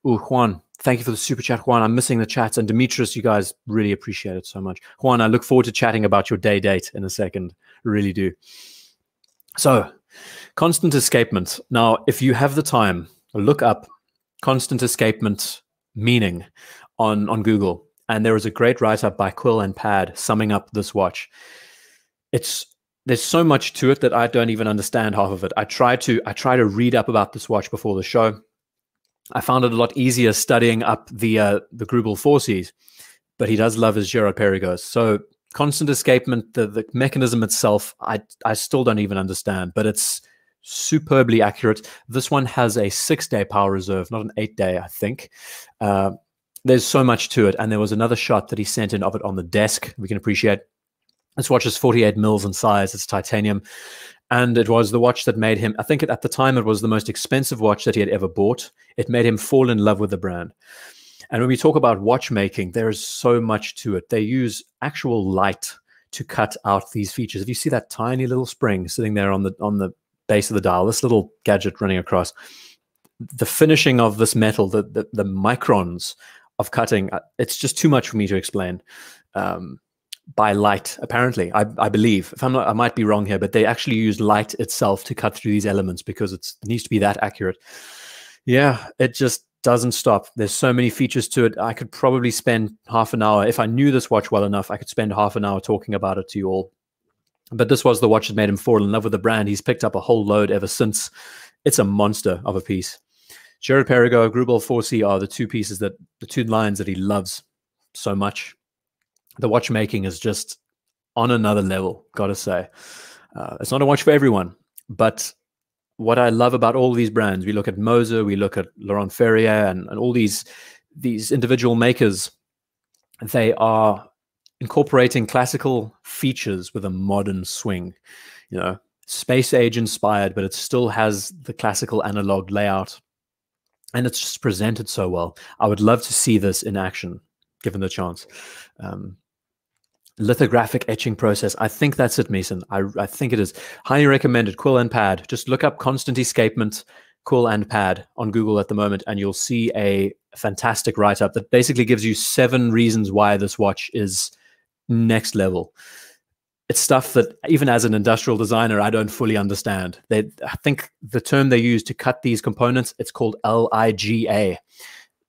Speaker 1: Ooh, Juan, thank you for the super chat, Juan. I'm missing the chats. And Demetrius, you guys really appreciate it so much. Juan, I look forward to chatting about your day date in a second. Really do. So, constant escapement. Now, if you have the time, look up constant escapement meaning on Google. And there is a great write-up by Quill and Pad summing up this watch. There's so much to it that I don't even understand half of it. I try to read up about this watch before the show. I found it a lot easier studying up the Grubel 4Cs, but he does love his Girard-Perregaux. So constant escapement, the mechanism itself, I still don't even understand, but it's superbly accurate. This one has a 6-day power reserve, not an 8-day, I think. There's so much to it, and there was another shot that he sent in of it on the desk. We can appreciate. This watch is 48 mils in size. It's titanium. And it was the watch that made him, I think at the time, it was the most expensive watch that he had ever bought. It made him fall in love with the brand. And when we talk about watchmaking, there is so much to it. They use actual light to cut out these features. If you see that tiny little spring sitting there on the base of the dial, this little gadget running across, the finishing of this metal, the microns of cutting, it's just too much for me to explain. By light, apparently, I believe. If I'm not, I might be wrong here, but they actually use light itself to cut through these elements because it needs to be that accurate. Yeah, it just doesn't stop. There's so many features to it. I could probably spend half an hour. If I knew this watch well enough, I could spend half an hour talking about it to you all. But this was the watch that made him fall in love with the brand. He's picked up a whole load ever since. It's a monster of a piece. Girard-Perregaux, Grubel 4C are the two lines that he loves so much. The watchmaking is just on another level, gotta say. It's not a watch for everyone, but what I love about all these brands, we look at Moser, we look at Laurent Ferrier, and all these individual makers, they are incorporating classical features with a modern swing. You know, space age inspired, but it still has the classical analog layout, and it's just presented so well. I would love to see this in action, given the chance. Lithographic etching process. I think that's it, Mason. I think it is. Highly recommended. Quill and Pad. Just look up constant escapement, Quill and Pad on Google at the moment, and you'll see a fantastic write-up that basically gives you 7 reasons why this watch is next level. It's stuff that even as an industrial designer, I don't fully understand. I think the term they use to cut these components, it's called LIGA.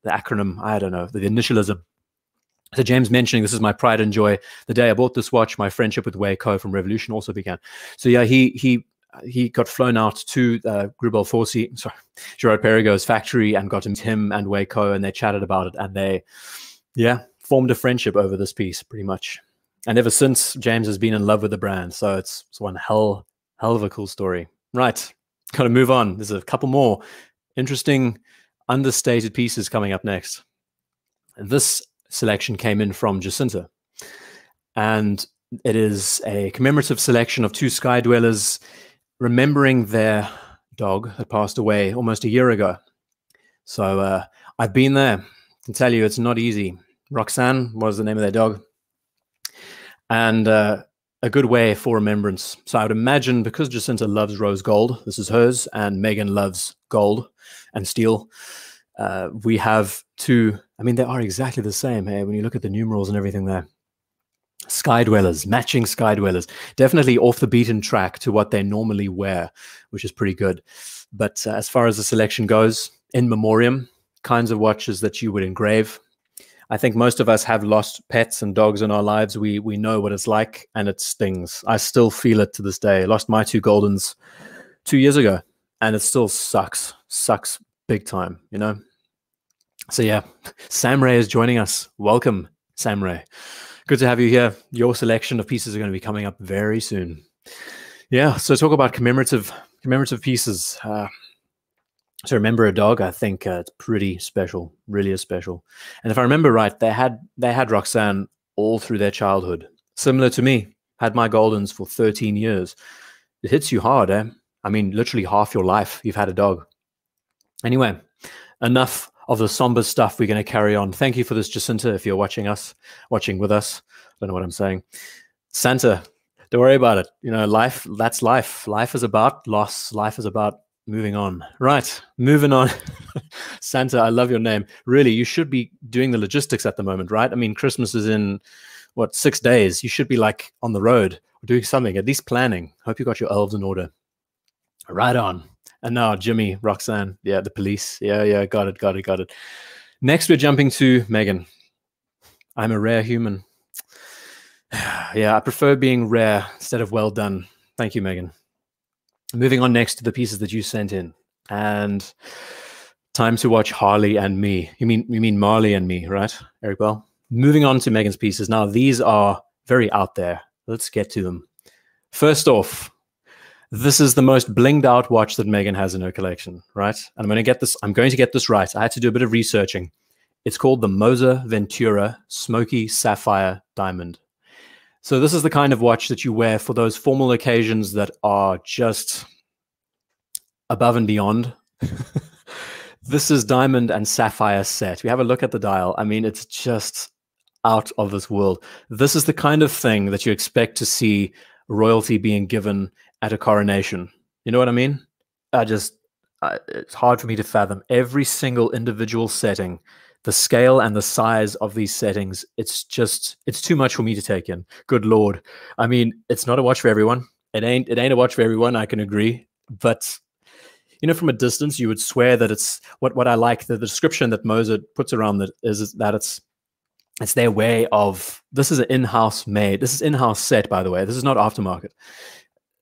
Speaker 1: The acronym, I don't know, the initialism. So James mentioning this is my pride and joy. The day I bought this watch, my friendship with Wei Ko from Revolution also began. So yeah, he got flown out to Grubel 4C, sorry, Girard-Perregaux's factory, and got him and Wei Ko, and they chatted about it, and they, yeah, formed a friendship over this piece pretty much. And ever since, James has been in love with the brand. So it's one hell of a cool story. Right, got to move on. There's a couple more interesting, understated pieces coming up next. This selection came in from Jacinta, and it is a commemorative selection of 2 sky dwellers remembering their dog that passed away almost a year ago. So I've been there. I can tell you it's not easy. Roxanne was the name of their dog, and a good way for remembrance. So I would imagine, because Jacinta loves rose gold, this is hers, and Megan loves gold and steel, we have 2, I mean, they are exactly the same, hey, when you look at the numerals and everything there. Sky dwellers, matching sky dwellers. Definitely off the beaten track to what they normally wear, which is pretty good. But as far as the selection goes, in memoriam, kinds of watches that you would engrave. I think most of us have lost pets and dogs in our lives. We know what it's like, and it stings. I still feel it to this day. I lost my 2 Goldens 2 years ago, and it still sucks. Sucks big time, you know? So yeah, Sam Ray is joining us. Welcome, Sam Ray. Good to have you here. Your selection of pieces are going to be coming up very soon. Yeah, so talk about commemorative pieces. To remember a dog, I think it's pretty special, really is special. And if I remember right, they had Roxanne all through their childhood. Similar to me, had my Goldens for 13 years. It hits you hard, eh? I mean, literally half your life you've had a dog. Anyway, enough of the somber stuff. We're going to carry on. Thank you for this, Jacinta, if you're watching with us. I don't know what I'm saying. Santa, don't worry about it. You know, life, that's life. Life is about loss. Life is about moving on. Right, moving on. Santa, I love your name. Really, you should be doing the logistics at the moment, right? I mean, Christmas is in, what, 6 days? You should be like on the road or doing something, at least planning. Hope you got your elves in order. Right on. And now Jimmy, Roxanne, yeah, the police. Yeah, got it. Next, we're jumping to Megan. I'm a rare human. Yeah, I prefer being rare instead of well done. Thank you, Megan. Moving on next to the pieces that you sent in, and time to watch Harley and me. You mean Marley and me, right, Eric Bell? Moving on to Megan's pieces. Now, these are very out there. Let's get to them. First off, this is the most blinged out watch that Megan has in her collection, right? And I'm going to get this right. I had to do a bit of researching. It's called the Moser Ventura Smoky Sapphire Diamond. So this is the kind of watch that you wear for those formal occasions that are just above and beyond. This is diamond and sapphire set. We have a look at the dial. I mean, it's just out of this world. This is the kind of thing that you expect to see royalty being given at a coronation. You know what I mean? It's hard for me to fathom. Every single individual setting, the scale and the size of these settings, it's too much for me to take in. Good Lord. I mean, it's not a watch for everyone. It ain't a watch for everyone, I can agree. But, you know, from a distance, you would swear that it's what I like, the description that Moser puts around it is that it's their way of, this is an in-house made, this is in-house set, by the way. This is not aftermarket.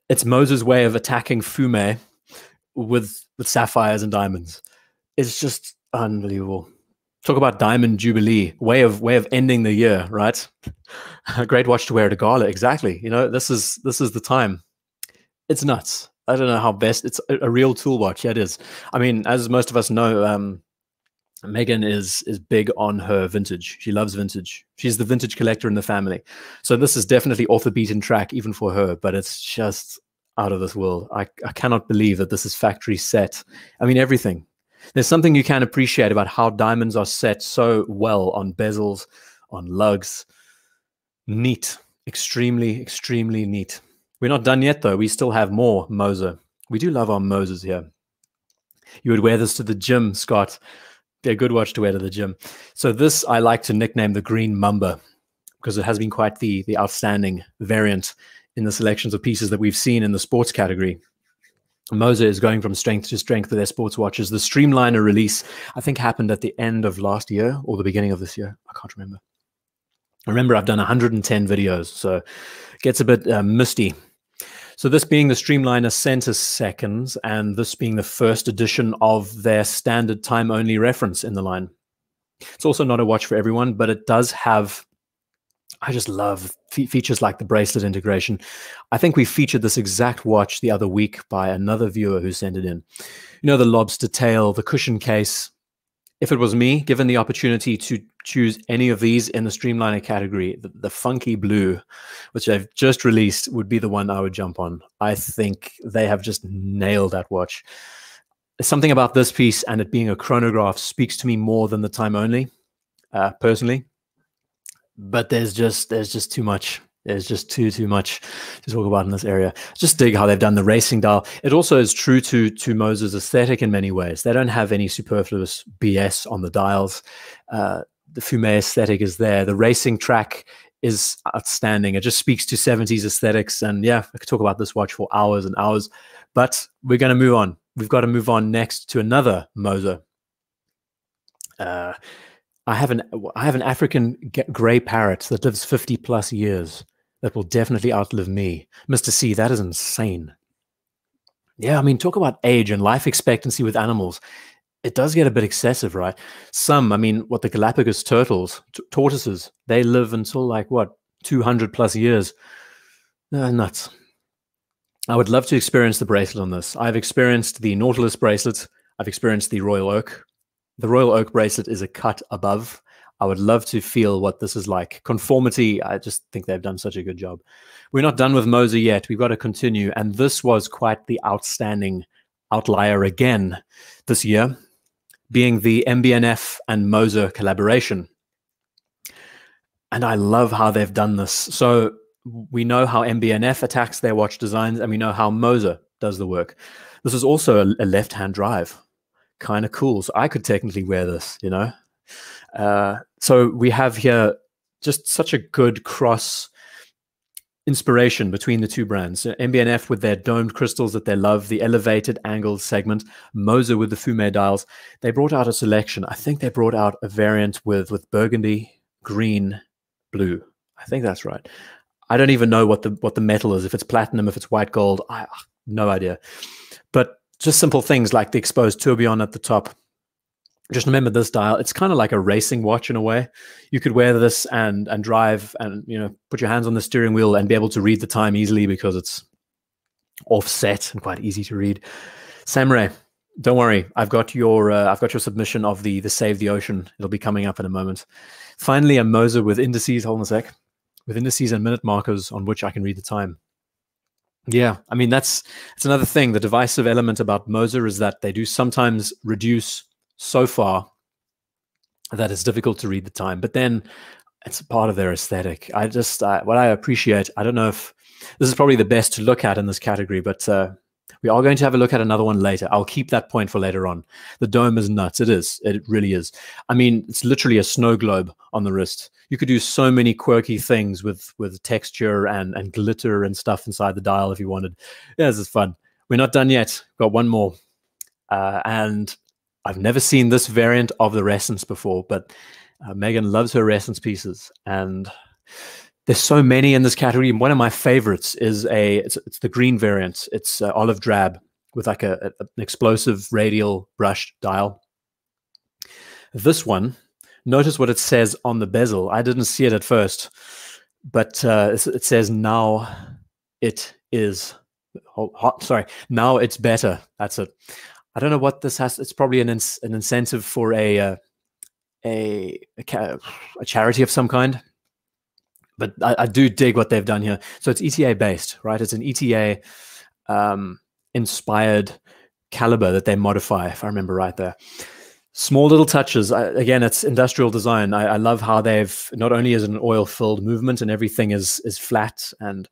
Speaker 1: It's Moser's way of attacking fume with sapphires and diamonds. It's just unbelievable. Talk about diamond jubilee, way of ending the year, right? A great watch to wear at a gala, exactly. You know, this is the time. It's nuts. I don't know how best. It's a real tool watch. Yeah, it is. I mean, as most of us know, Megan is big on her vintage. She loves vintage. She's the vintage collector in the family. So this is definitely off the beaten track, even for her. But it's just out of this world. I cannot believe that this is factory set. I mean, everything. There's something you can appreciate about how diamonds are set so well on bezels, on lugs. Neat. Extremely, extremely neat. We're not done yet, though. We still have more Moser. We do love our Mosers here. You would wear this to the gym, Scott. They're a good watch to wear to the gym. So this I like to nickname the Green Mamba because it has been quite the outstanding variant in the selections of pieces that we've seen in the sports category. Moser is going from strength to strength with their sports watches. The Streamliner release, I think, happened at the end of last year or the beginning of this year. I can't remember. Remember, I've done 110 videos, so it gets a bit misty. So this being the Streamliner Center Seconds, and this being the first edition of their standard time-only reference in the line. It's also not a watch for everyone, but it does have, I just love features like the bracelet integration. I think we featured this exact watch the other week by another viewer who sent it in. You know, the lobster tail, the cushion case. If it was me, given the opportunity to choose any of these in the Streamliner category, the funky blue, which they've just released, would be the one I would jump on. I think they have just nailed that watch. Something about this piece and it being a chronograph speaks to me more than the time only, personally. But there's just too much. There's just too much to talk about in this area. Just dig how they've done the racing dial. It also is true to Moser's aesthetic in many ways. They don't have any superfluous BS on the dials. The fume aesthetic is there. The racing track is outstanding. It just speaks to 70s aesthetics. And yeah, I could talk about this watch for hours and hours. But we're going to move on. We've got to move on next to another Moser. I have an African gray parrot that lives 50 plus years that will definitely outlive me. Mr. C, that is insane. Yeah, I mean, talk about age and life expectancy with animals. It does get a bit excessive, right? Some, I mean, what the Galapagos turtles, tortoises, they live until like what, 200 plus years. Nuts. I would love to experience the bracelet on this. I've experienced the Nautilus bracelet. I've experienced the Royal Oak. The Royal Oak bracelet is a cut above. I would love to feel what this is like. Conformity, I just think they've done such a good job. We're not done with Moser yet. We've got to continue. And this was quite the outstanding outlier again this year, being the MB&F and Moser collaboration. And I love how they've done this. So we know how MB&F attacks their watch designs, and we know how Moser does the work. This is also a left-hand drive. Kind of cool. So I could technically wear this, you know. So we have here just such a good cross inspiration between the two brands. So MB&F with their domed crystals that they love, the elevated angled segment, Moser with the fume dials. They brought out a selection. I think they brought out a variant with burgundy, green, blue. I think that's right. I don't even know what the metal is, if it's platinum, if it's white gold. No idea. But just simple things like the exposed tourbillon at the top. Just remember this dial. It's kind of like a racing watch in a way. You could wear this and drive and, you know, put your hands on the steering wheel and be able to read the time easily because it's offset and quite easy to read. Samurai, don't worry. I've got your submission of the Save the Ocean. It'll be coming up in a moment. Finally, a Moser with indices. Hold on a sec. With indices and minute markers on which I can read the time. Yeah, I mean, it's another thing. The divisive element about Moser is that they do sometimes reduce so far that it's difficult to read the time, but then it's a part of their aesthetic. What I appreciate, I don't know if this is probably the best to look at in this category, but we are going to have a look at another one later. I'll keep that point for later on. The dome is nuts. It really is. I mean, it's literally a snow globe on the wrist. You could do so many quirky things with texture and glitter and stuff inside the dial if you wanted. Yeah, this is fun. We're not done yet. We've got one more. And I've never seen this variant of the Essence before, but Megan loves her Essence pieces. And there's so many in this category. One of my favorites is it's the green variant. It's olive drab with like an explosive radial brushed dial. This one, notice what it says on the bezel. I didn't see it at first, but it says now it is hot. Sorry, now it's better. That's it. I don't know what this has. It's probably an incentive for a charity of some kind. But I do dig what they've done here. So it's ETA based, right? It's an ETA inspired caliber that they modify, if I remember right there. Small little touches. Again, it's industrial design. I love how they've, not only is it an oil filled movement and everything is flat and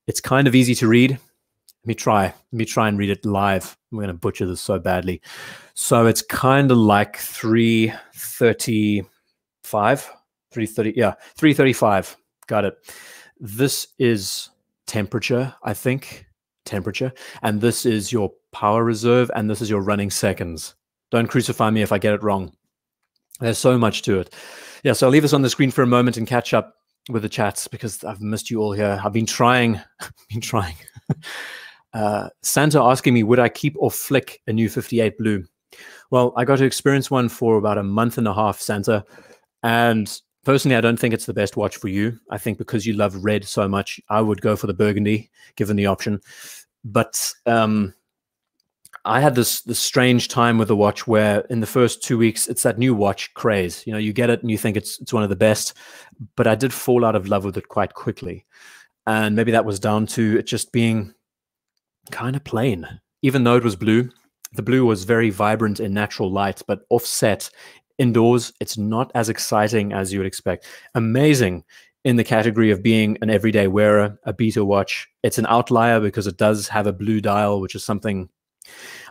Speaker 1: it's kind of easy to read. Let me try and read it live. I'm going to butcher this so badly. So it's kind of like 335, 330, yeah, 335. Got it. This is temperature, I think. Temperature. And this is your power reserve, and this is your running seconds. Don't crucify me if I get it wrong. There's so much to it. Yeah, so I'll leave this on the screen for a moment and catch up with the chats because I've missed you all here. I've been trying. Santa asking me, would I keep or flick a new 58 blue? Well, I got to experience one for about a month and a half, Santa. And personally, I don't think it's the best watch for you. I think because you love red so much, I would go for the burgundy, given the option. But I had this strange time with the watch where in the first 2 weeks, it's that new watch craze. You know, you get it and you think it's one of the best. But I did fall out of love with it quite quickly. And maybe that was down to it just being kind of plain. Even though it was blue, the blue was very vibrant in natural light, but offset indoors, it's not as exciting as you would expect. Amazing in the category of being an everyday wearer, a beta watch. It's an outlier because it does have a blue dial, which is something,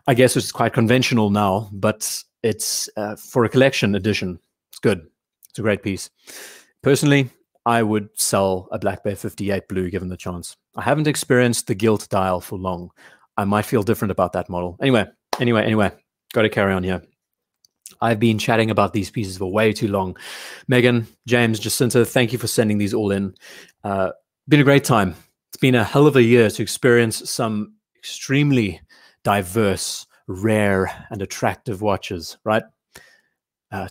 Speaker 1: I guess, which is quite conventional now, but it's for a collection edition. It's good. It's a great piece. Personally, I would sell a Black Bear 58 blue given the chance. I haven't experienced the gilt dial for long. I might feel different about that model. Anyway, got to carry on here. I've been chatting about these pieces for way too long. Megan, James, Jacinta, thank you for sending these all in. Been a great time. It's been a hell of a year to experience some extremely diverse, rare, and attractive watches, right?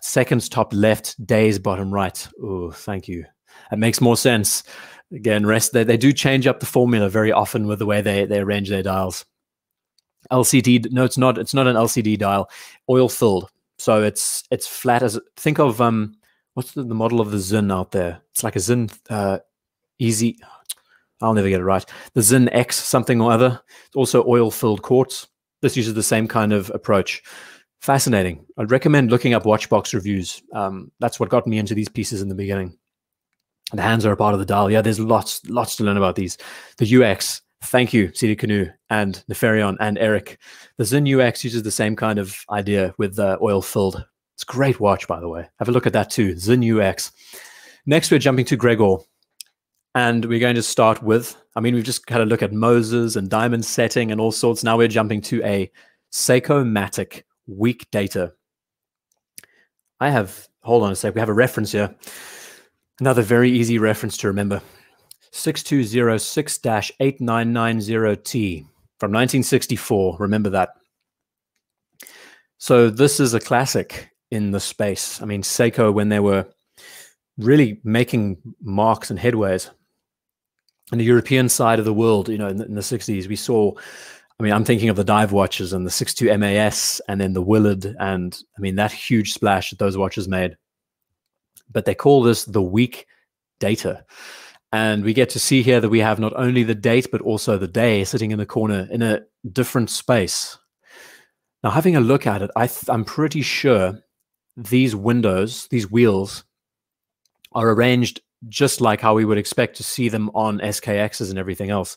Speaker 1: Seconds top left, days bottom right. Oh, thank you. That makes more sense. Again, they do change up the formula very often with the way they arrange their dials. LCD, no, it's not. It's not an LCD dial. Oil filled, so it's flat as. Think of what's the model of the Zin out there? It's like a Zin Easy. I'll never get it right. The Zin X something or other. It's also oil filled quartz. This uses the same kind of approach. Fascinating. I'd recommend looking up Watchbox reviews. That's what got me into these pieces in the beginning. The hands are a part of the dial. Yeah, there's lots to learn about these. The UX. Thank you, CD Canoe and Neferion and Eric. The Zin UX uses the same kind of idea with oil filled. It's a great watch, by the way. Have a look at that too, Zin UX. Next, we're jumping to Gregor. And we're going to start with, we've just had a look at Moses and diamond setting and all sorts. Now we're jumping to a Seiko Matic week data. Hold on a sec, we have a reference here. Another very easy reference to remember. 6206-8990T from 1964. Remember that. So this is a classic in the space. Seiko, when they were really making marks and headways on the European side of the world, in the 60s, we saw, I'm thinking of the dive watches and the 62 MAS and then the Willard and that huge splash that those watches made. But they call this the week data. And we get to see here that we have not only the date, but also the day sitting in the corner in a different space. Now, having a look at it, I'm pretty sure these windows, these wheels, are arranged just like how we would expect to see them on SKXs and everything else.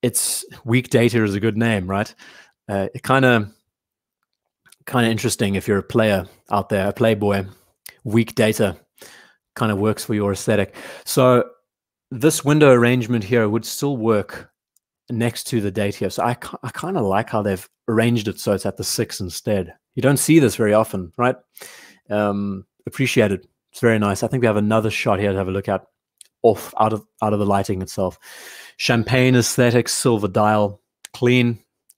Speaker 1: It's week data is a good name, right? It kind of interesting if you're a player out there, a playboy. Week data kind of works for your aesthetic. So this window arrangement here would still work next to the date here. So I kind of like how they've arranged it so it's at the 6 instead. You don't see this very often, right? Appreciate it. It's very nice. I think we have another shot here to have a look at out of the lighting itself. Champagne aesthetic, silver dial, clean,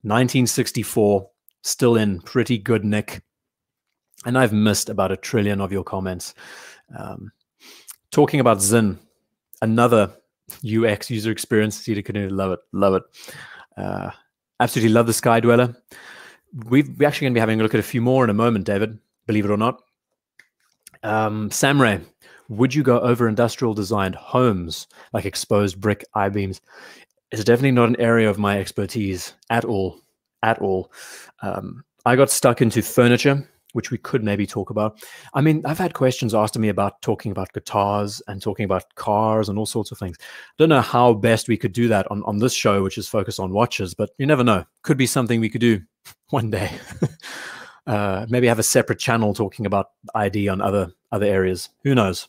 Speaker 1: 1964, still in pretty good nick. And I've missed about 1 trillion of your comments. Talking about Zin, another UX, user experience, Cedar Canoe, love it. Absolutely love the Sky Dweller. We're actually going to be having a look at a few more in a moment, David, believe it or not. Samray, would you go over industrial designed homes like exposed brick I-beams? It's definitely not an area of my expertise at all. I got stuck into furniture, which we could maybe talk about. I've had questions asked of me about talking about guitars and talking about cars and all sorts of things. Don't know how best we could do that on this show, which is focused on watches, but you never know. Could be something we could do one day. Maybe have a separate channel talking about ID on other areas. Who knows?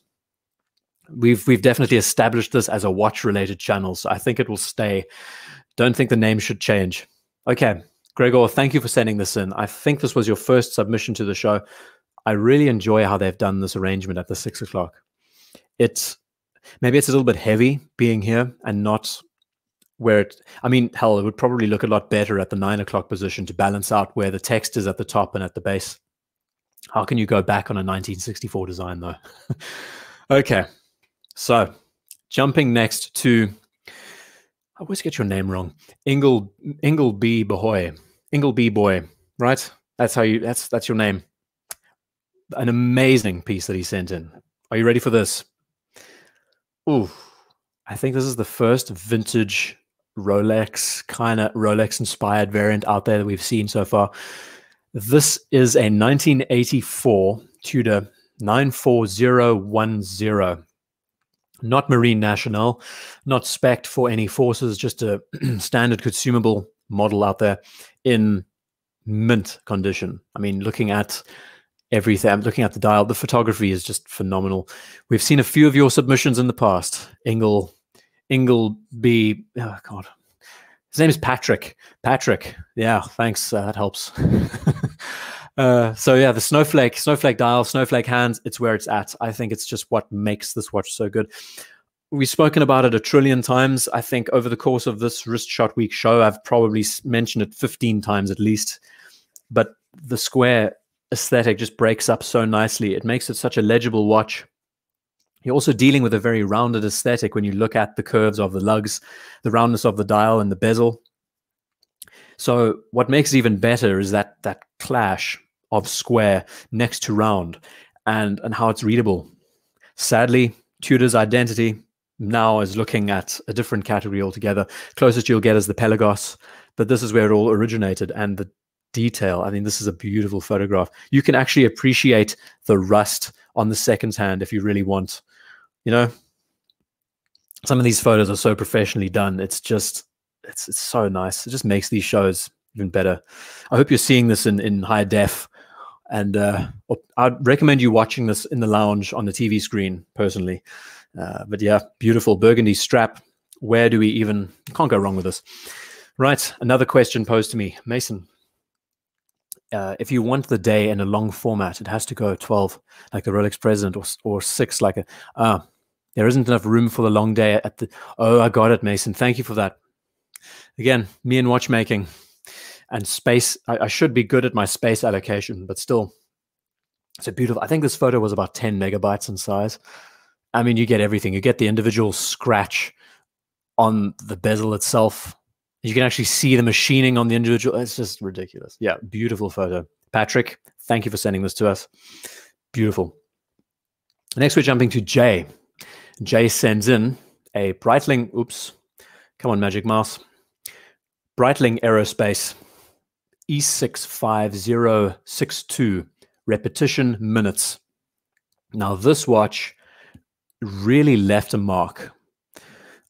Speaker 1: We've definitely established this as a watch-related channel, so I think it will stay. Don't think the name should change. Okay. Gregor, thank you for sending this in. I think this was your first submission to the show. I really enjoy how they've done this arrangement at the 6 o'clock. Maybe it's a little bit heavy being here and not where it, hell, it would probably look a lot better at the 9 o'clock position to balance out where the text is at the top and at the base. How can you go back on a 1964 design though? Okay, so jumping next to, I always get your name wrong. Ingleby Boy, right? That's your name. An amazing piece that he sent in. Are you ready for this? Ooh, I think this is the first vintage Rolex, kind of Rolex inspired variant out there that we've seen so far. This is a 1984 Tudor 94010. Not Marine National, not spec'd for any forces, just a standard consumable model out there in mint condition. Looking at everything, I'm looking at the dial. The photography is just phenomenal. We've seen a few of your submissions in the past. Ingleby, oh God. His name is Patrick. Patrick, yeah, thanks, that helps. So yeah, the snowflake dial, snowflake hands, it's where it's at. I think it's just what makes this watch so good. We've spoken about it a trillion times. I think over the course of this Wrist Shot Week show, I've probably mentioned it 15 times at least. But the square aesthetic just breaks up so nicely. It makes it such a legible watch. You're also dealing with a very rounded aesthetic when you look at the curves of the lugs, the roundness of the dial and the bezel. So what makes it even better is that clash of square next to round and how it's readable. Sadly, Tudor's identity now is looking at a different category altogether. Closest you'll get is the Pelagos, but this is where it all originated. And the detail, I mean, this is a beautiful photograph. You can actually appreciate the rust on the second hand if you really want. You know, some of these photos are so professionally done. It's just, it's so nice. It just makes these shows even better. I hope you're seeing this in high def. And I'd recommend you watching this in the lounge on the TV screen, personally. But yeah, beautiful burgundy strap. Where do we even, can't go wrong with this. Right, another question posed to me. Mason, if you want the day in a long format, it has to go 12, like the Rolex President, or 6, like a, there isn't enough room for the long day at the, oh, I got it, Mason. Thank you for that. Again, me and watchmaking and space. I should be good at my space allocation, but still, it's a beautiful, I think this photo was about 10 megabytes in size. I mean, you get everything. You get the individual scratch on the bezel itself. You can actually see the machining on the individual. It's just ridiculous. Yeah, beautiful photo. Patrick, thank you for sending this to us. Beautiful. Next, we're jumping to Jay. Jay sends in a Breitling, oops, come on, Magic Mouse. Breitling Aerospace E65062 repetition minutes. Now, this watch really left a mark.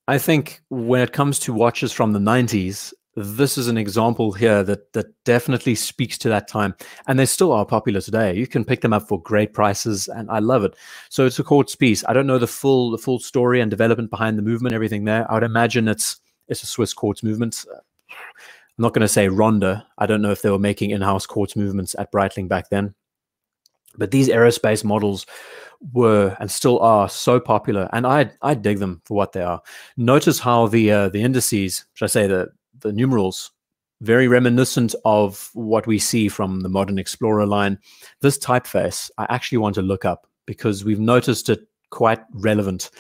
Speaker 1: I think when it comes to watches from the 90s, this is an example here that definitely speaks to that time. And they still are popular today. You can pick them up for great prices, and I love it. So it's a quartz piece. I don't know the full story and development behind the movement, everything there. I would imagine it's a Swiss quartz movement. I'm not going to say Ronda. I don't know if they were making in-house quartz movements at Breitling back then. But these aerospace models were and still are so popular, and I dig them for what they are. Notice how the indices, should I say the numerals, very reminiscent of what we see from the modern Explorer line. This typeface, I actually want to look up because we've noticed it quite relevant.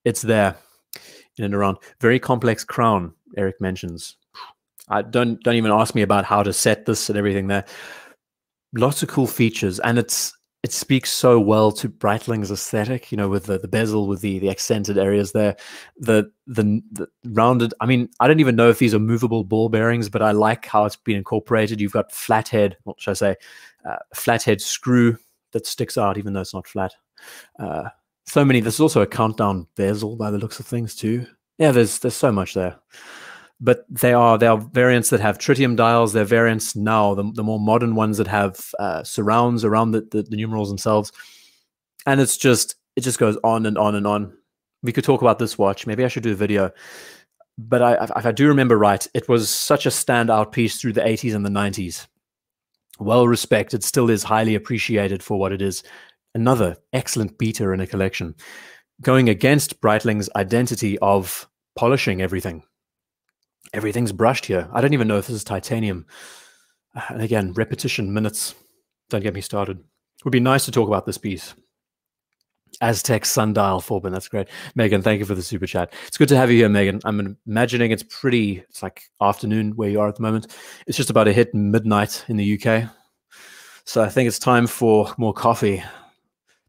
Speaker 1: It's there in and around. Very complex crown, Eric mentions. I don't even ask me about how to set this and everything there. Lots of cool features, and it speaks so well to Breitling's aesthetic, you know, with the bezel, with the accented areas there, the rounded. I mean, I don't even know if these are movable ball bearings, but I like how it's been incorporated. You've got flathead, what should I say, flathead screw that sticks out, even though it's not flat. So many. There's also a countdown bezel by the looks of things too. Yeah, there's so much there. But they are variants that have tritium dials. They're variants now, the more modern ones that have surrounds around the numerals themselves. And it just goes on and on and on. We could talk about this watch. Maybe I should do a video. But if I do remember right, it was such a standout piece through the 80s and the 90s. Well respected, still is highly appreciated for what it is. Another excellent beater in a collection. Going against Breitling's identity of polishing everything. Everything's brushed here. I don't even know if this is titanium. And again, repetition minutes. Don't get me started. It would be nice to talk about this piece. Aztec sundial, Forbin. That's great. Megan, thank you for the super chat. It's good to have you here, Megan. I'm imagining it's like afternoon where you are at the moment. It's just about to hit midnight in the UK. So I think it's time for more coffee.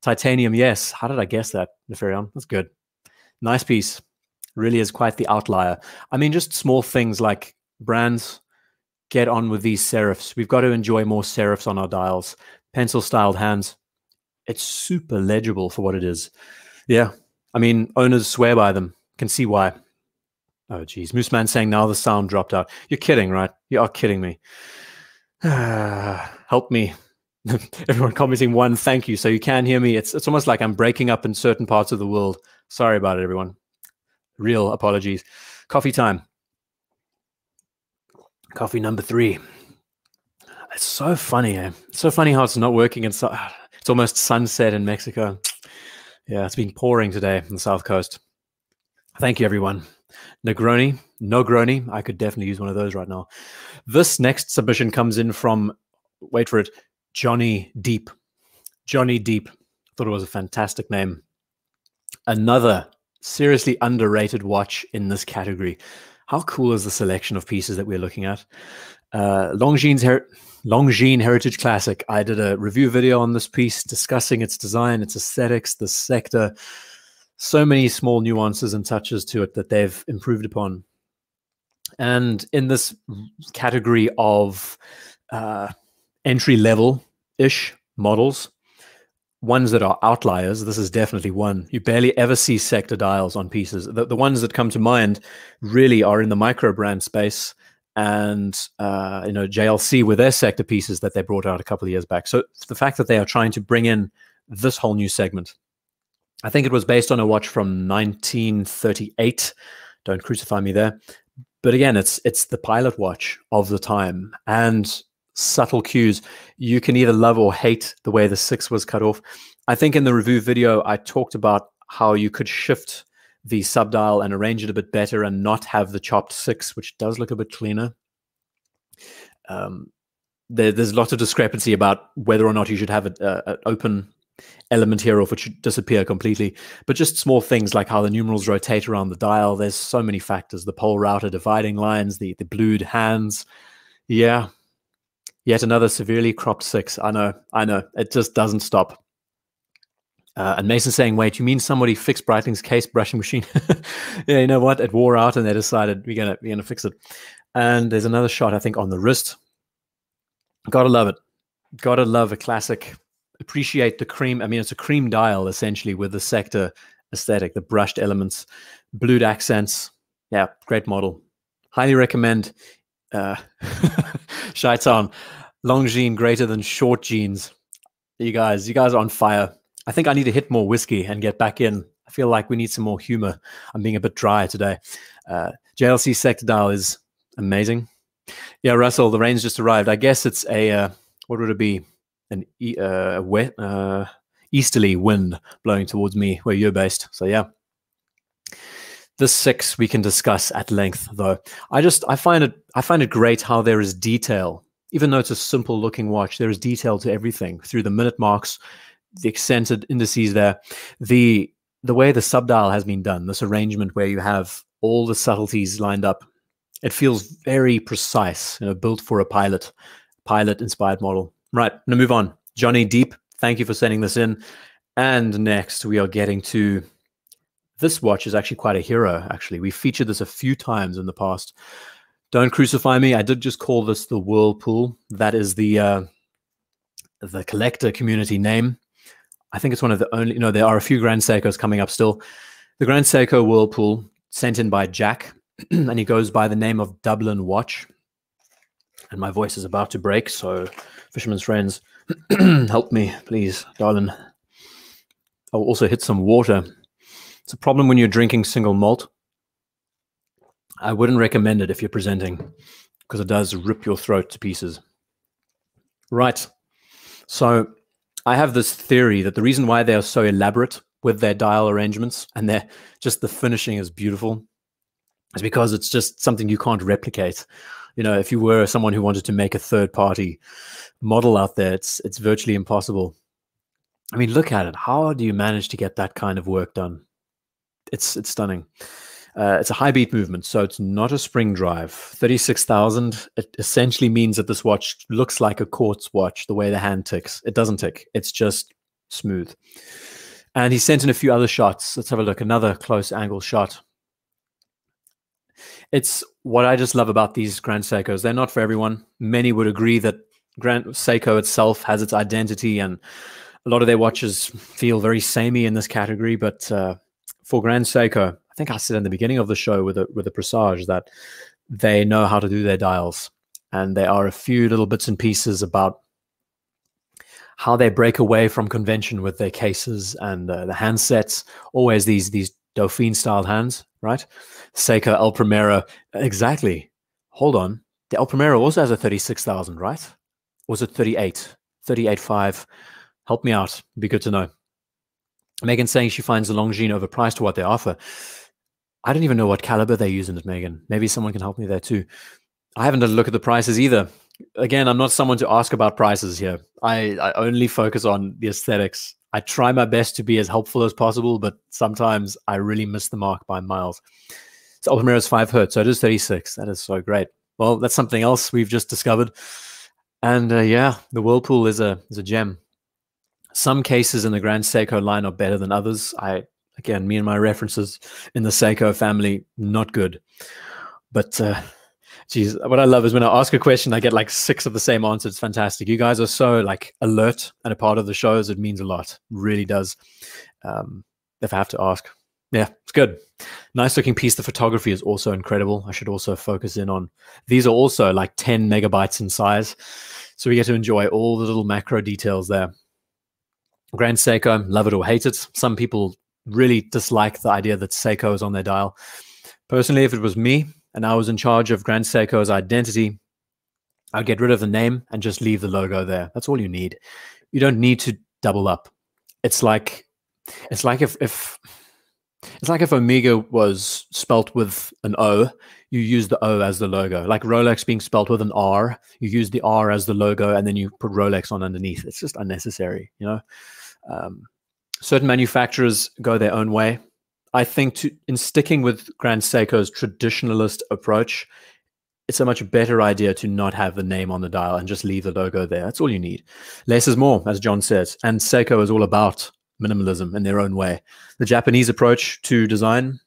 Speaker 1: Titanium, yes. How did I guess that, Neferion? That's good. Nice piece. Really is quite the outlier. I mean, just small things like brands, get on with these serifs. We've got to enjoy more serifs on our dials. Pencil-styled hands. It's super legible for what it is. Yeah. I mean, owners swear by them. Can see why. Oh, geez. Mooseman saying now the sound dropped out. You're kidding, right? You are kidding me. Help me. Everyone commenting one, thank you. So you can hear me. It's almost like I'm breaking up in certain parts of the world. Sorry about it, everyone. Real apologies. Coffee time. Coffee number 3. It's so funny, eh? It's so funny how it's not working. It's almost sunset in Mexico. Yeah, it's been pouring today on the South Coast. Thank you, everyone. Negroni, Nogroni. I could definitely use one of those right now. This next submission comes in from, wait for it, Johnny Deep. Johnny Deep. Thought it was a fantastic name. Another seriously underrated watch in this category. How cool is the selection of pieces that we're looking at? Longines Heritage Classic. I did a review video on this piece discussing its design, its aesthetics, the sector. So many small nuances and touches to it that they've improved upon. And in this category of entry-level-ish models, ones that are outliers, this is definitely one. You barely ever see sector dials on pieces. The ones that come to mind really are in the micro brand space, and JLC with their sector pieces that they brought out a couple of years back. So the fact that they are trying to bring in this whole new segment, I think it was based on a watch from 1938. Don't crucify me there. But again, it's the pilot watch of the time, and subtle cues. You can either love or hate the way the 6 was cut off. I think in the review video, I talked about how you could shift the subdial and arrange it a bit better and not have the chopped 6, which does look a bit cleaner. There's lots of discrepancy about whether or not you should have an open element here or if it should disappear completely. But just small things like how the numerals rotate around the dial. There's so many factors. The pole router dividing lines, the blued hands. Yeah. Yet another severely cropped 6. I know. It just doesn't stop. And Mason's saying, wait, you mean somebody fixed Breitling's case brushing machine? Yeah, you know what? It wore out and they decided we're gonna fix it. And there's another shot, I think, on the wrist. Gotta love it. Gotta love a classic. Appreciate the cream. I mean, it's a cream dial, essentially, with the sector aesthetic, the brushed elements, blued accents. Yeah, great model. Highly recommend. Shaitan, long jean greater than short jeans. You guys are on fire. I think I need to hit more whiskey and get back in. I feel like we need some more humor. I'm being a bit dry today. JLC sector dial is amazing. Yeah, Russell, the rain's just arrived. I guess it's a, what would it be? An wet, easterly wind blowing towards me where you're based. So yeah. This 6 we can discuss at length, though. I find it great how there is detail. Even though it's a simple looking watch, there is detail to everything through the minute marks, the accented indices there, the way the subdial has been done, this arrangement where you have all the subtleties lined up. It feels very precise, built for a pilot inspired model. Right, I'm gonna move on. Johnny Deep, thank you for sending this in. And next we are getting to, this watch is actually quite a hero, actually. We featured this a few times in the past. Don't crucify me. I did just call this the Whirlpool. That is the collector community name. I think it's one of the only, there are a few Grand Seikos coming up still. The Grand Seiko Whirlpool, sent in by Jack, and he goes by the name of Dublin Watch. And my voice is about to break, so fisherman's friends, help me, please, darling. I'll also hit some water. It's a problem when you're drinking single malt. I wouldn't recommend it if you're presenting, because it does rip your throat to pieces. Right. So I have this theory that the reason why they are so elaborate with their dial arrangements and the finishing is beautiful is because it's just something you can't replicate. If you were someone who wanted to make a third-party model out there, it's virtually impossible. I mean, look at it. How do you manage to get that kind of work done? It's stunning. It's a high beat movement, so it's not a spring drive. 36,000, it essentially means that this watch looks like a quartz watch, the way the hand ticks. It doesn't tick. It's just smooth. And he sent in a few other shots. Let's have a look. Another close angle shot. It's what I just love about these Grand Seikos. They're not for everyone. Many would agree that Grand Seiko itself has its identity, and a lot of their watches feel very samey in this category. But for Grand Seiko, I think I said in the beginning of the show with the Presage that they know how to do their dials, and there are a few little bits and pieces about how they break away from convention with their cases and the handsets. Always these Dauphine-styled hands, right? Seiko El Primero, exactly. Hold on, the El Primero also has a 36,000, right? was it 38? 38.5. Help me out. It'd be good to know. Megan's saying she finds the Longines overpriced for what they offer. I don't even know what caliber they use in it, Megan. Maybe someone can help me there too. I haven't had a look at the prices either. Again, I'm not someone to ask about prices here. I only focus on the aesthetics. I try my best to be as helpful as possible, but sometimes I really miss the mark by miles. So Altamira is 5 hertz, so it is 36. That is so great. Well, that's something else we've just discovered. And yeah, the Whirlpool is a gem. Some cases in the Grand Seiko line are better than others. Again, me and my references in the Seiko family, not good. But geez, what I love is when I ask a question, I get like 6 of the same answer. It's fantastic. You guys are so like alert and a part of the shows. It means a lot. Really does. If I have to ask. Yeah, it's good. Nice looking piece. The photography is also incredible. I should also focus in on. These are also like 10 megabytes in size. So we get to enjoy all the little macro details there. Grand Seiko, love it or hate it. Some people really dislike the idea that Seiko is on their dial. Personally, if it was me and I was in charge of Grand Seiko's identity, I'd get rid of the name and just leave the logo there. That's all you need. You don't need to double up. It's like if Omega was spelt with an O, you use the O as the logo. Like Rolex being spelt with an R, you use the R as the logo, and then you put Rolex on underneath. It's just unnecessary, you know. Certain manufacturers go their own way. I think in sticking with Grand Seiko's traditionalist approach, it's a much better idea to not have the name on the dial and just leave the logo there. That's all you need. Less is more, as John says. And Seiko is all about minimalism in their own way. The Japanese approach to design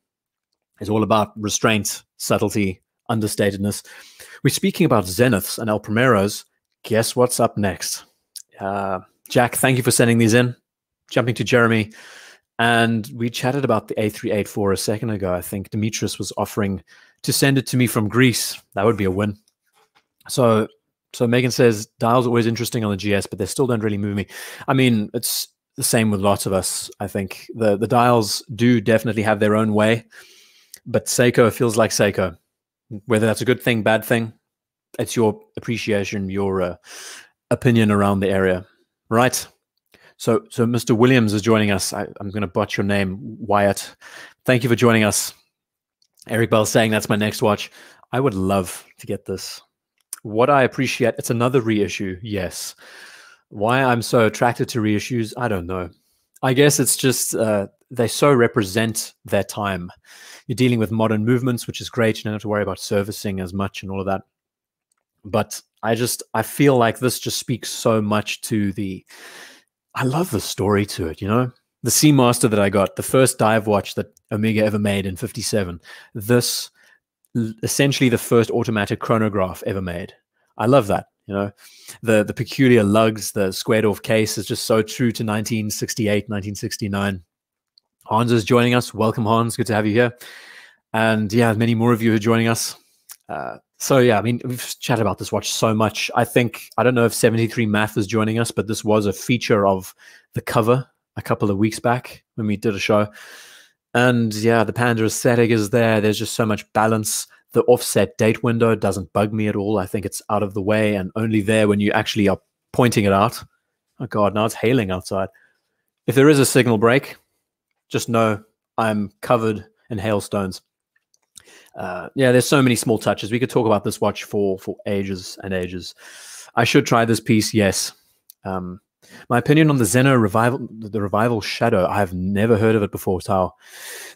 Speaker 1: is all about restraint, subtlety, understatedness. We're speaking about Zeniths and El Primeros. Guess what's up next? Jack, thank you for sending these in. Jumping to Jeremy. And we chatted about the A384 a second ago. I think Demetrius was offering to send it to me from Greece. That would be a win. So Megan says, dials are always interesting on the GS, but they still don't really move me. I mean, it's the same with lots of us. I think the dials do definitely have their own way, but Seiko feels like Seiko. Whether that's a good thing, bad thing, it's your appreciation, your opinion around the area, right? So Mr. Williams is joining us. I'm going to botch your name, Wyatt. Thank you for joining us. Eric Bell saying that's my next watch. I would love to get this. What I appreciate, it's another reissue, yes. Why I'm so attracted to reissues, I don't know. I guess it's just they so represent their time. You're dealing with modern movements, which is great. You don't have to worry about servicing as much and all of that. But I feel like this just speaks so much to I love the story to it, you know? The Seamaster that I got, the first dive watch that Omega ever made in 57. This, essentially the first automatic chronograph ever made. I love that, you know? The peculiar lugs, the squared off case is just so true to 1968, 1969. Hans is joining us. Welcome, Hans. Good to have you here. And yeah, many more of you are joining us. So yeah, I mean, we've chatted about this watch so much. I don't know if 73 Math is joining us, but this was a feature of the cover a couple of weeks back when we did a show. And yeah, the Panda aesthetic is there. There's just so much balance. The offset date window doesn't bug me at all. I think it's out of the way and only there when you actually are pointing it out. Oh God, now it's hailing outside. If there is a signal break, just know I'm covered in hailstones. Yeah, there's so many small touches. We could talk about this watch for ages and ages. I should try this piece, yes. My opinion on the Zeno Revival, the Revival Shadow, I have never heard of it before, Tao.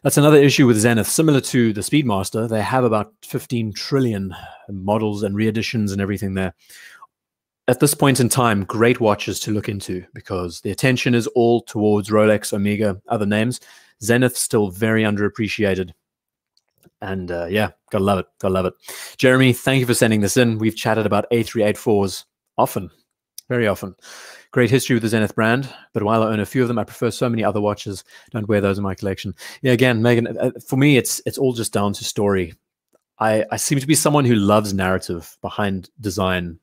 Speaker 1: That's another issue with Zenith. Similar to the Speedmaster, they have about 15 trillion models and reeditions and everything there. At this point in time, great watches to look into because the attention is all towards Rolex, Omega, other names. Zenith still very underappreciated. And yeah, gotta love it. Gotta love it. Jeremy, thank you for sending this in. We've chatted about A384s often, very often. Great history with the Zenith brand, but while I own a few of them, I prefer so many other watches. Don't wear those in my collection. Yeah, again, Megan, for me, it's all just down to story. I seem to be someone who loves narrative behind design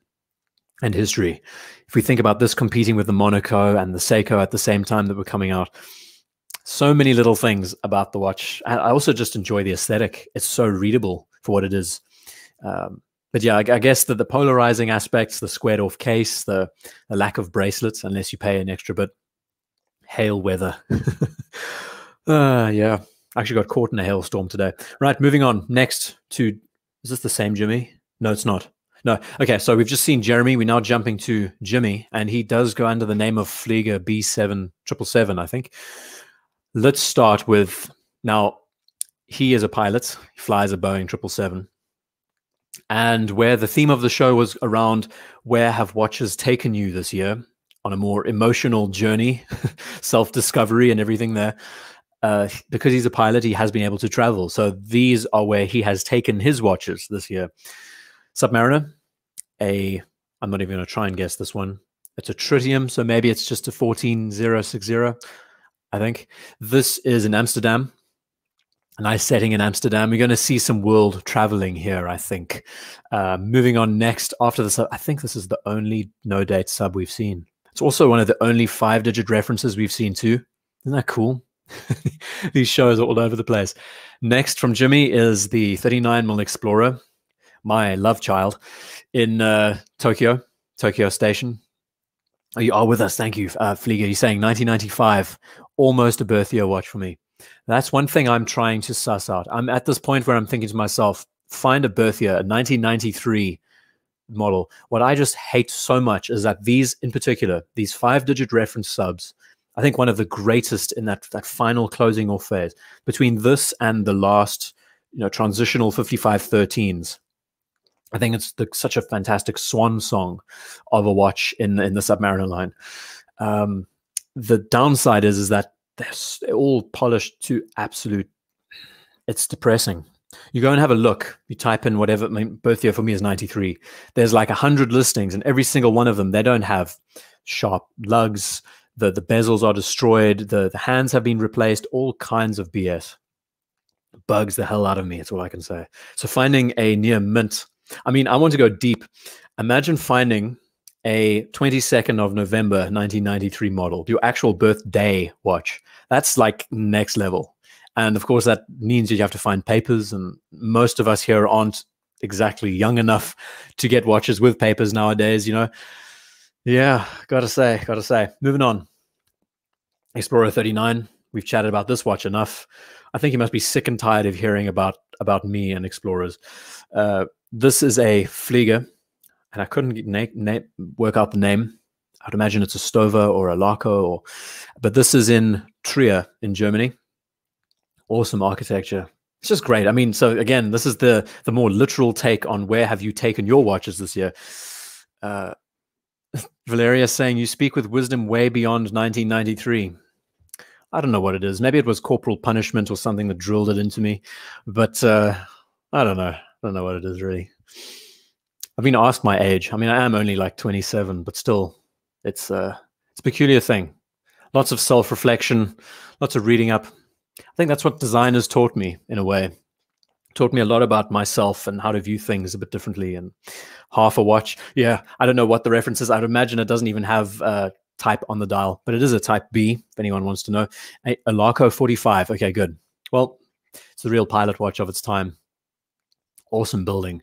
Speaker 1: and history. If we think about this competing with the Monaco and the Seiko at the same time that were coming out, so many little things about the watch. I also just enjoy the aesthetic. It's so readable for what it is. But yeah, I guess that the polarizing aspects, the squared off case, the lack of bracelets, unless you pay an extra bit, hail weather. Yeah, I actually got caught in a hailstorm today. Right, moving on. Next to, is this the same Jimmy? No, it's not. No. Okay, so we've just seen Jeremy. We're now jumping to Jimmy, and he does go under the name of Flieger B7777, I think. Let's start with, now, he is a pilot. He flies a Boeing 777. And where the theme of the show was around where have watches taken you this year on a more emotional journey, self-discovery and everything there. Because he's a pilot, he has been able to travel. So these are where he has taken his watches this year. Submariner, I'm not even going to try and guess this one. It's a tritium, so maybe it's just a 14060, I think. This is in Amsterdam. A nice setting in Amsterdam. We're going to see some world traveling here, I think. Moving on next, after the sub, I think this is the only no-date sub we've seen. It's also one of the only 5-digit references we've seen too. Isn't that cool? These shows are all over the place. Next from Jimmy is the 39mm Explorer, my love child, in Tokyo Station. Oh, you are with us. Thank you, Flieger. You're saying 1995, almost a birth year watch for me. That's one thing I'm trying to suss out. I'm at this point where I'm thinking to myself, find a birth year, a 1993 model. What I just hate so much is that these, in particular, these 5-digit reference subs, I think one of the greatest in that final closing off phase, between this and the last, transitional 5513s. I think it's such a fantastic swan song of a watch in the Submariner line. The downside is that they're all polished to absolute. It's depressing. You go and have a look. You type in whatever. I mean, birth year for me is 93. There's like 100 listings, and every single one of them, they don't have sharp lugs. The bezels are destroyed. The hands have been replaced. All kinds of BS. Bugs the hell out of me. That's all I can say. So finding a near mint. I mean, I want to go deep. Imagine finding a 22nd of November 1993 model, your actual birthday watch. That's like next level. And of course, that means you have to find papers, and most of us here aren't exactly young enough to get watches with papers nowadays, Yeah, gotta say. Moving on. Explorer 39. We've chatted about this watch enough. I think you must be sick and tired of hearing about me and Explorers. This is a Flieger, and I couldn't work out the name. I'd imagine it's a Stover or a Larco, but this is in Trier in Germany. Awesome architecture. It's just great. I mean, so again, this is the more literal take on where have you taken your watches this year. Valeria saying you speak with wisdom way beyond 1993. I don't know what it is. Maybe it was corporal punishment or something that drilled it into me, but I don't know. I don't know what it is really. I've been asked my age. I mean, I am only like 27, but still, it's a peculiar thing. Lots of self-reflection, lots of reading up. I think that's what design has taught me in a way. Taught me a lot about myself and how to view things a bit differently. And half a watch, yeah, I don't know what the reference is. I'd imagine it doesn't even have type on the dial, but it is a type B, if anyone wants to know. A Larco 45. Okay, good. Well, it's the real pilot watch of its time. Awesome building.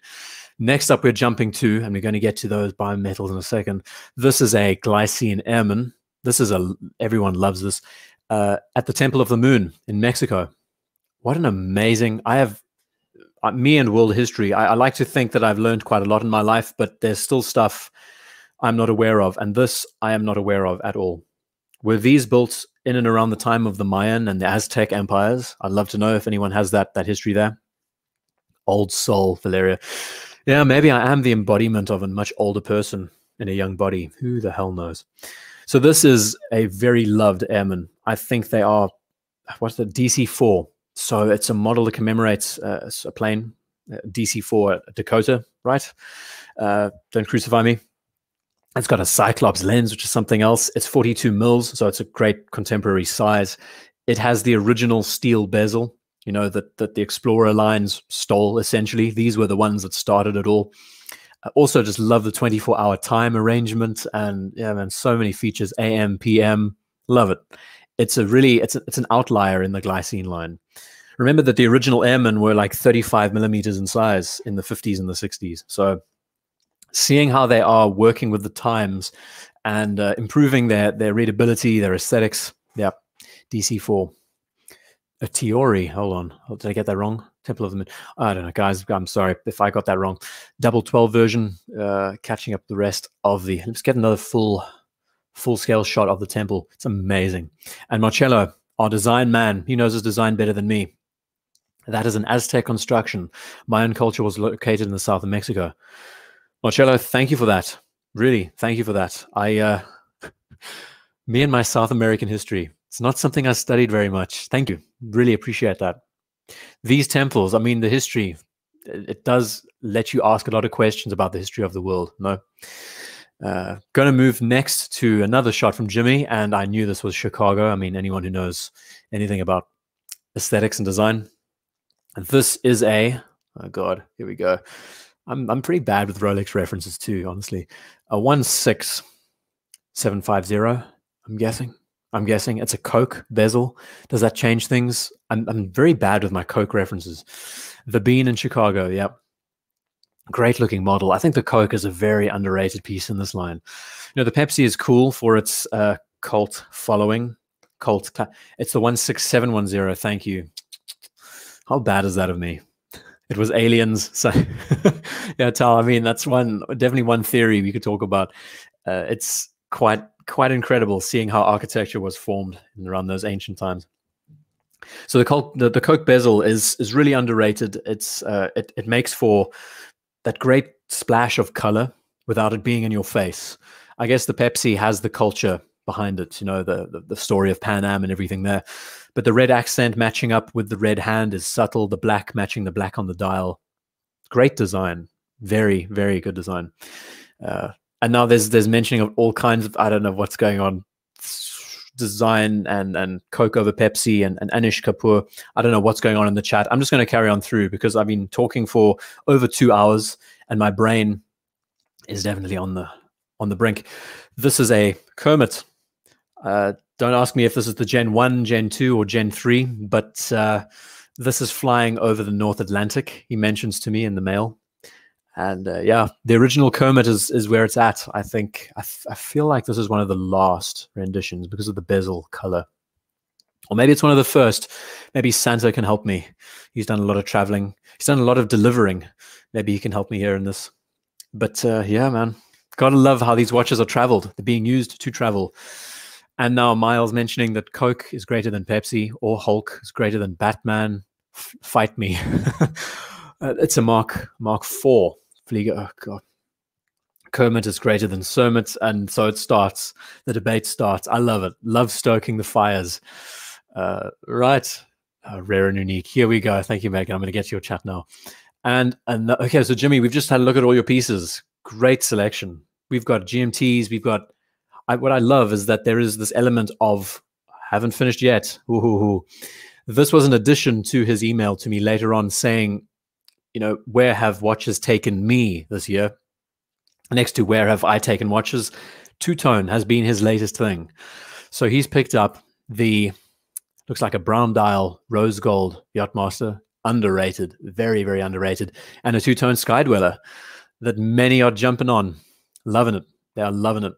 Speaker 1: Next up, we're jumping to, and we're going to get to those bimetals in a second. This is a Glycine Airman. This is everyone loves this. At the Temple of the Moon in Mexico. What an amazing, me and world history, I like to think that I've learned quite a lot in my life, but there's still stuff I'm not aware of, and this I am not aware of at all. Were these built in and around the time of the Mayan and the Aztec empires? I'd love to know if anyone has that history there. Old soul, Valeria. Yeah, maybe I am the embodiment of a much older person in a young body. Who the hell knows? So this is a very loved airman. I think they are, what's the DC-4? So it's a model that commemorates a plane, DC-4 Dakota, right? Don't crucify me. It's got a Cyclops lens, which is something else. It's 42 mils, so it's a great contemporary size. It has the original steel bezel, that the Explorer lines stole, essentially. These were the ones that started it all. I also just love the 24-hour time arrangement, and yeah, man, so many features, AM, PM, love it. It's an outlier in the Glycine line. Remember that the original Airmen were like 35 millimeters in size in the 50s and the 60s. So seeing how they are working with the times and improving their readability, their aesthetics. Yeah, DC4. A Tiori. Hold on. Oh, did I get that wrong? Temple of the Mid. I don't know, guys. I'm sorry if I got that wrong. Double 12 version, catching up the rest of the. Let's get another full scale shot of the temple. It's amazing. And Marcello, our design man, he knows his design better than me. That is an Aztec construction. Mayan culture was located in the south of Mexico. Marcello, thank you for that. Really, thank you for that. Me and my South American history. It's not something I studied very much. Thank you. Really appreciate that. These temples, I mean, the history, it does let you ask a lot of questions about the history of the world. No. Going to move next to another shot from Jimmy, and I knew this was Chicago. I mean, anyone who knows anything about aesthetics and design. And this is oh God, here we go. I'm pretty bad with Rolex references too, honestly. A 16750, I'm guessing. It's a Coke bezel. Does that change things? I'm very bad with my Coke references. The Bean in Chicago, yep. Great looking model. I think the Coke is a very underrated piece in this line. You know, the Pepsi is cool for its cult following. It's the 16710. Thank you. How bad is that of me? It was aliens. So yeah, Tal, I mean, that's definitely one theory we could talk about. It's quite incredible seeing how architecture was formed around those ancient times. So the Coke bezel is really underrated. It makes for that great splash of color without it being in your face. I guess the Pepsi has the culture behind it, you know, the story of Pan Am and everything there. But the red accent matching up with the red hand is subtle. The black matching the black on the dial. Great design. Very, very good design. And now there's mentioning of all kinds of, I don't know what's going on, design and Coke over Pepsi and Anish Kapoor. I don't know what's going on in the chat. I'm just going to carry on through because I've been talking for over 2 hours and my brain is definitely on the brink. This is a Kermit. Don't ask me if this is the Gen 1, Gen 2, or Gen 3, but this is flying over the North Atlantic, he mentions to me in the mail. And yeah, the original Kermit is where it's at. I think I feel like this is one of the last renditions because of the bezel color. Or maybe it's one of the first. Maybe Santa can help me. He's done a lot of traveling. He's done a lot of delivering. Maybe he can help me here in this. But yeah, man, gotta love how these watches are traveled. They're being used to travel. And now Miles mentioning that Coke is greater than Pepsi or Hulk is greater than Batman. Fight me. It's a Mark IV. Flieger, oh God. Kermit is greater than Sermit, and so it starts. The debate starts. I love it. Love stoking the fires. Right. Rare and unique. Here we go. Thank you, Megan. I'm going to get to your chat now. And okay, so Jimmy, we've just had a look at all your pieces. Great selection. We've got GMTs. We've got. What I love is that there is this element of haven't finished yet. This was an addition to his email to me later on saying, you know, where have watches taken me this year? Next to where have I taken watches? Two-tone has been his latest thing. So he's picked up the, looks like a brown dial rose gold Yachtmaster, underrated, very, very underrated, and a two-tone Sky Dweller that many are jumping on, loving it. They are loving it.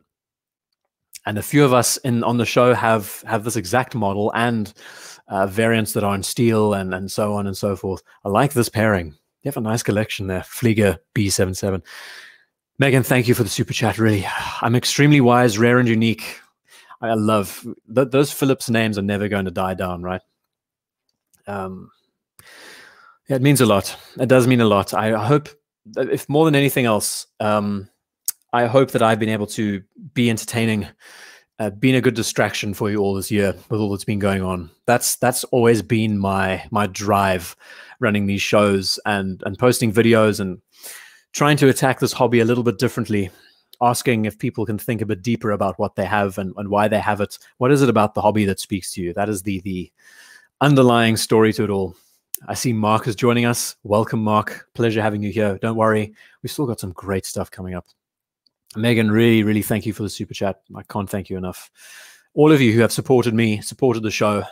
Speaker 1: And a few of us on the show have this exact model and variants that are in steel and so on and so forth. I like this pairing. You have a nice collection there. Flieger B77. Megan, thank you for the super chat. Really, I'm extremely wise, rare and unique. I love those Phillips names are never going to die down, right? Yeah, it means a lot. It does mean a lot. I hope, if more than anything else, I hope that I've been able to be entertaining, being a good distraction for you all this year with all that's been going on. That's always been my drive, running these shows and posting videos and trying to attack this hobby a little bit differently, asking if people can think a bit deeper about what they have and why they have it. What is it about the hobby that speaks to you? That is the underlying story to it all. I see Mark is joining us. Welcome, Mark. Pleasure having you here. Don't worry. We've still got some great stuff coming up. Megan, really, really thank you for the super chat. I can't thank you enough. All of you who have supported me, supported the show,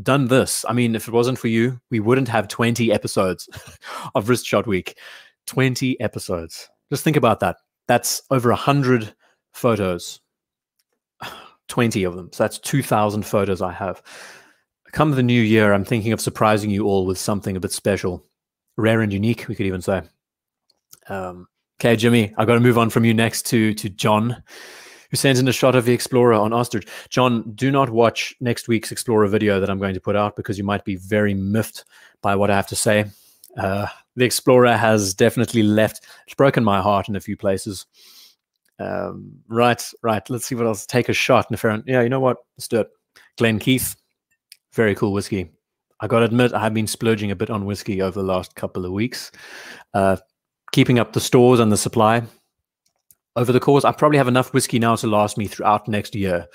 Speaker 1: done this. I mean, if it wasn't for you, we wouldn't have 20 episodes of Wrist Shot Week. 20 episodes. Just think about that. That's over 100 photos. 20 of them. So that's 2,000 photos I have. Come the new year, I'm thinking of surprising you all with something a bit special. Rare and unique, we could even say. Okay, Jimmy, I've got to move on from you next to John, who sends in a shot of the Explorer on Ostrich. John, do not watch next week's Explorer video that I'm going to put out because you might be very miffed by what I have to say. The Explorer has definitely left. It's broken my heart in a few places. Right. Let's see what else. Take a shot. Yeah, you know what? Let's do it. Glen Keith, very cool whiskey. I got to admit, I have been splurging a bit on whiskey over the last couple of weeks. Keeping up the stores and the supply. Over the course, I probably have enough whiskey now to last me throughout next year.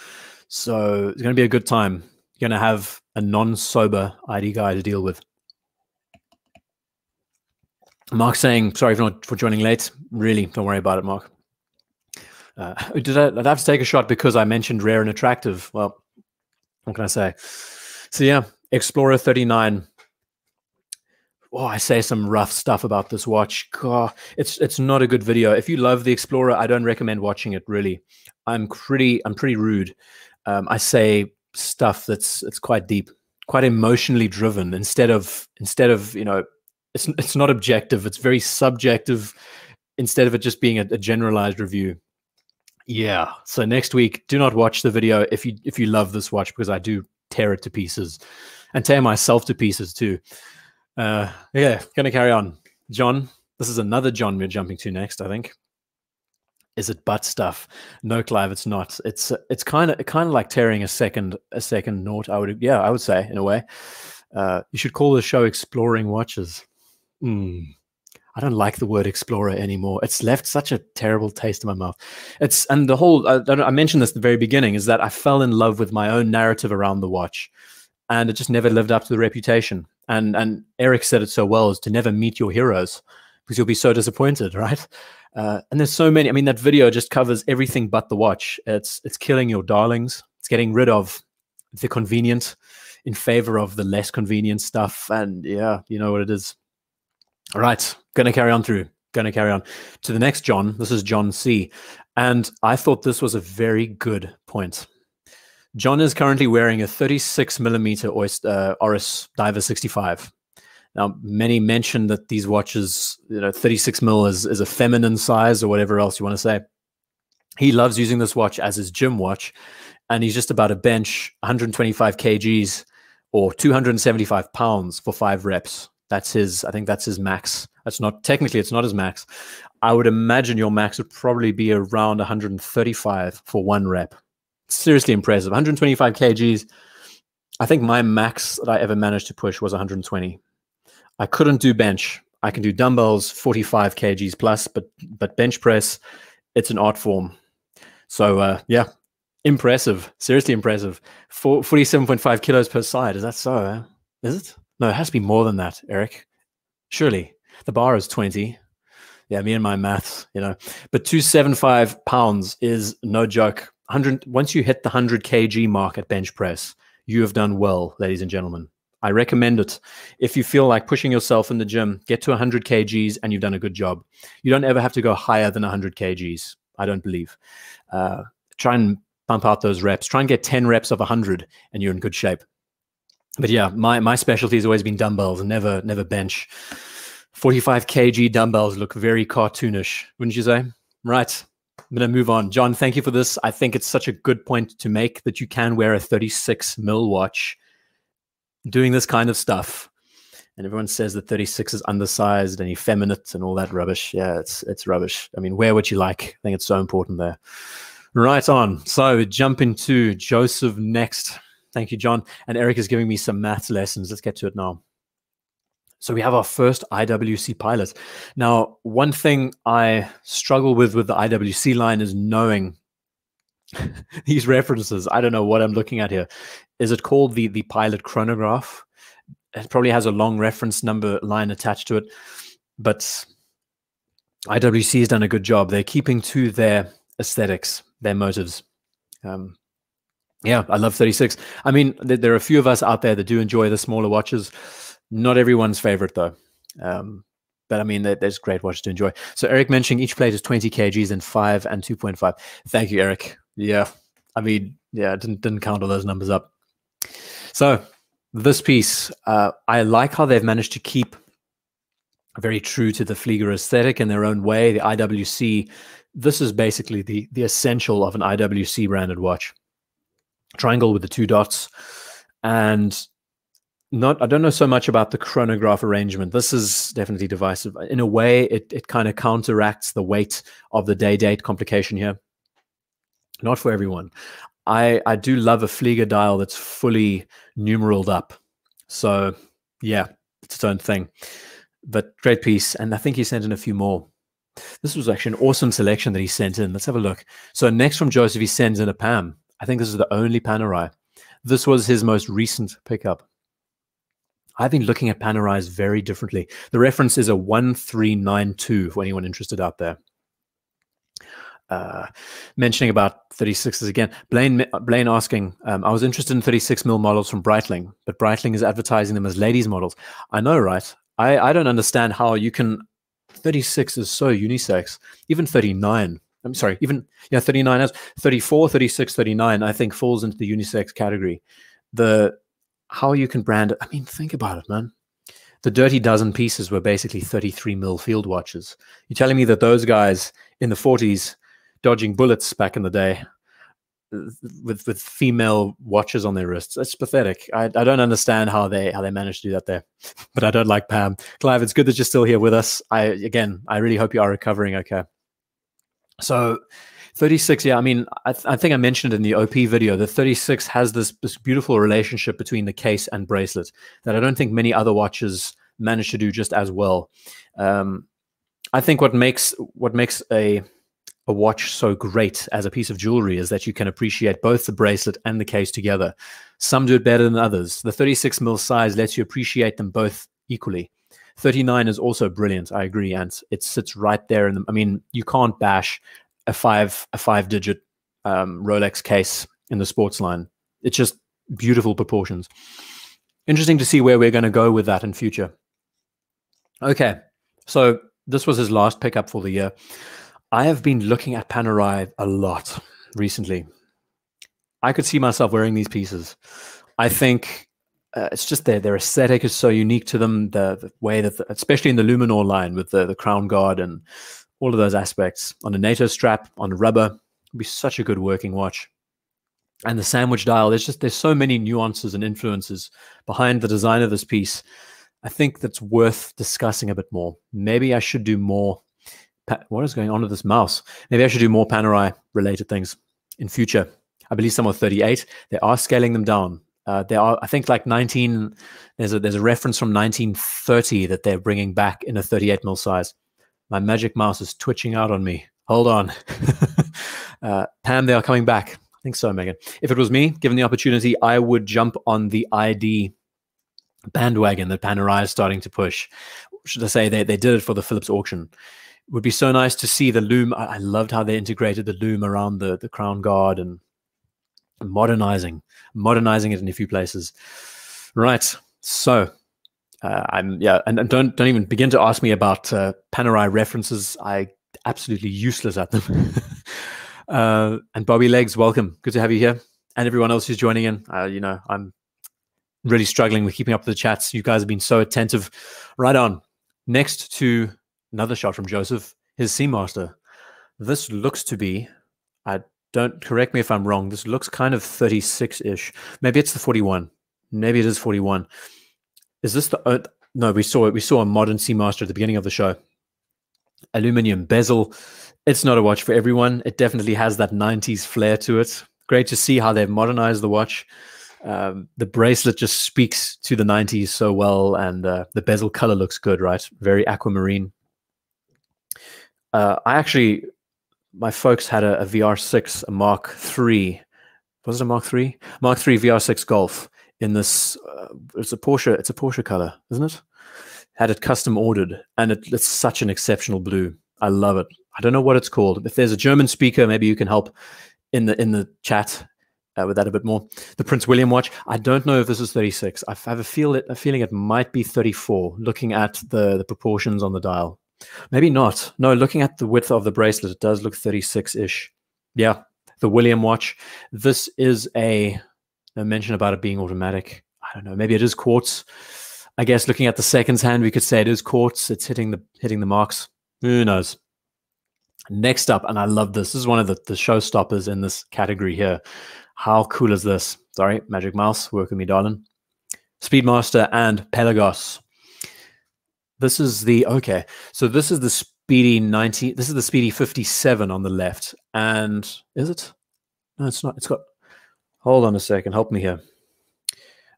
Speaker 1: So it's going to be a good time. You're going to have a non-sober ID guy to deal with. Mark saying, sorry for joining late. Really, don't worry about it, Mark. Did I have to take a shot because I mentioned rare and attractive? Well, what can I say? So yeah, Explorer 39. Oh, I say some rough stuff about this watch. God, it's not a good video. If you love the Explorer, I don't recommend watching it. Really, I'm pretty rude. I say stuff it's quite deep, quite emotionally driven. Instead of it's not objective. It's very subjective. Instead of it just being a generalized review. Yeah. So next week, do not watch the video if you love this watch, because I do tear it to pieces, and tear myself to pieces too. Yeah, gonna carry on. John, this is another John we're jumping to next, I think. Is it butt stuff? No, Clive, it's not. It's kind of like tearing a second nought. I would say in a way. You should call the show Exploring Watches. I don't like the word Explorer anymore. It's left such a terrible taste in my mouth. And the whole I mentioned this at the very beginning, is that I fell in love with my own narrative around the watch, and it just never lived up to the reputation. And Eric said it so well, is to never meet your heroes, because you'll be so disappointed, right? And there's so many. I mean, that video just covers everything but the watch. It's killing your darlings. It's getting rid of the convenient in favor of the less convenient stuff. And yeah, you know what it is. All right, going to carry on to the next John. This is John C. And I thought this was a very good point. John is currently wearing a 36mm Oris Diver 65. Now, many mention that these watches, 36mm is a feminine size, or whatever else you want to say. He loves using this watch as his gym watch, and he's just about to bench 125 kgs or 275 pounds for 5 reps. I think that's his max. It's not his max. I would imagine your max would probably be around 135 for 1 rep. Seriously impressive. 125 kgs. I think my max that I ever managed to push was 120. I couldn't do bench. I can do dumbbells 45 kgs plus, but bench press, it's an art form. So yeah, impressive. Seriously impressive. 47.5 kilos per side. Is that so? Is it? No, it has to be more than that, Eric. Surely. The bar is 20. Yeah, me and my maths, But 275 pounds is no joke. Once you hit the 100 kg mark at bench press, you have done well, ladies and gentlemen. I recommend it. If you feel like pushing yourself in the gym, get to 100 kgs and you've done a good job. You don't ever have to go higher than 100 kgs, I don't believe. Try and bump out those reps. Try and get 10 reps of 100 and you're in good shape. But yeah, my specialty has always been dumbbells and never bench. 45 kg dumbbells look very cartoonish, wouldn't you say? Right. I'm going to move on. John, thank you for this. I think it's such a good point to make, that you can wear a 36mm watch doing this kind of stuff. And everyone says that 36 is undersized and effeminate and all that rubbish. Yeah, it's rubbish. I mean, wear what you like. I think it's so important there. Right on. So jump into Joseph next. Thank you, John. And Eric is giving me some maths lessons. Let's get to it now. So we have our first IWC pilot. Now, one thing I struggle with the IWC line is knowing these references. I don't know what I'm looking at here. Is it called the pilot chronograph? It probably has a long reference number line attached to it. But IWC has done a good job. They're keeping to their aesthetics, their motives. Yeah, I love 36. I mean, there are a few of us out there that do enjoy the smaller watches. Not everyone's favorite, though. But I mean, there's great watches to enjoy. So Eric mentioning each plate is 20 kgs and 5 and 2.5. Thank you, Eric. Yeah, I mean, yeah, I didn't count all those numbers up. So this piece, I like how they've managed to keep very true to the Flieger aesthetic in their own way. The IWC, this is basically the essential of an IWC branded watch. Triangle with the 2 dots, and I don't know so much about the chronograph arrangement. This is definitely divisive. In a way, it kind of counteracts the weight of the day-date complication here. Not for everyone. I do love a Flieger dial that's fully numeraled up. So yeah, it's its own thing. But great piece, and I think he sent in a few more. This was actually an awesome selection that he sent in. Let's have a look. So next from Joseph, he sends in a Pam. I think this is the only Panerai. This was his most recent pickup. I've been looking at Panerais very differently. The reference is a 1392 for anyone interested out there. Mentioning about 36s again. Blaine asking, I was interested in 36mm models from Breitling, but Breitling is advertising them as ladies' models. I know, right? I don't understand how you can... 36 is so unisex. Even 39... I'm sorry, even, yeah, 39 has 34, 36, 39, I think falls into the unisex category. How you can brand it, I mean, think about it, man. The Dirty Dozen pieces were basically 33mm field watches. You're telling me that those guys in the 40s dodging bullets back in the day with female watches on their wrists? That's pathetic. I don't understand how they managed to do that there. But I don't like Pam. Clive, it's good that you're still here with us. I really hope you are recovering okay. So 36, yeah, I mean, I think I mentioned it in the OP video. The 36 has this beautiful relationship between the case and bracelet that I don't think many other watches manage to do just as well. I think what makes a watch so great as a piece of jewelry is that you can appreciate both the bracelet and the case together. Some do it better than others. The 36mm size lets you appreciate them both equally. 39 is also brilliant. I agree, and it sits right there. I mean, you can't bash a five-digit Rolex case in the sports line. It's just beautiful proportions. Interesting to see where we're going to go with that in future. Okay, so this was his last pickup for the year. I have been looking at Panerai a lot recently. I could see myself wearing these pieces. I think it's just their aesthetic is so unique to them. The way that, especially in the Luminor line with the crown guard and all of those aspects on a NATO strap, on rubber, would be such a good working watch. And the sandwich dial, there's so many nuances and influences behind the design of this piece. I think that's worth discussing a bit more. Maybe I should do more. What is going on with this mouse? Maybe I should do more Panerai related things in future. I believe some are 38. They are scaling them down. There are, I think, like there's a reference from 1930 that they're bringing back in a 38mm size. My magic mouse is twitching out on me. Hold on. Pam, they are coming back. I think so, Megan. If it was me, given the opportunity, I would jump on the ID bandwagon that Panerai is starting to push. Should I say they did it for the Philips auction. It would be so nice to see the loom. I loved how they integrated the loom around the crown guard and modernizing it in a few places. Right. So and don't even begin to ask me about Panerai references. I absolutely useless at them. And Bobby Legs, welcome. Good to have you here. And everyone else who's joining in. I'm really struggling with keeping up with the chats. You guys have been so attentive. Right on. Next to another shot from Joseph, his Seamaster. This looks to be, don't correct me if I'm wrong, this looks kind of 36-ish. Maybe it's the 41. Maybe it is 41. Is this the... no, we saw a modern Seamaster at the beginning of the show. Aluminium bezel. It's not a watch for everyone. It definitely has that 90s flair to it. Great to see how they've modernized the watch. The bracelet just speaks to the 90s so well, and the bezel color looks good, right? Very aquamarine. My folks had a VR6, a Mark III. Was it a Mark III? Mark III VR6 Golf in this. It's a Porsche color, isn't it? Had it custom ordered, and it's such an exceptional blue. I love it. I don't know what it's called. If there's a German speaker, maybe you can help in the chat. with that a bit more. The Prince William watch. I don't know if this is 36. I have a feeling it might be 34, looking at the proportions on the dial. Maybe not. No, looking at the width of the bracelet, it does look 36-ish. Yeah, the William watch. This is a mention about it being automatic. I don't know. Maybe it is quartz. I guess looking at the seconds hand, we could say it is quartz. It's hitting the marks. Who knows? Next up, and I love this. This is one of the showstoppers in this category here. How cool is this? Sorry, Magic Mouse, work with me, darling. Speedmaster and Pelagos. This is the, okay, so this is the Speedy 90, this is the Speedy 57 on the left. And is it? No, it's not. It's got, hold on a second, help me here.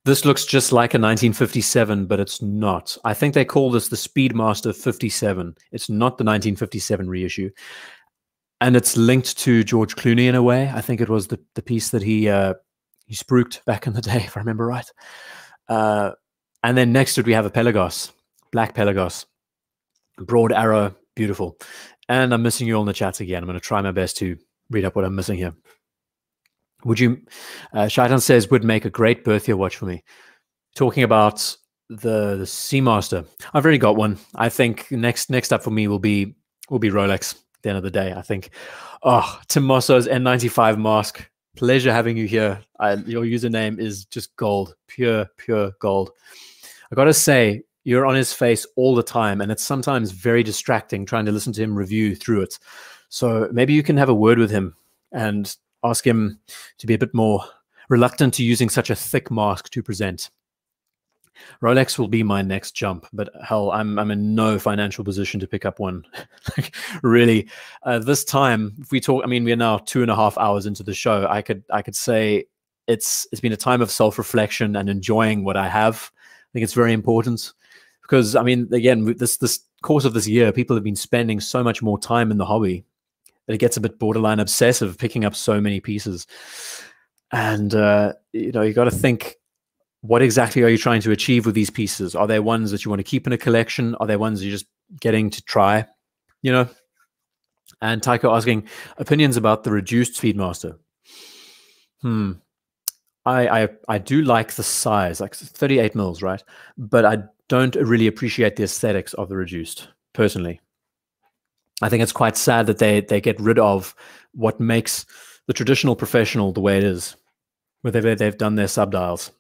Speaker 1: This looks just like a 1957, but it's not. I think they call this the Speedmaster 57. It's not the 1957 reissue. And it's linked to George Clooney in a way. I think it was the piece that he spruiked back in the day, if I remember right. And then next to it, we have a Pelagos, black Pelagos. Broad arrow, beautiful. And I'm missing you all in the chats again. I'm going to try my best to read up what I'm missing here. Would you, Shaitan says, would make a great birth year watch for me. Talking about the Seamaster. I've already got one. I think next up for me will be Rolex at the end of the day, I think. Oh, Tommaso's N95 mask. Pleasure having you here. Your username is just gold. Pure gold. I got to say, you're on his face all the time, and it's sometimes very distracting trying to listen to him review through it. So maybe you can have a word with him and ask him to be a bit more reluctant to using such a thick mask to present. Rolex will be my next jump, but hell, I'm in no financial position to pick up one. Like, really, this time, if we talk, I mean, we're now 2.5 hours into the show. I could say it's been a time of self-reflection and enjoying what I have. I think it's very important because, I mean, again, this course of this year, people have been spending so much more time in the hobby that it gets a bit borderline obsessive picking up so many pieces. And, you know, you got to think, what exactly are you trying to achieve with these pieces? Are they ones that you want to keep in a collection? Are they ones you're just getting to try, you know? And Tycho asking opinions about the reduced Speedmaster. I do like the size, like 38 mils, right? But I don't really appreciate the aesthetics of the reduced, personally. I think it's quite sad that they get rid of what makes the traditional professional the way it is, where they've done their subdials.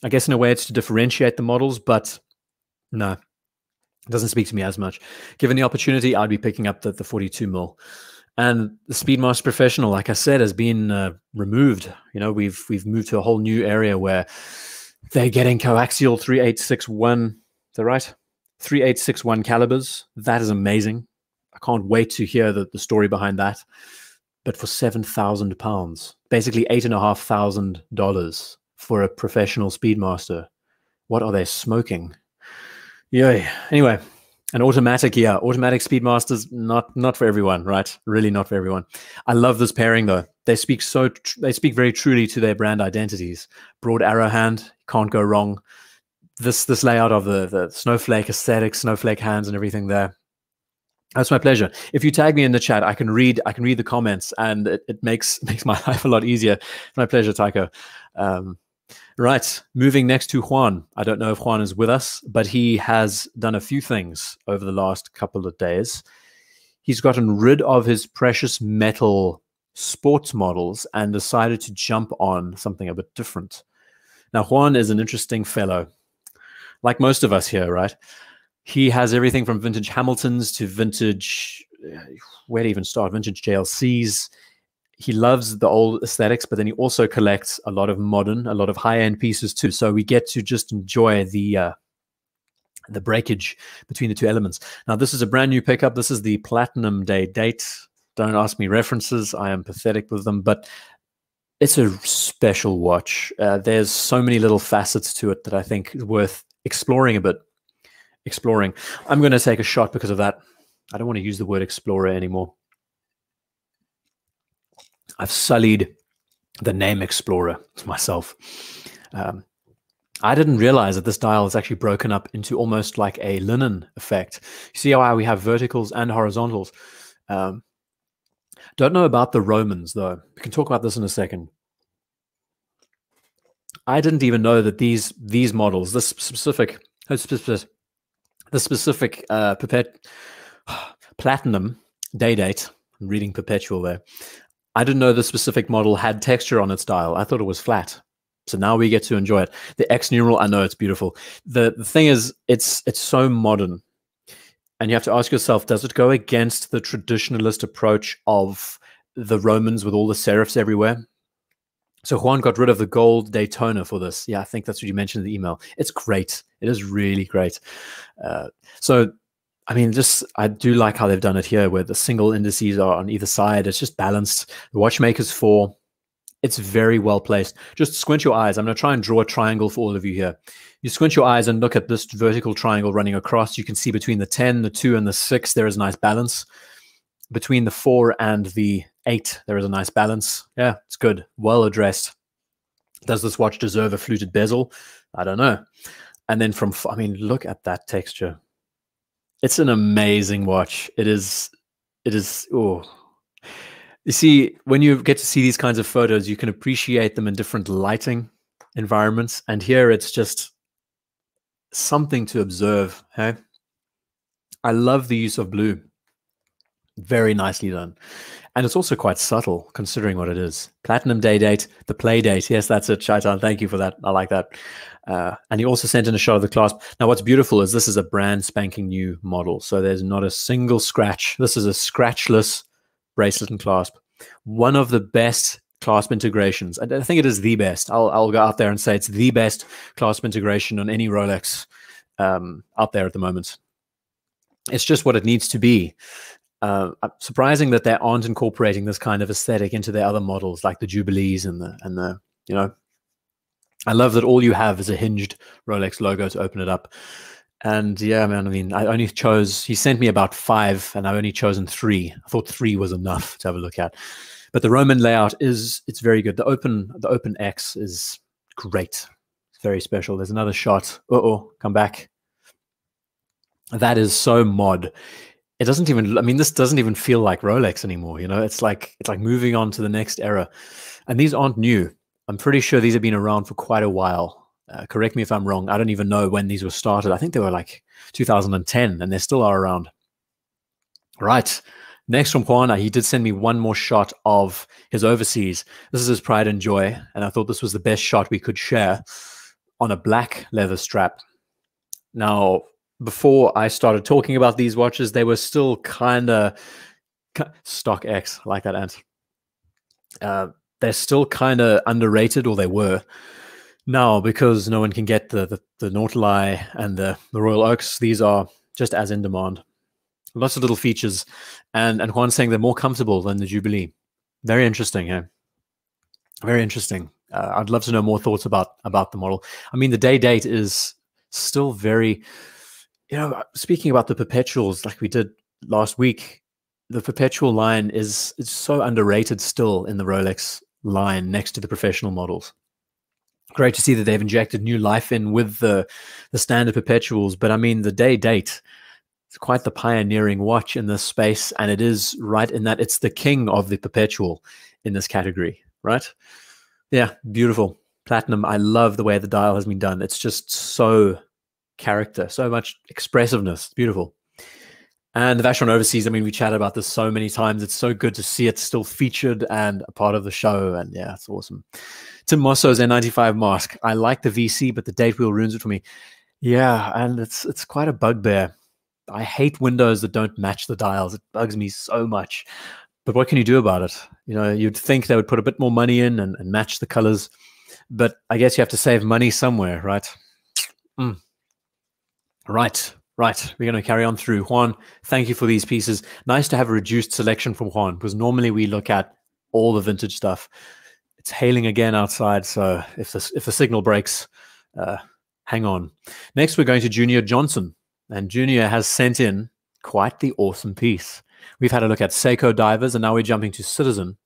Speaker 1: I guess in a way it's to differentiate the models, but no, it doesn't speak to me as much. Given the opportunity, I'd be picking up the 42 mil. And the Speedmaster Professional, like I said, has been removed. You know, we've moved to a whole new area where they're getting coaxial 3861. Is that right? 3861 calibers. That is amazing. I can't wait to hear the story behind that. But for £7,000, basically $8,500 for a professional Speedmaster, what are they smoking? Yeah. Anyway, an automatic, yeah, automatic Speedmasters, not for everyone, right? Really not for everyone. I love this pairing though. They speak very truly to their brand identities. Broad arrow hand, can't go wrong. This layout of the snowflake aesthetic, snowflake hands, and everything there. That's my pleasure. If you tag me in the chat, I can read the comments, and it makes my life a lot easier. It's my pleasure, Tycho. Right, moving next to Juan. I don't know if Juan is with us, but he has done a few things over the last couple of days. He's gotten rid of his precious metal sports models and decided to jump on something a bit different. Now, Juan is an interesting fellow, like most of us here, right? He has everything from vintage Hamiltons to vintage, where to even start, vintage JLCs. He loves the old aesthetics, but then he also collects a lot of modern, a lot of high-end pieces too. So we get to just enjoy the breakage between the two elements. Now, this is a brand new pickup. This is the Platinum Day date. Don't ask me references. I am pathetic with them, but it's a special watch. There's so many little facets to it that I think is worth exploring a bit. I'm going to take a shot because of that. I don't want to use the word explorer anymore. I've sullied the name Explorer to myself. I didn't realize that this dial is actually broken up into almost like a linen effect. You see how we have verticals and horizontals. Don't know about the Romans, though. We can talk about this in a second. I didn't even know that these models, this specific platinum day date, I'm reading perpetual there. I didn't know the specific model had texture on its dial. I thought it was flat. So now we get to enjoy it. The X numeral, I know it's beautiful. The thing is, it's so modern. And you have to ask yourself, does it go against the traditionalist approach of the Romans with all the serifs everywhere? So Juan got rid of the gold Daytona for this. Yeah, I think that's what you mentioned in the email. It's great. It is really great. So, I mean, I do like how they've done it here, where the single indices are on either side. It's just balanced. The watchmaker's 4. It's very well placed. Just squint your eyes. I'm going to try and draw a triangle for all of you here. You squint your eyes and look at this vertical triangle running across. You can see between the 10, the 2, and the 6, there is a nice balance. Between the 4 and the 8, there is a nice balance. Yeah, it's good. Well addressed. Does this watch deserve a fluted bezel? I don't know. And then I mean, look at that texture. It's an amazing watch. It is, oh. You see, when you get to see these kinds of photos, you can appreciate them in different lighting environments. And here it's just something to observe. Hey? I love the use of blue. Very nicely done. And it's also quite subtle, considering what it is. Platinum day date, the play date. Yes, that's it, Shaitan. Thank you for that. I like that. And he also sent in a shot of the clasp. Now, what's beautiful is this is a brand spanking new model. So there's not a single scratch. This is a scratchless bracelet and clasp. One of the best clasp integrations. I think it is the best. I'll go out there and say it's the best clasp integration on any Rolex out there at the moment. It's just what it needs to be. Surprising that they aren't incorporating this kind of aesthetic into their other models, like the Jubilees and the you know. I love that all you have is a hinged Rolex logo to open it up. And yeah, man, I mean, I only chose, he sent me about 5 and I've only chosen 3. I thought 3 was enough to have a look at. But the Roman layout it's very good. The open X is great. It's very special. There's another shot. Come back. That is so mod. It doesn't even, I mean, this doesn't even feel like Rolex anymore. You know, it's like moving on to the next era. And these aren't new. I'm pretty sure these have been around for quite a while. Correct me if I'm wrong. I don't even know when these were started. I think they were like 2010 and they still are around. Right. Next from Juan, he did send me one more shot of his overseas. This is his pride and joy. And I thought this was the best shot we could share on a black leather strap. Now, before I started talking about these watches, they were still kind of stock X, I like that, Ant. They're still kind of underrated, or they were. Now, because no one can get the Nautilus and the Royal Oaks, these are just as in demand. Lots of little features. And Juan's saying they're more comfortable than the Jubilee. Very interesting, yeah. Very interesting. I'd love to know more thoughts about the model. I mean, the day date is still very, you know, speaking about the perpetuals like we did last week, the perpetual line is so underrated still in the Rolex line next to the professional models. Great to see that they've injected new life in with the standard perpetuals. But I mean, the day date, it's quite the pioneering watch in this space. And it is right in that it's the king of the perpetual in this category, right? Yeah, beautiful. Platinum, I love the way the dial has been done. It's just so character, so much expressiveness. Beautiful. And the Vacheron Overseas, I mean, we chatted about this so many times. It's so good to see it still featured and a part of the show. And yeah, it's awesome. Tim Mosso's N95 mask. I like the VC, but the date wheel ruins it for me. Yeah, and it's quite a bugbear. I hate windows that don't match the dials. It bugs me so much. But what can you do about it? You know, you'd think they would put a bit more money in and match the colors. But I guess you have to save money somewhere, right? Right. We're going to carry on through. Juan, thank you for these pieces. Nice to have a reduced selection from Juan, because normally we look at all the vintage stuff. It's hailing again outside, so if the signal breaks, hang on. Next, we're going to Junior Johnson, and Junior has sent in quite the awesome piece. We've had a look at Seiko divers, and now we're jumping to Citizen,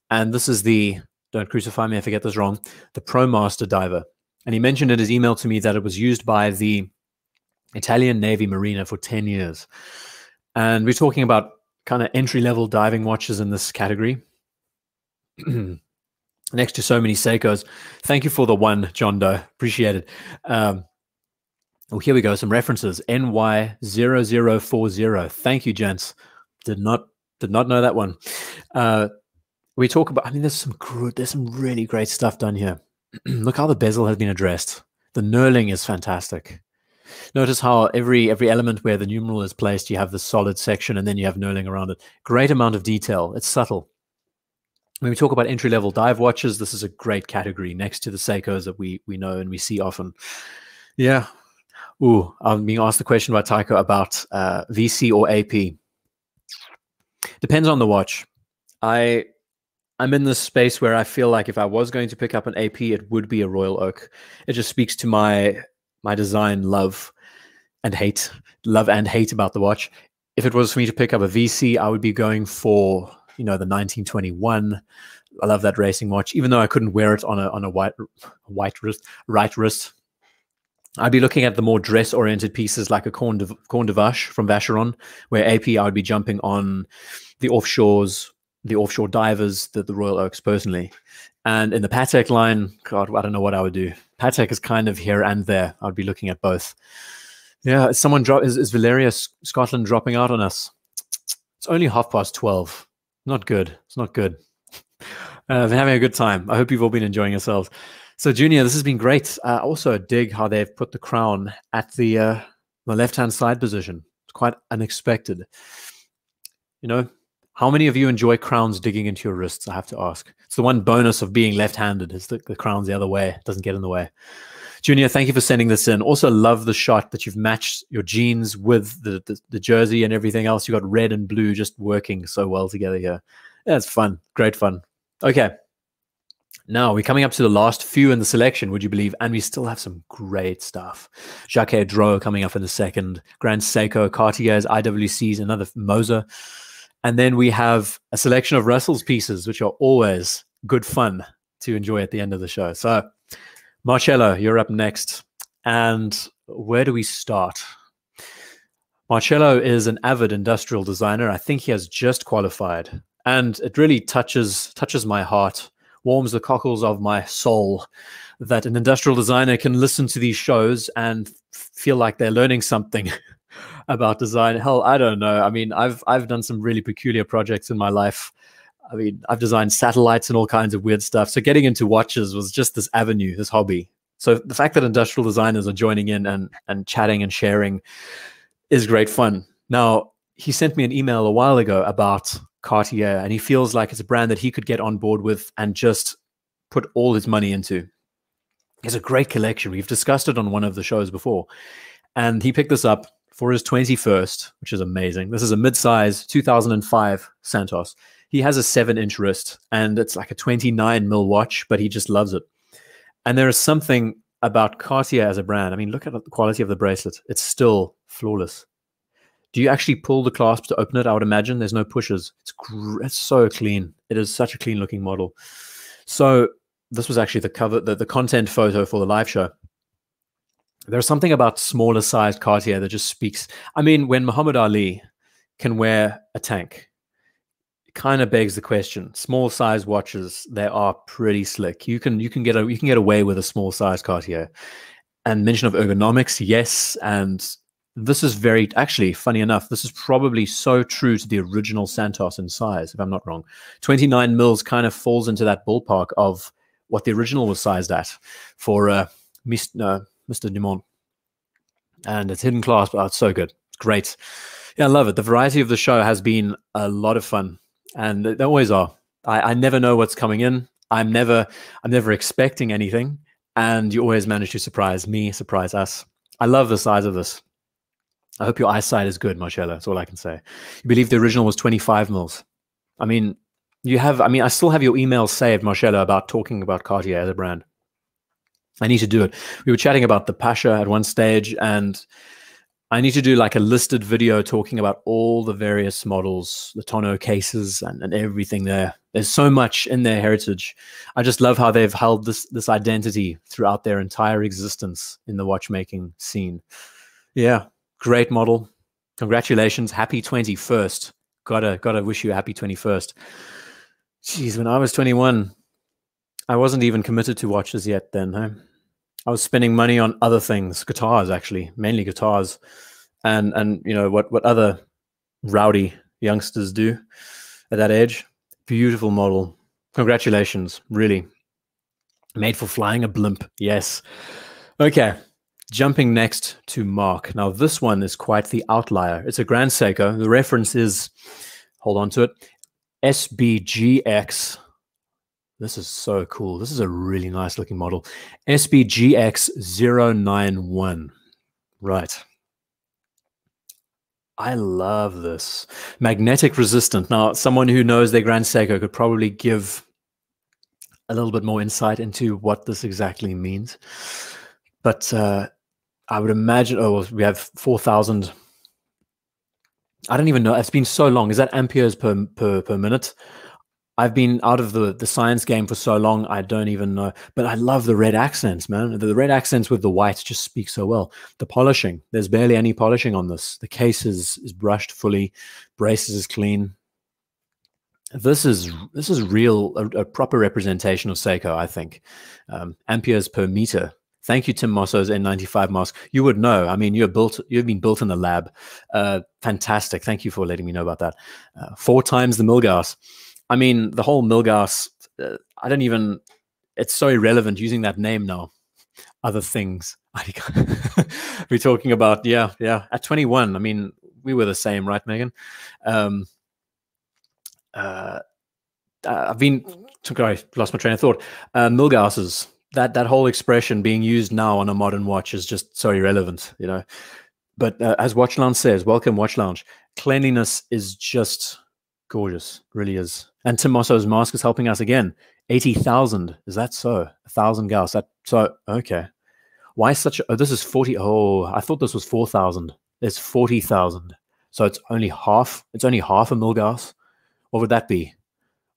Speaker 1: and this is the, don't crucify me if I get this wrong, the ProMaster diver. And he mentioned in his email to me that it was used by the Italian Navy Marina for 10 years. And we're talking about kind of entry-level diving watches in this category. next to so many Seikos. Thank you for the one, John Doe. Appreciate it. Oh, here we go. Some references. NY0040. Thank you, gents. Did not know that one. We talk about, I mean, there's some really great stuff done here. Look how the bezel has been addressed. The knurling is fantastic. Notice how every element where the numeral is placed, you have the solid section and then you have knurling around it. Great amount of detail. It's subtle. When we talk about entry-level dive watches, this is a great category next to the Seikos that we know and we see often. Yeah. Ooh, I'm being asked the question by Tycho about VC or AP. Depends on the watch. I'm in this space where I feel like if I was going to pick up an AP, it would be a Royal Oak. It just speaks to my design love and hate about the watch. If it was for me to pick up a VC, I would be going for, you know, the 1921. I love that racing watch, even though I couldn't wear it on a right wrist. I'd be looking at the more dress-oriented pieces like a Corne de Vache from Vacheron, where AP I would be jumping on the offshore divers, the Royal Oaks personally. And in the Patek line, God, I don't know what I would do. Patek is kind of here and there. I'd be looking at both. Yeah, is Valeria Scotland dropping out on us? It's only 12:30. Not good. It's not good. Been having a good time. I hope you've all been enjoying yourselves. So, Junior, this has been great. Also, dig how they've put the crown at the left-hand side position. It's quite unexpected. You know, how many of you enjoy crowns digging into your wrists? I have to ask. It's the one bonus of being left-handed is the crown's the other way. It doesn't get in the way. Junior, thank you for sending this in. Also, love the shot that you've matched your jeans with the jersey and everything else. You got red and blue just working so well together here. Yeah, it's fun. Great fun. Okay. Now, we're coming up to the last few in the selection, would you believe? And we still have some great stuff. Jacques Dro coming up in a second. Grand Seiko, Cartier's, IWC's, another Moser. And then we have a selection of Russell's pieces, which are always good fun to enjoy at the end of the show. So, Marcello, you're up next. And where do we start? Marcello is an avid industrial designer. I think he has just qualified. And it really touches my heart, warms the cockles of my soul that an industrial designer can listen to these shows and feel like they're learning something about design. Hell, I don't know. I mean, I've done some really peculiar projects in my life. I mean, I've designed satellites and all kinds of weird stuff. So getting into watches was just this avenue, this hobby. So the fact that industrial designers are joining in and chatting and sharing is great fun. Now, he sent me an email a while ago about Cartier, and he feels like it's a brand that he could get on board with and just put all his money into. It's a great collection. We've discussed it on one of the shows before. And he picked this up for his 21st, which is amazing. This is a mid-size 2005 Santos. He has a 7-inch wrist, and it's like a 29 mil watch, but he just loves it. And there is something about Cartier as a brand. I mean, look at the quality of the bracelet. It's still flawless. Do you actually pull the clasp to open it? I would imagine there's no pushes. It's so clean. It is such a clean looking model. So this was actually the cover, the content photo for the live show. There's something about smaller sized Cartier that just speaks. I mean, when Muhammad Ali can wear a tank, it kind of begs the question. Small size watches, they are pretty slick. You can get away with a small size Cartier. And mention of ergonomics, yes, and this is actually, funny enough, this is probably so true to the original Santos in size, if I'm not wrong. 29 mils kind of falls into that ballpark of what the original was sized at for Mr. Dumont. And it's hidden clasp. Oh, it's so good. It's great. Yeah, I love it. The variety of the show has been a lot of fun. And they always are. I never know what's coming in. I'm never expecting anything. And you always manage to surprise me, surprise us. I love the size of this. I hope your eyesight is good, Marcello. That's all I can say. You believe the original was 25 mils. I mean, I still have your emails saved, Marcello, about talking about Cartier as a brand. I need to do it. We were chatting about the Pasha at one stage, and I need to do like a listed video talking about all the various models, the tonneau cases, and everything there. There's so much in their heritage. I just love how they've held this identity throughout their entire existence in the watchmaking scene. Yeah. Great model. Congratulations. Happy 21st. Gotta wish you a happy 21st. Jeez, when I was 21, I wasn't even committed to watches yet then. Huh? I was spending money on other things, guitars actually, mainly guitars, and you know what other rowdy youngsters do at that age. Beautiful model. Congratulations, really. Made for flying a blimp. Yes. Okay. Jumping next to Mark. Now this one is quite the outlier. It's a Grand Seiko. The reference is, hold on to it, SBGX. This is so cool. This is a really nice looking model. SBGX091. Right. I love this. Magnetic resistant. Now, someone who knows their Grand Seiko could probably give a little bit more insight into what this exactly means. But I would imagine, oh, we have 4,000. I don't even know. It's been so long. Is that amperes per minute? I've been out of the science game for so long, I don't even know. But I love the red accents, man. The red accents with the white just speak so well. The polishing, there's barely any polishing on this. The case is brushed fully, braces is clean. This is real, a proper representation of Seiko, I think. Amperes per meter. Thank you, Tim Mosso's N95 mask. You would know. I mean, you've been built in the lab. Fantastic. Thank you for letting me know about that. 4 times the Milgauss. I mean, the whole Milgauss, I don't even, it's so irrelevant using that name now. Other things. We're talking about, yeah. At 21, I mean, we were the same, right, Megan? I've been, sorry, lost my train of thought. Milgausses, that whole expression being used now on a modern watch is just so irrelevant, you know. But as Watch Lounge says, welcome Watch Lounge, cleanliness is just gorgeous, really is. And Tim Mosso's mask is helping us again. 80,000, is that so? 1,000 Gauss, that so, okay. Why such, oh, this is 40, oh, I thought this was 4,000. It's 40,000. So it's only half a Milgauss. What would that be?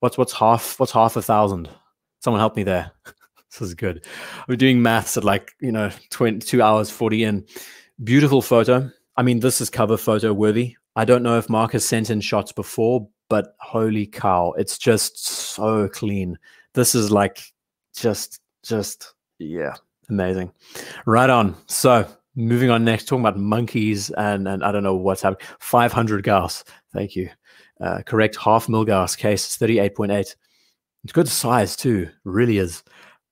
Speaker 1: What's half 1,000? Someone help me there. This is good. We're doing maths at like, you know, 2 hours 40 in. Beautiful photo. I mean, this is cover photo worthy. I don't know if Mark has sent in shots before, but holy cow, it's just so clean. This is like just yeah, amazing. Right on. So moving on next, talking about monkeys and I don't know what's happening. 500 Gauss. Thank you. Correct, half Milgauss case. It's 38.8. It's good size too. Really is.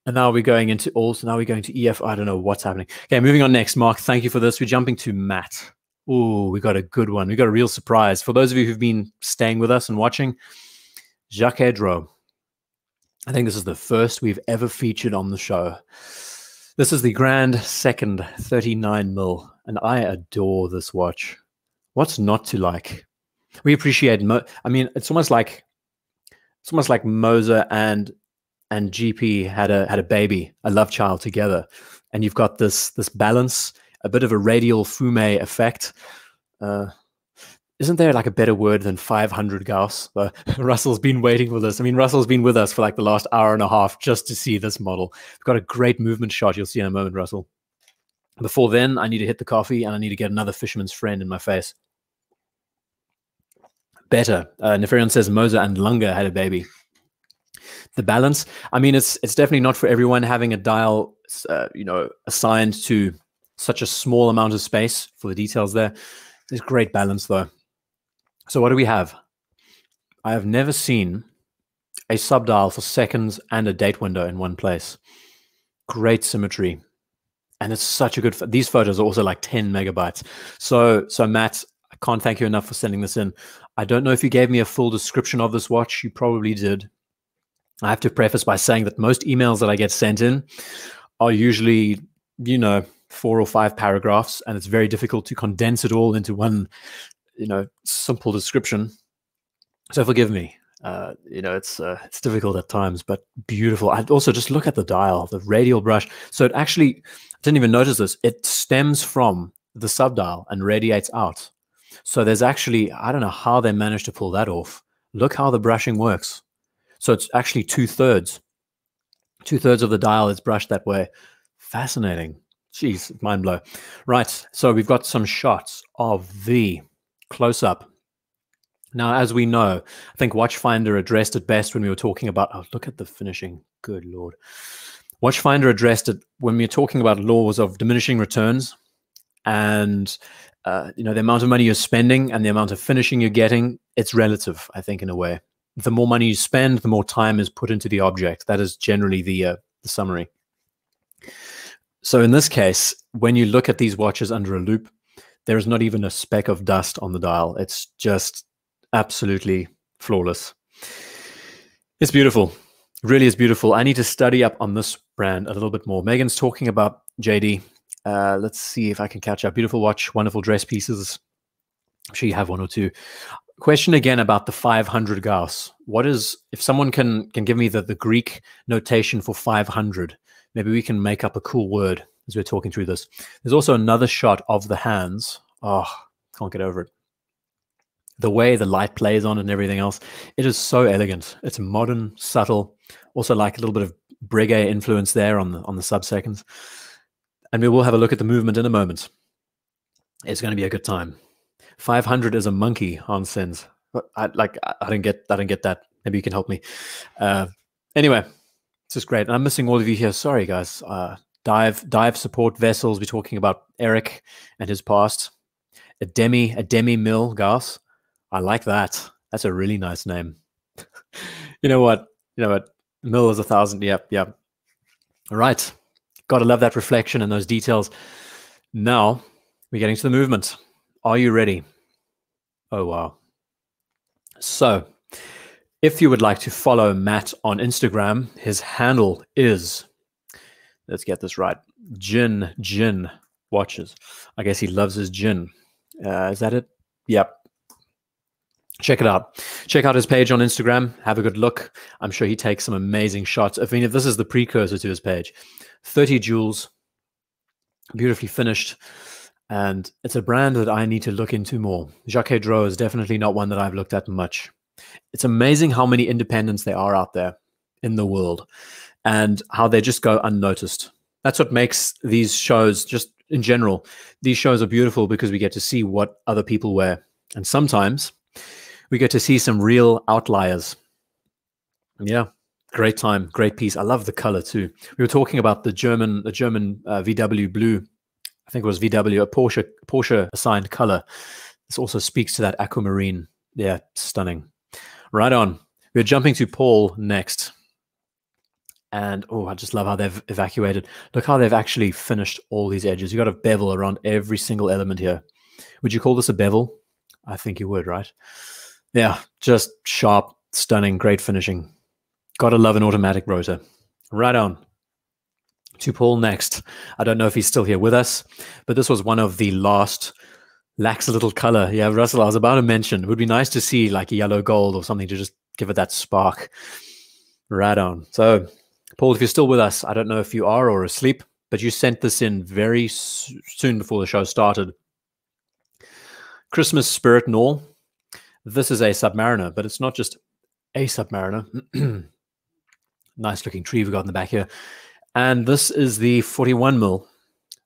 Speaker 1: And now we're going into EF. I don't know what's happening. Okay, moving on next. Mark, thank you for this. We're jumping to Matt. Oh, we got a good one. We got a real surprise. For those of you who've been staying with us and watching, Jacques Hedro. I think this is the first we've ever featured on the show. This is the Grand Second 39 mil, and I adore this watch. What's not to like? We appreciate. I mean, it's almost like Moser and GP had a baby, a love child together, and you've got this balance, a bit of a radial fume effect. Isn't there like a better word than 500 Gauss? Russell's been waiting for this. I mean, Russell's been with us for like the last hour and a half just to see this model. We've got a great movement shot. You'll see in a moment, Russell. Before then, I need to hit the coffee and I need to get another fisherman's friend in my face. Better. Neferion says Moser and Lunga had a baby. The balance, I mean, it's definitely not for everyone. Having a dial, you know, assigned to such a small amount of space for the details there. There's great balance though. So what do we have? I have never seen a subdial for seconds and a date window in one place. Great symmetry. And it's such a good, these photos are also like 10 megabytes. So Matt, I can't thank you enough for sending this in. I don't know if you gave me a full description of this watch. You probably did. I have to preface by saying that most emails that I get sent in are usually, you know, 4 or 5 paragraphs, and it's very difficult to condense it all into one, you know, simple description. So forgive me. You know, it's difficult at times, but beautiful. I'd also just look at the dial, the radial brush. So it actually, I didn't even notice this. It stems from the subdial and radiates out. So there's actually, I don't know how they managed to pull that off. Look how the brushing works. So it's actually 2/3. 2/3 of the dial is brushed that way. Fascinating. Jeez, mind blow. Right, so we've got some shots of the close-up Now, as we know, I think Watchfinder addressed it best when we were talking about, oh, look at the finishing. Good Lord. Watchfinder addressed it when we were talking about laws of diminishing returns and the amount of money you're spending and the amount of finishing you're getting. It's relative, I think, in a way. The more money you spend, the more time is put into the object. That is generally the summary. So in this case, when you look at these watches under a loupe, there is not even a speck of dust on the dial. It's just absolutely flawless. It's beautiful. It really is beautiful. I need to study up on this brand a little bit more. Megan's talking about JD. Let's see if I can catch up. Beautiful watch, wonderful dress pieces. I'm sure you have one or two. Question again about the 500 Gauss. What is, if someone can give me the Greek notation for 500, maybe we can make up a cool word as we're talking through this. There's also another shot of the hands. Oh, can't get over it. The way the light plays on it and everything else, it is so elegant. It's modern, subtle, also like a little bit of Breguet influence there on the sub-seconds. And we will have a look at the movement in a moment. It's going to be a good time. 500 is a monkey, Hans sends. I didn't get that. Maybe you can help me. Anyway, this is great. And I'm missing all of you here. Sorry, guys. Dive support vessels. We're talking about Eric and his past. A demi mill Gauss. I like that. That's a really nice name. You know what? Mill is 1,000. Yep. All right. Got to love that reflection and those details. Now we're getting to the movement. Are you ready? Oh, wow. So if you would like to follow Matt on Instagram, his handle is, let's get this right, Gin Watches. I guess he loves his gin. Is that it? Yep. Check it out. Check out his page on Instagram. Have a good look. I'm sure he takes some amazing shots. I mean, if this is the precursor to his page, 30 jewels, beautifully finished. And it's a brand that I need to look into more. Jacques Hedreau is definitely not one that I've looked at much. It's amazing how many independents there are out there in the world and how they just go unnoticed. That's what makes these shows, just in general, these shows are beautiful because we get to see what other people wear. And sometimes we get to see some real outliers. Yeah, great time, great piece. I love the color too. We were talking about the German VW blue. I think it was VW, a Porsche assigned color. This also speaks to that aquamarine. Yeah, stunning. Right on. We're jumping to Paul next. And, oh, I just love how they've evacuated. Look how they've actually finished all these edges. You got a bevel around every single element here. Would you call this a bevel? I think you would, right? Yeah, just sharp, stunning, great finishing. Gotta love an automatic rotor. Right on. To Paul next. I don't know if he's still here with us, but this was one of the last, lacks a little color. Yeah, Russell, I was about to mention, it would be nice to see like a yellow gold or something to just give it that spark. Right on. So, Paul, if you're still with us, I don't know if you are or asleep, but you sent this in very soon before the show started. Christmas spirit and all. This is a Submariner, but it's not just a Submariner. Nice looking tree we've got in the back here. And this is the 41 mil,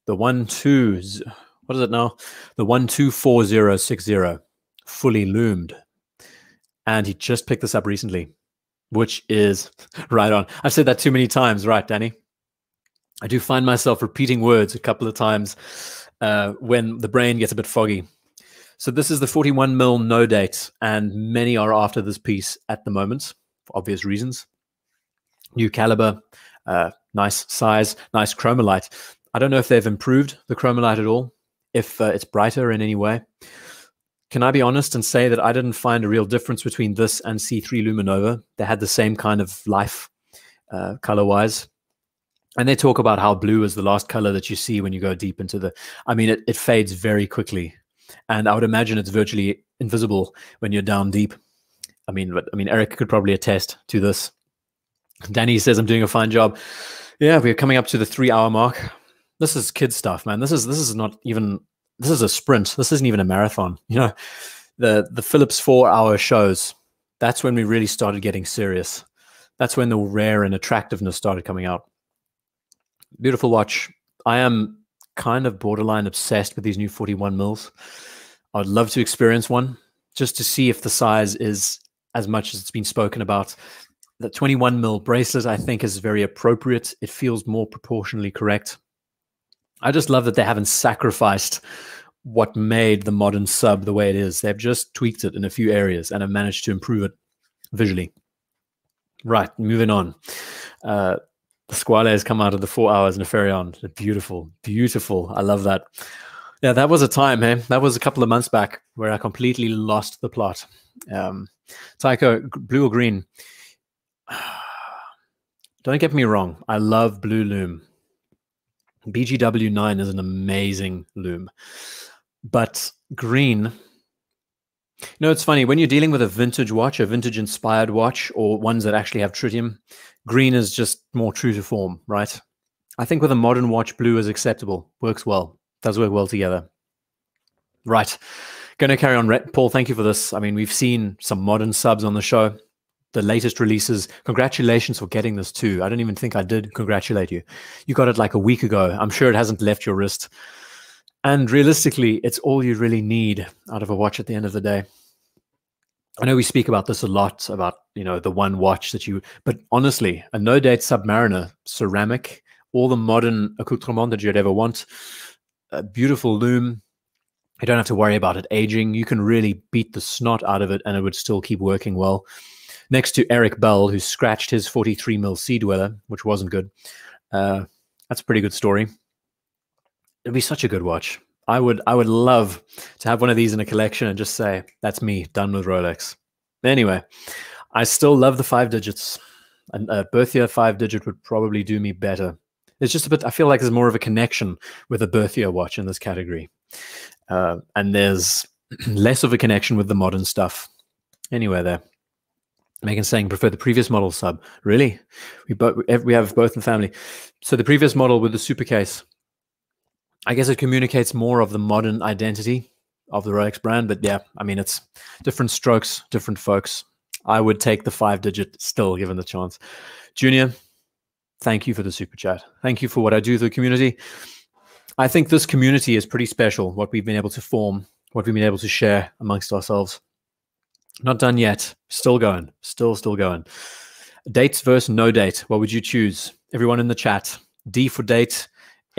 Speaker 1: the 12, what is it now? The 124060, fully loomed. And he just picked this up recently, which is right on. I've said that too many times, right, Danny? I do find myself repeating words a couple of times when the brain gets a bit foggy. So this is the 41 mil no date, and many are after this piece at the moment, for obvious reasons. New caliber, nice size, nice chromalite. I don't know if they've improved the chromalite at all, if it's brighter in any way. Can I be honest and say that I didn't find a real difference between this and C3 Luminova? They had the same kind of life color-wise. And they talk about how blue is the last color that you see when you go deep into the... I mean, it fades very quickly. And I would imagine it's virtually invisible when you're down deep. I mean, Eric could probably attest to this. Danny says, I'm doing a fine job. Yeah, we're coming up to the 3-hour mark. This is kid stuff, man. This is not even... This is a sprint. This isn't even a marathon. You know, the Philips 4-hour shows, that's when we really started getting serious. That's when the rare and attractiveness started coming out. Beautiful watch. I am kind of borderline obsessed with these new 41 mils. I'd love to experience one. just to see if the size is as much as it's been spoken about. The 21mm bracelet, I think, is very appropriate. It feels more proportionally correct. I just love that they haven't sacrificed what made the modern sub the way it is. They've just tweaked it in a few areas and have managed to improve it visually. Right, moving on. The Squale has come out of the 4 hours in a Ferion. Beautiful, beautiful. I love that. Yeah, that was a time, man. That was a couple of months back where I completely lost the plot. Seiko, blue or green? Don't get me wrong. I love blue loom. BGW9 is an amazing loom. But green, it's funny. When you're dealing with a vintage watch, a vintage-inspired watch, or ones that actually have tritium, green is just more true to form, right? I think with a modern watch, blue is acceptable. Works well. Does work well together. Right. Going to carry on. Paul, thank you for this. I mean, we've seen some modern subs on the show. The latest releases. Congratulations for getting this too. I don't even think I did congratulate you. You got it like a week ago. I'm sure it hasn't left your wrist. And realistically, it's all you really need out of a watch at the end of the day. I know we speak about this a lot, about, the one watch that you, but honestly, a no-date Submariner, ceramic, all the modern accoutrement that you'd ever want, a beautiful loom. You don't have to worry about it aging. You can really beat the snot out of it and it would still keep working well. Next to Eric Bell, who scratched his 43mm Sea Dweller, which wasn't good. That's a pretty good story. It'd be such a good watch. I would love to have one of these in a collection and just say, that's me, done with Rolex. Anyway, I still love the 5 digits. A Berthier 5-digit would probably do me better. It's just a bit, I feel like there's more of a connection with a Berthier watch in this category. And there's less of a connection with the modern stuff. Anyway, there. Megan's saying prefer the previous model sub. Really? We have both in the family. So the previous model with the super case, I guess it communicates more of the modern identity of the Rolex brand. But yeah, I mean, it's different strokes, different folks. I would take the 5-digit still, given the chance. Junior, thank you for the super chat. Thank you for what I do to the community. I think this community is pretty special, what we've been able to form, what we've been able to share amongst ourselves. Not done yet. Still going. Still going. Dates versus no date. What would you choose? Everyone in the chat. D for date.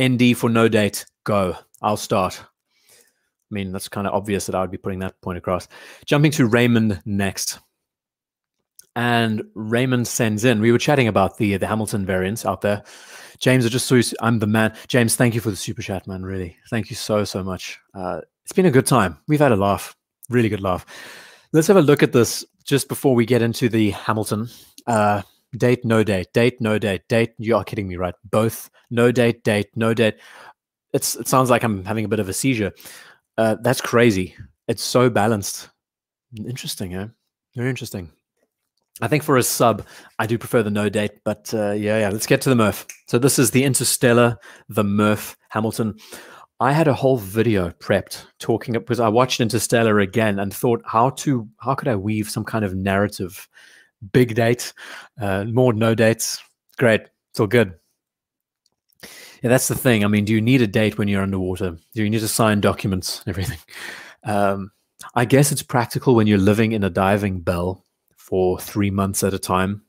Speaker 1: ND for no date. Go. I'll start. I mean, that's kind of obvious that I would be putting that point across. Jumping to Raymond next. And Raymond sends in. We were chatting about the Hamilton variants out there. James, I just saw you. I'm the man. James, thank you for the super chat, man. Really. Thank you so much. It's been a good time. We've had a laugh. Really good laugh. Let's have a look at this just before we get into the Hamilton. Date, no date, date, no date, date. You are kidding me, right? Both no date, date, no date. It sounds like I'm having a bit of a seizure. That's crazy. It's so balanced. Interesting, eh? Very interesting. I think for a sub, I do prefer the no date, but yeah, let's get to the Murph. So this is the Interstellar, the Murph Hamilton. I had a whole video prepped talking because I watched Interstellar again and thought how could I weave some kind of narrative, big date, more no dates. Great, it's all good. Yeah, that's the thing. I mean, do you need a date when you're underwater? Do you need to sign documents and everything? I guess it's practical when you're living in a diving bell for 3 months at a time.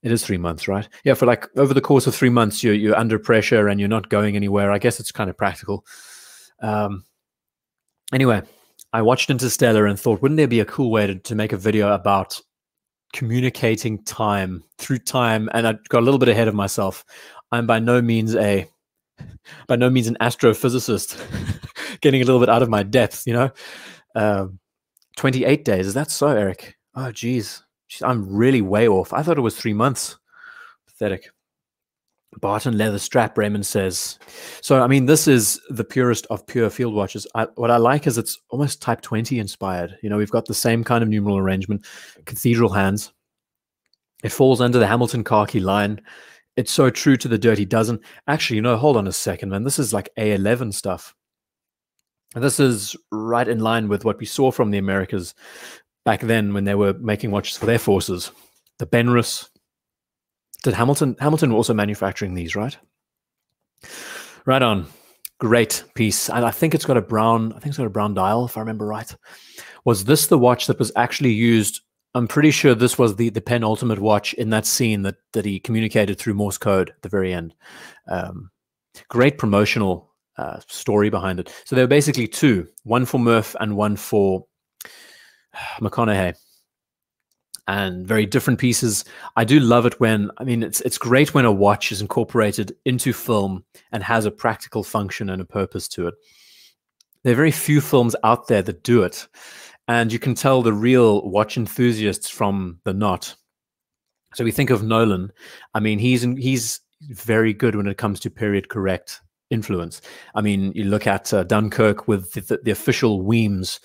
Speaker 1: It is 3 months, right? Yeah, for like over the course of 3 months, you're under pressure and you're not going anywhere. I guess it's kind of practical. Anyway, I watched Interstellar and thought, wouldn't there be a cool way to make a video about communicating time through time? And I got a little bit ahead of myself. I'm by no means an astrophysicist, getting a little bit out of my depth, 28 days. Is that so, Eric? Oh, geez. I'm really way off. I thought it was 3 months. Pathetic. Barton leather strap, Raymond says. So, I mean, this is the purest of pure field watches. What I like is it's almost Type 20 inspired. We've got the same kind of numeral arrangement, cathedral hands. It falls under the Hamilton khaki line. It's so true to the Dirty Dozen. Actually, hold on a second, man. This is like A11 stuff. And this is right in line with what we saw from the Americas back then when they were making watches for their forces. The Benrus. Did Hamilton were also manufacturing these, right? Right on. Great piece. And I think it's got a brown, dial, if I remember right. Was this the watch that was actually used? I'm pretty sure this was the penultimate watch in that scene that he communicated through Morse code at the very end. Great promotional story behind it. So there were basically two, one for Murph and one for McConaughey. And very different pieces. I do love it when, I mean, it's great when a watch is incorporated into film and has a practical function and a purpose to it. There are very few films out there that do it. And you can tell the real watch enthusiasts from the not. So we think of Nolan. I mean, he's very good when it comes to period correct influence. I mean, you look at Dunkirk with the official Weems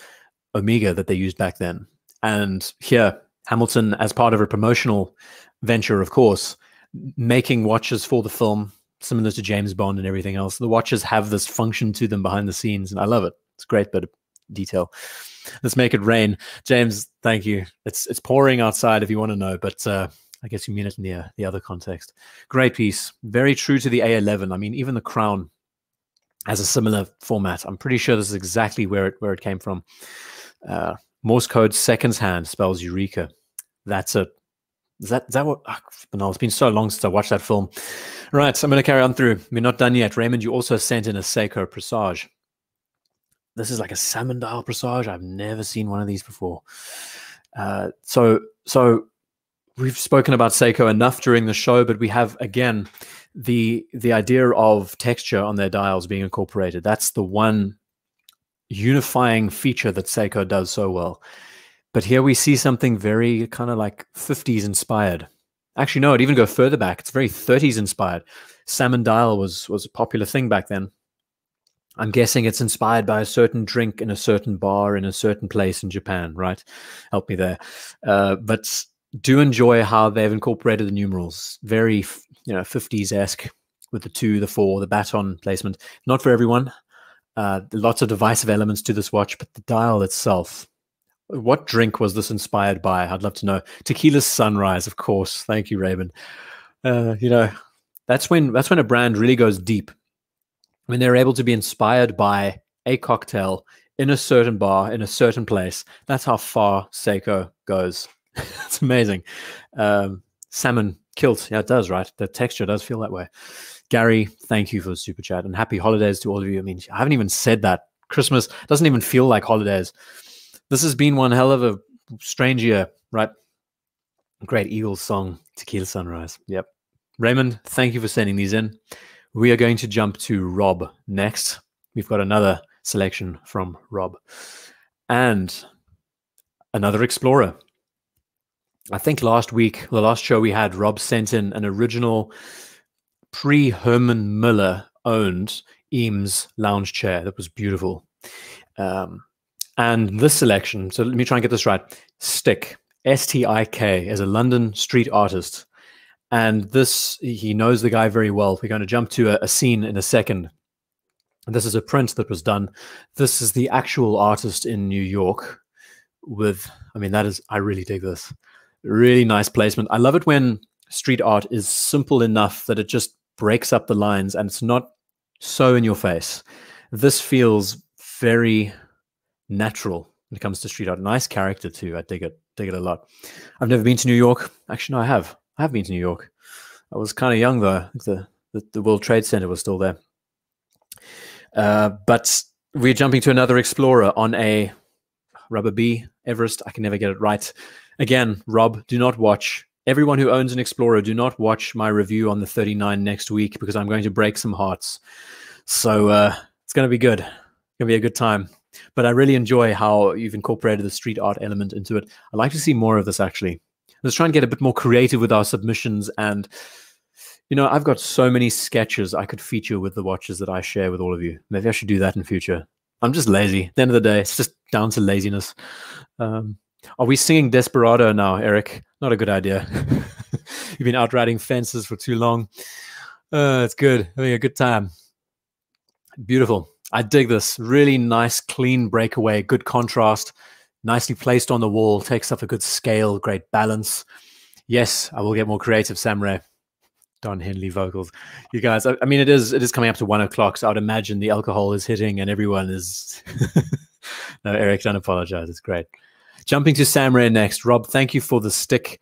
Speaker 1: Omega that they used back then. And here, Hamilton, as part of a promotional venture, of course, making watches for the film, similar to James Bond and everything else. The watches have this function to them behind the scenes, and I love it. It's a great bit of detail. Let's make it rain. James, thank you. It's pouring outside if you want to know, but I guess you mean it in the other context. Great piece. Very true to the A11. I mean, even the crown has a similar format. I'm pretty sure this is exactly where it came from. Morse code seconds hand spells Eureka. That's it. Is that what? Oh, no, it's been so long since I watched that film. Right, so I'm going to carry on through. We're not done yet. Raymond, you also sent in a Seiko Presage. This is like a salmon dial Presage. I've never seen one of these before. So we've spoken about Seiko enough during the show, but we have, again, the idea of texture on their dials being incorporated. That's the one unifying feature that Seiko does so well. But here we see something very kind of like 50s inspired. Actually, no, I'd even go further back. It's very 30s inspired. Salmon dial was a popular thing back then. I'm guessing it's inspired by a certain drink in a certain bar in a certain place in Japan, right? Help me there. But do enjoy how they've incorporated the numerals. Very, 50s-esque with the 2, the 4, the baton placement. Not for everyone. Lots of divisive elements to this watch, but the dial itself. What drink was this inspired by? I'd love to know. Tequila Sunrise, of course. Thank you, Raven. That's when a brand really goes deep. When they're able to be inspired by a cocktail in a certain bar, in a certain place. That's how far Seiko goes. It's amazing. Salmon kilt. Yeah, it does, right? The texture does feel that way. Gary, thank you for the super chat and happy holidays to all of you. I mean, I haven't even said that. Christmas doesn't even feel like holidays. This has been one hell of a strange year, right? Great Eagles song, Tequila Sunrise. Yep. Raymond, thank you for sending these in. We are going to jump to Rob next. We've got another selection from Rob and another Explorer. I think last week, the last show we had, Rob sent in an original pre-Herman Miller owned Eames lounge chair that was beautiful. And this selection, so let me try and get this right. Stick, S-T-I-K, is a London street artist. And this, he knows the guy very well. We're going to jump to a scene in a second. And this is a print that was done. This is the actual artist in New York with, I mean, I really dig this. Really nice placement. I love it when street art is simple enough that it just breaks up the lines and it's not so in your face. This feels very natural when it comes to street art. Nice character too. I dig it a lot. I've never been to New York. Actually, no, I have been to New York. I was kind of young though. The World Trade Center was still there. But we're jumping to another Explorer on a Rubber B Everest. I can never get it right. Again, Rob, do not watch. Everyone who owns an Explorer, do not watch my review on the 39 next week because I'm going to break some hearts. So it's going to be good. It's going to be a good time. But I really enjoy how you've incorporated the street art element into it. I'd like to see more of this, actually. Let's try and get a bit more creative with our submissions. And, I've got so many sketches I could feature with the watches that I share with all of you. Maybe I should do that in future. I'm just lazy. At the end of the day, it's just down to laziness. Are we singing Desperado now, Eric? Not a good idea. You've been out riding fences for too long. It's good. Having a good time. Beautiful. I dig this. Really nice, clean breakaway, good contrast, nicely placed on the wall, takes up a good scale, great balance. Yes, I will get more creative, Sam Ray. Don Henley vocals. You guys, I mean, it is coming up to 1 o'clock, so I would imagine the alcohol is hitting and everyone is... No, Eric, don't apologize. It's great. Jumping to Sam Ray next. Rob, thank you for the stick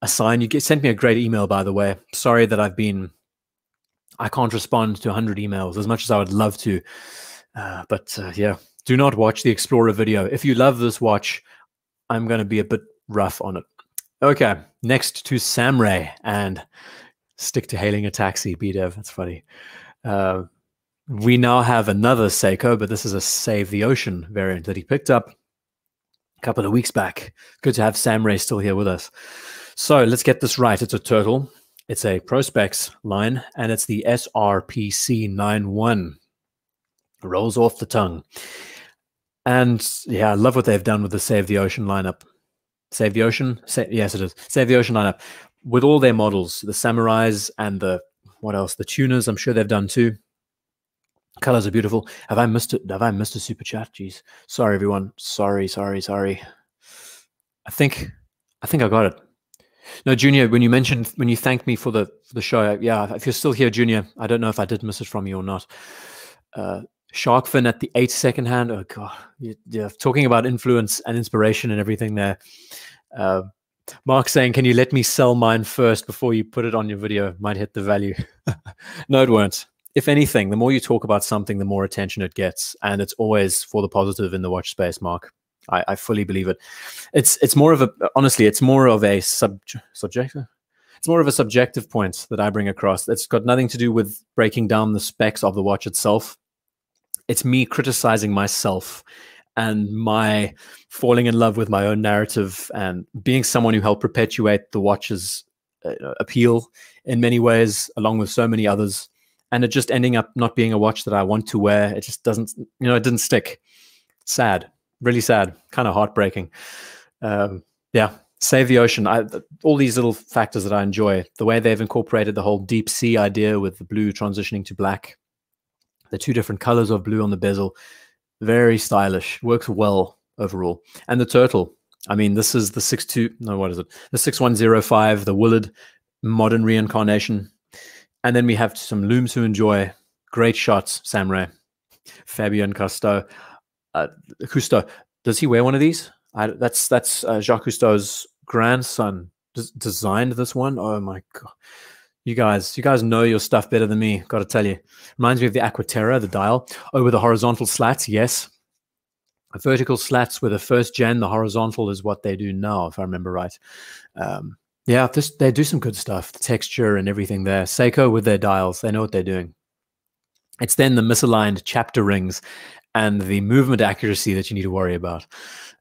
Speaker 1: assign. You sent me a great email, by the way. Sorry that I can't respond to 100 emails as much as I would love to. But yeah, do not watch the Explorer video. If you love this watch, I'm going to be a bit rough on it. Okay, next to Sam Ray and stick to hailing a taxi, BDev. That's funny. We now have another Seiko, but this is a Save the Ocean variant that he picked up a couple of weeks back. Good to have Sam Ray still here with us. So let's get this right. It's a turtle. It's a Prospex line, and it's the SRPC 91. Rolls off the tongue. And yeah, I love what they've done with the Save the Ocean lineup. Save the Ocean? Yes, it is. Save the Ocean lineup. With all their models, the Samurais and what else? The tuners, I'm sure they've done too. Colors are beautiful. Have I missed it? Have I missed a super chat? Jeez. Sorry, everyone. Sorry. I think I got it. No, Junior, when you thanked me for the show, yeah, if you're still here, Junior, I don't know if I did miss it from you or not. Shark fin at the 8-second hand. Oh God, yeah. Talking about influence and inspiration and everything there. Mark saying, "Can you let me sell mine first before you put it on your video? Might hit the value." No, it won't. If anything, the more you talk about something, the more attention it gets, and it's always for the positive in the watch space, Mark. I fully believe it. It's more of a, honestly, it's more of a subjective. It's more of a subjective point that I bring across. It's got nothing to do with breaking down the specs of the watch itself. It's me criticizing myself and my falling in love with my own narrative and being someone who helped perpetuate the watch's appeal in many ways, along with so many others. And it just ending up not being a watch that I want to wear. It just doesn't, it didn't stick. Sad, really sad, kind of heartbreaking. Yeah, Save the Ocean. All these little factors that I enjoy. The way they've incorporated the whole deep sea idea with the blue transitioning to black. The two different colors of blue on the bezel. Very stylish. Works well overall. And the turtle. I mean, this is the 6.2, no, what is it? The 6105, the Willard modern reincarnation. And then we have some looms to enjoy. Great shots, Sam Ray. Fabien Cousteau. Cousteau. Does he wear one of these? That's Jacques Cousteau's grandson designed this one. Oh my God. You guys know your stuff better than me, got to tell you. Reminds me of the Aquaterra, the dial. Oh, with the horizontal slats, yes. The vertical slats with the first gen, the horizontal is what they do now, if I remember right. Yeah, they do some good stuff. The texture and everything there. Seiko with their dials, they know what they're doing. It's then the misaligned chapter rings and the movement accuracy that you need to worry about.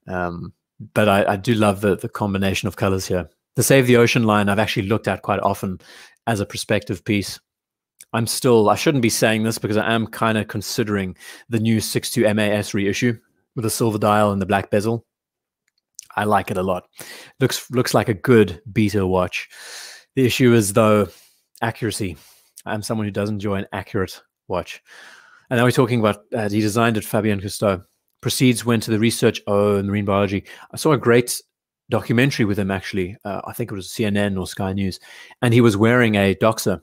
Speaker 1: But I do love the combination of colors here. The Save the Ocean line I've actually looked at quite often as a perspective piece. I shouldn't be saying this because I am kind of considering the new 6.2 MAS reissue with the silver dial and the black bezel. I like it a lot. Looks like a good beta watch. The issue is, though, accuracy. I'm someone who does enjoy an accurate watch. And now we're talking about, he designed it, Fabien Cousteau. Proceeds went to the research, marine biology. I saw a great documentary with him, actually. I think it was CNN or Sky News. And he was wearing a Doxer,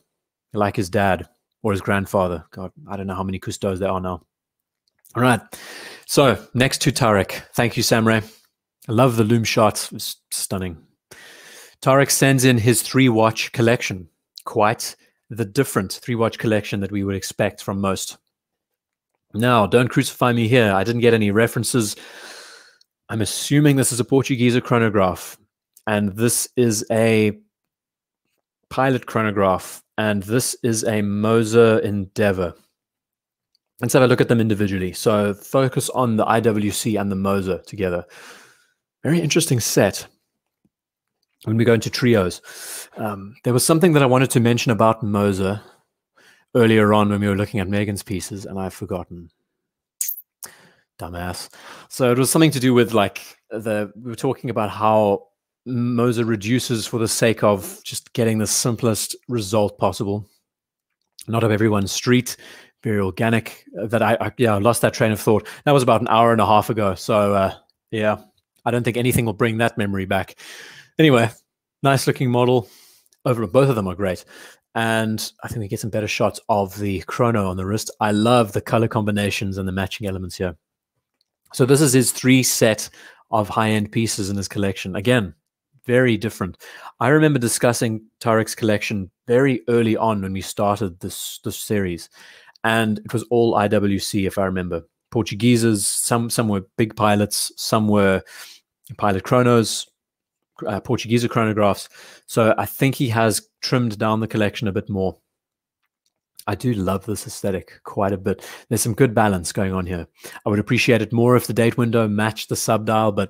Speaker 1: like his dad or his grandfather. God, I don't know how many Cousteaus there are now. All right. So next to Tarek. Thank you, Sam Ray. I love the loom shots. It's stunning. Tarek sends in his 3-watch collection. Quite the different 3-watch collection that we would expect from most. Now, don't crucify me here. I didn't get any references. I'm assuming this is a Portuguese chronograph. And this is a pilot chronograph. And this is a Moser Endeavor. Let's have a look at them individually. So focus on the IWC and the Moser together. Very interesting set. When we go into trios, there was something that I wanted to mention about Moser earlier on when we were looking at Megan's pieces, and I've forgotten. Dumbass. So it was something to do with, like, we were talking about how Moser reduces for the sake of just getting the simplest result possible. Not of everyone's street, very organic. That I lost that train of thought. That was about an hour and a half ago. So yeah, I don't think anything will bring that memory back. Anyway, nice looking model. Both of them are great. And I think we get some better shots of the chrono on the wrist. I love the color combinations and the matching elements here. So this is his 3 set of high-end pieces in his collection. Again, very different. I remember discussing Tarek's collection very early on when we started this series, and it was all IWC, if I remember. Portugueses, some were big pilots, some were pilot chronos, Portuguese chronographs. So I think he has trimmed down the collection a bit more. I do love this aesthetic quite a bit. There's some good balance going on here. I would appreciate it more if the date window matched the sub-dial, but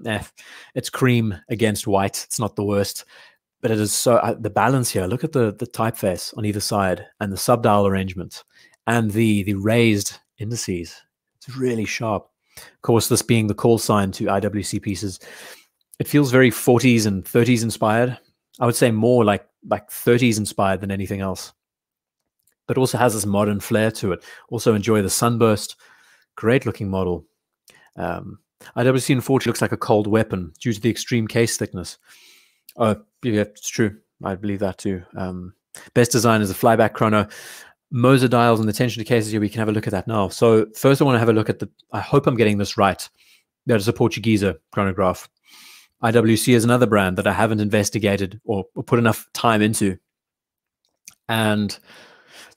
Speaker 1: it's cream against white. It's not the worst. But it is so, the balance here, look at the typeface on either side and the sub-dial arrangement and the raised indices. It's really sharp. Of course, this being the call sign to IWC pieces, it feels very 40s and 30s inspired. I would say more like 30s inspired than anything else. But also has this modern flair to it. Also enjoy the sunburst. Great looking model. IWC unfortunately looks like a cold weapon due to the extreme case thickness. Oh, yeah, it's true. I believe that too. Best design is the flyback chrono. Moser dials and the tension to cases here. We can have a look at that now. So first I want to have a look at I hope I'm getting this right. That is a Portuguese chronograph. IWC is another brand that I haven't investigated or put enough time into. And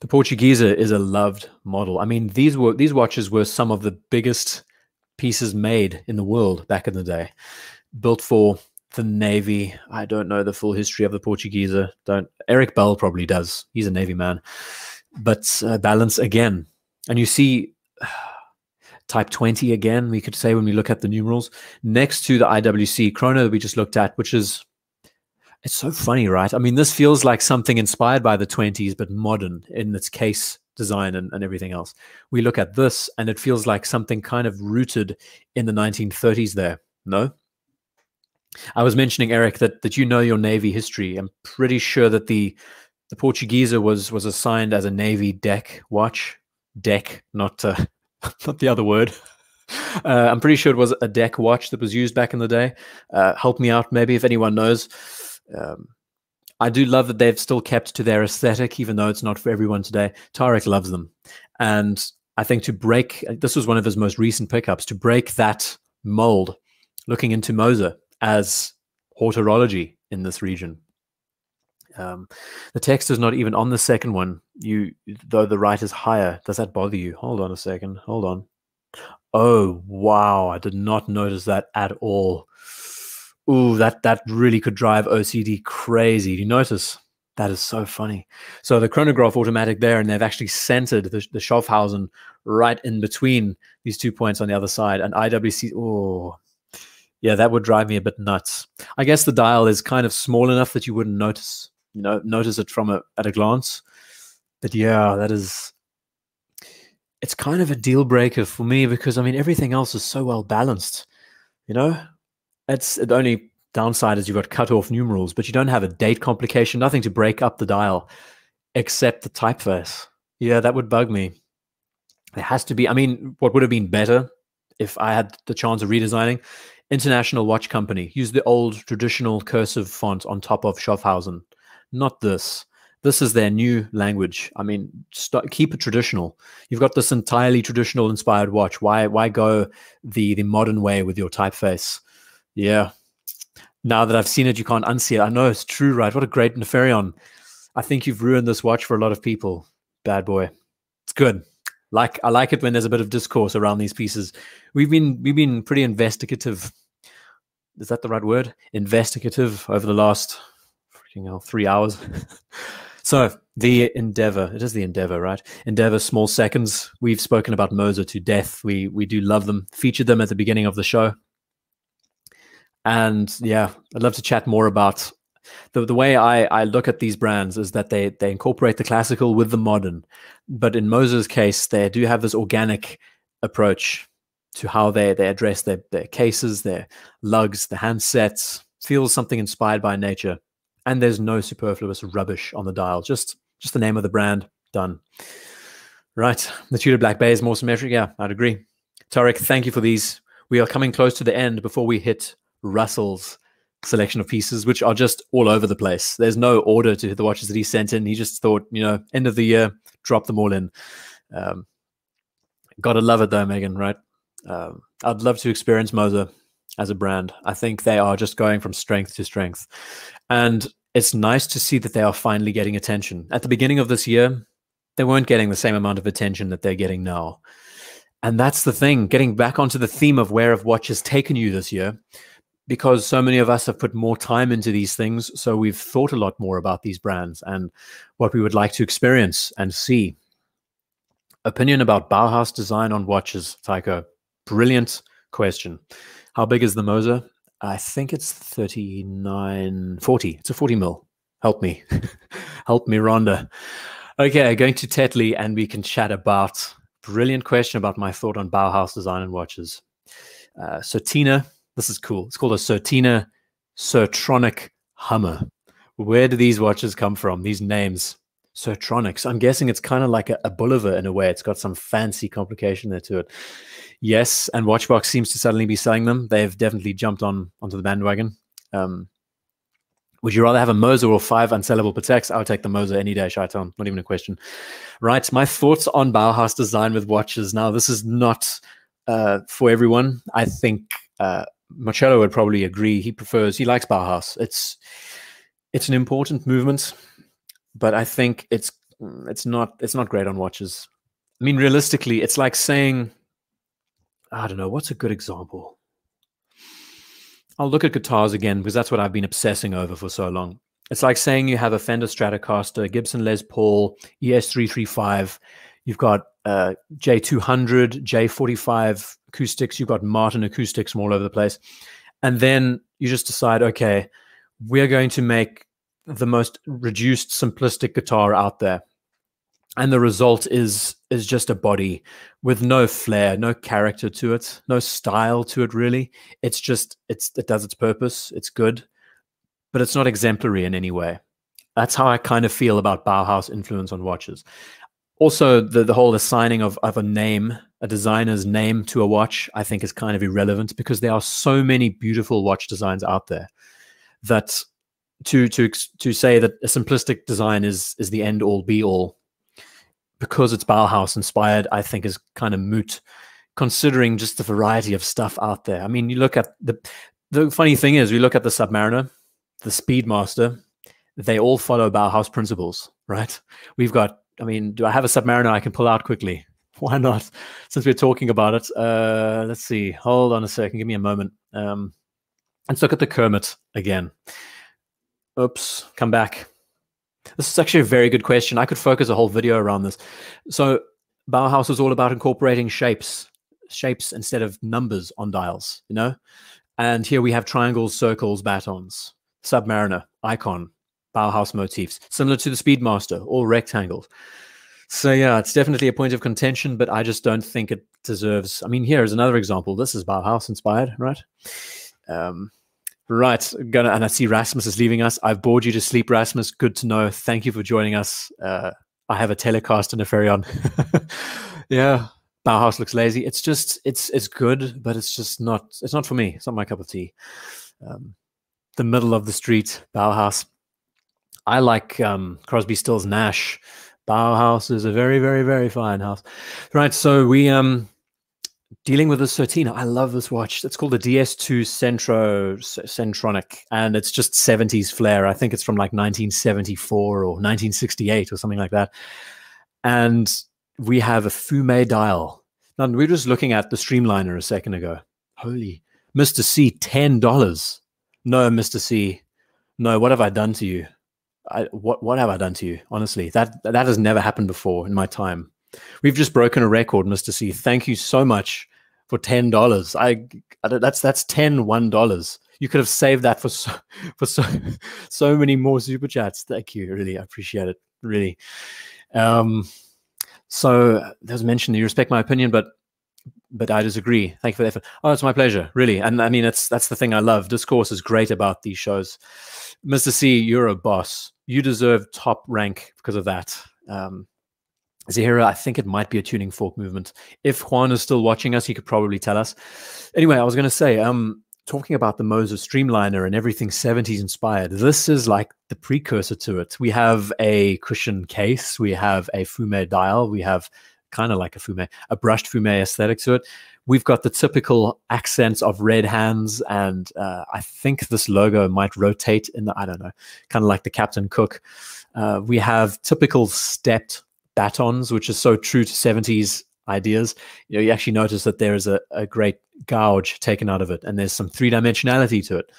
Speaker 1: the Portuguese is a loved model. I mean, these watches were some of the biggest pieces made in the world back in the day. Built for the Navy. I don't know the full history of the Portuguese. Eric Bell probably does. He's a Navy man. But balance again. And you see type 20 again, we could say, when we look at the numerals, next to the IWC chrono that we just looked at, which is, it's so funny, right? I mean, this feels like something inspired by the 20s, but modern in its case design and everything else. We look at this, and it feels like something kind of rooted in the 1930s there. No? I was mentioning, Eric, that you know your Navy history. I'm pretty sure that the Portuguese was assigned as a Navy deck watch. Deck, not not the other word. I'm pretty sure it was a deck watch that was used back in the day. Help me out, maybe, if anyone knows. I do love that they've still kept to their aesthetic, even though it's not for everyone today. Tarek loves them. And I think to break, this was one of his most recent pickups, to break that mold, looking into Moser as horology in this region. The text is not even on the second one, though the right is higher. Does that bother you? Hold on a second. Hold on. Oh, wow. I did not notice that at all. Ooh, that really could drive OCD crazy. Do you notice? That is so funny. So the chronograph automatic there, and they've actually centered the Schaffhausen right in between these 2 points on the other side. And IWC, oh, yeah, that would drive me a bit nuts. I guess the dial is kind of small enough that you wouldn't notice it at a glance. But yeah, it's kind of a deal breaker for me, because I mean, everything else is so well balanced, The only downside is you've got cut-off numerals, but you don't have a date complication, nothing to break up the dial except the typeface. Yeah, that would bug me. There has to be, I mean, what would have been better if I had the chance of redesigning? International Watch Company. Use the old traditional cursive font on top of Schaffhausen. Not this. This is their new language. I mean, keep it traditional. You've got this entirely traditional inspired watch. Why go the modern way with your typeface? Yeah. Now that I've seen it, you can't unsee it. I know, it's true, right? What a great Nefarion. I think you've ruined this watch for a lot of people. Bad boy. It's good. I like it when there's a bit of discourse around these pieces. We've been pretty investigative. Is that the right word? Investigative over the last 3 hours. So the Endeavor, it is the Endeavor, right? Endeavor small seconds. We've spoken about Moser to death. We do love them. Featured them at the beginning of the show. And yeah, I'd love to chat more about the way I look at these brands is that they incorporate the classical with the modern. But in Moser's case, they do have this organic approach to how they address their cases, their lugs, the handsets. Feels something inspired by nature. And there's no superfluous rubbish on the dial. Just the name of the brand. Done. Right. The Tudor Black Bay is more symmetric. Yeah, I'd agree. Tarek, thank you for these. We are coming close to the end before we hit Russell's selection of pieces, which are just all over the place. There's no order to the watches that he sent in. He just thought, you know, end of the year, drop them all in. Gotta love it though, Megan, right? I'd love to experience Moser as a brand. I think they are just going from strength to strength. And it's nice to see that they are finally getting attention. At the beginning of this year, they weren't getting the same amount of attention that they're getting now. And that's the thing, getting back onto the theme of where have watches taken you this year, because so many of us have put more time into these things. So we've thought a lot more about these brands and what we would like to experience and see. Opinion about Bauhaus design on watches, Seiko. Brilliant question. How big is the Moser? I think it's 3940. It's a 40 mil. Help me. Help me, Rhonda. Okay, going to Tetley and we can chat about, brilliant question about my thought on Bauhaus design and watches. Certina, this is cool. It's called a Certina Certronic Hummer. Where do these watches come from? These names. Certronics. I'm guessing it's kind of like a Bolivar in a way. It's got some fancy complication there to it. Yes, and Watchbox seems to suddenly be selling them. They've definitely jumped onto the bandwagon. Would you rather have a Moser or 5 unsellable Pateks? I would take the Moser any day, Shaitan. Not even a question. Right, my thoughts on Bauhaus design with watches. Now, this is not for everyone. I think Marcello would probably agree. He likes Bauhaus. It's an important movement, but I think it's not great on watches. I mean, realistically, it's like saying, I don't know, what's a good example? I'll look at guitars again because that's what I've been obsessing over for so long. It's like saying you have a Fender Stratocaster, Gibson Les Paul, ES335, you've got J200, J45 acoustics, you've got Martin acoustics from all over the place. And then you just decide, okay, we're going to make the most reduced, simplistic guitar out there. And the result is just a body with no flair, no character to it, no style to it, really. It's just, it does its purpose. It's good, but it's not exemplary in any way. That's how I kind of feel about Bauhaus influence on watches. Also, the whole assigning of a name, a designer's name to a watch, I think is kind of irrelevant because there are so many beautiful watch designs out there that to say that a simplistic design is the end all be all because it's Bauhaus inspired, I think is kind of moot, considering just the variety of stuff out there. I mean, you look at the funny thing is, we look at the Submariner, the Speedmaster, they all follow Bauhaus principles, right? We've got, I mean, do I have a Submariner I can pull out quickly? Why not? Since we're talking about it, let's see. Hold on a second. Give me a moment. Let's look at the Kermit again. Oops, come back. This is actually a very good question. I could focus a whole video around this. So Bauhaus is all about incorporating shapes instead of numbers on dials, you know? And here we have triangles, circles, batons, Submariner, icon, Bauhaus motifs, similar to the Speedmaster, all rectangles. So yeah, it's definitely a point of contention, but I just don't think it deserves. I mean, here's another example. This is Bauhaus inspired, right? Right, and I see Rasmus is leaving us. I've bored you to sleep, Rasmus. Good to know. Thank you for joining us. I have a Telecaster and a Ferion. Yeah, Bauhaus looks lazy. It's just, it's good, but it's just not. It's not for me. It's not my cup of tea. The middle of the street, Bauhaus. I like Crosby, Stills, Nash. Bauhaus is a very, very, very fine house. Right, so we dealing with the Certina. I love this watch. It's called the DS2 Centronic, and it's just 70s flair. I think it's from like 1974 or 1968 or something like that. And we have a Fume dial. Now, we were just looking at the Streamliner a second ago. Holy, Mr. C, $10. No, Mr. C. No, what have I done to you? What have I done to you? Honestly, that has never happened before in my time. We've just broken a record, Mr. C. Thank you so much for $10. That's $1. You could have saved that for so many more super chats. Thank you, really, I appreciate it, really. So there's mention you respect my opinion, but I disagree. Thank you for the effort. Oh, it's my pleasure, really. And I mean, that's the thing I love. Discourse is great about these shows. Mr. C, you're a boss. You deserve top rank because of that. Zahira, I think it might be a tuning fork movement. If Juan is still watching us, he could probably tell us. Anyway, I was going to say, talking about the Moses Streamliner and everything 70s inspired, this is like the precursor to it. We have a cushion case, we have a fume dial, we have kind of like a brushed fume aesthetic to it. We've got the typical accents of red hands, and I think this logo might rotate in the, I don't know, kind of like the Captain Cook. We have typical stepped batons, which is so true to 70s ideas. You know, you actually notice that there is a great gouge taken out of it, and there's some three-dimensionality to it.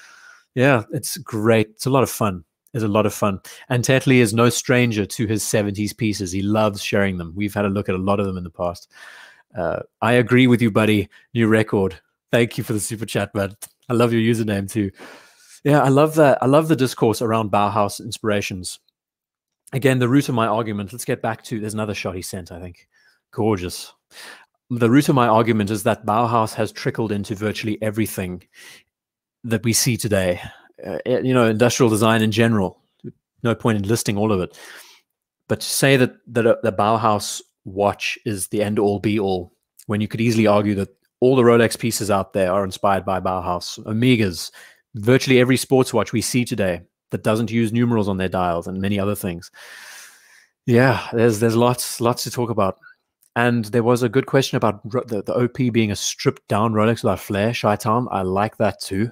Speaker 1: Yeah, it's great. It's a lot of fun. It's a lot of fun. And Tetley is no stranger to his 70s pieces. He loves sharing them. We've had a look at a lot of them in the past. I agree with you, buddy. New record. Thank you for the super chat, bud. I love your username too. Yeah, I love that. I love the discourse around Bauhaus inspirations. Again, the root of my argument, let's get back to, there's another shot he sent, I think. Gorgeous. The root of my argument is that Bauhaus has trickled into virtually everything that we see today. You know, industrial design in general. No point in listing all of it. But to say that the Bauhaus watch is the end-all, be-all, when you could easily argue that all the Rolex pieces out there are inspired by Bauhaus. Omegas, virtually every sports watch we see today that doesn't use numerals on their dials, and many other things. Yeah, there's lots to talk about. And there was a good question about the OP being a stripped down Rolex without flair, Shaitan. I like that too.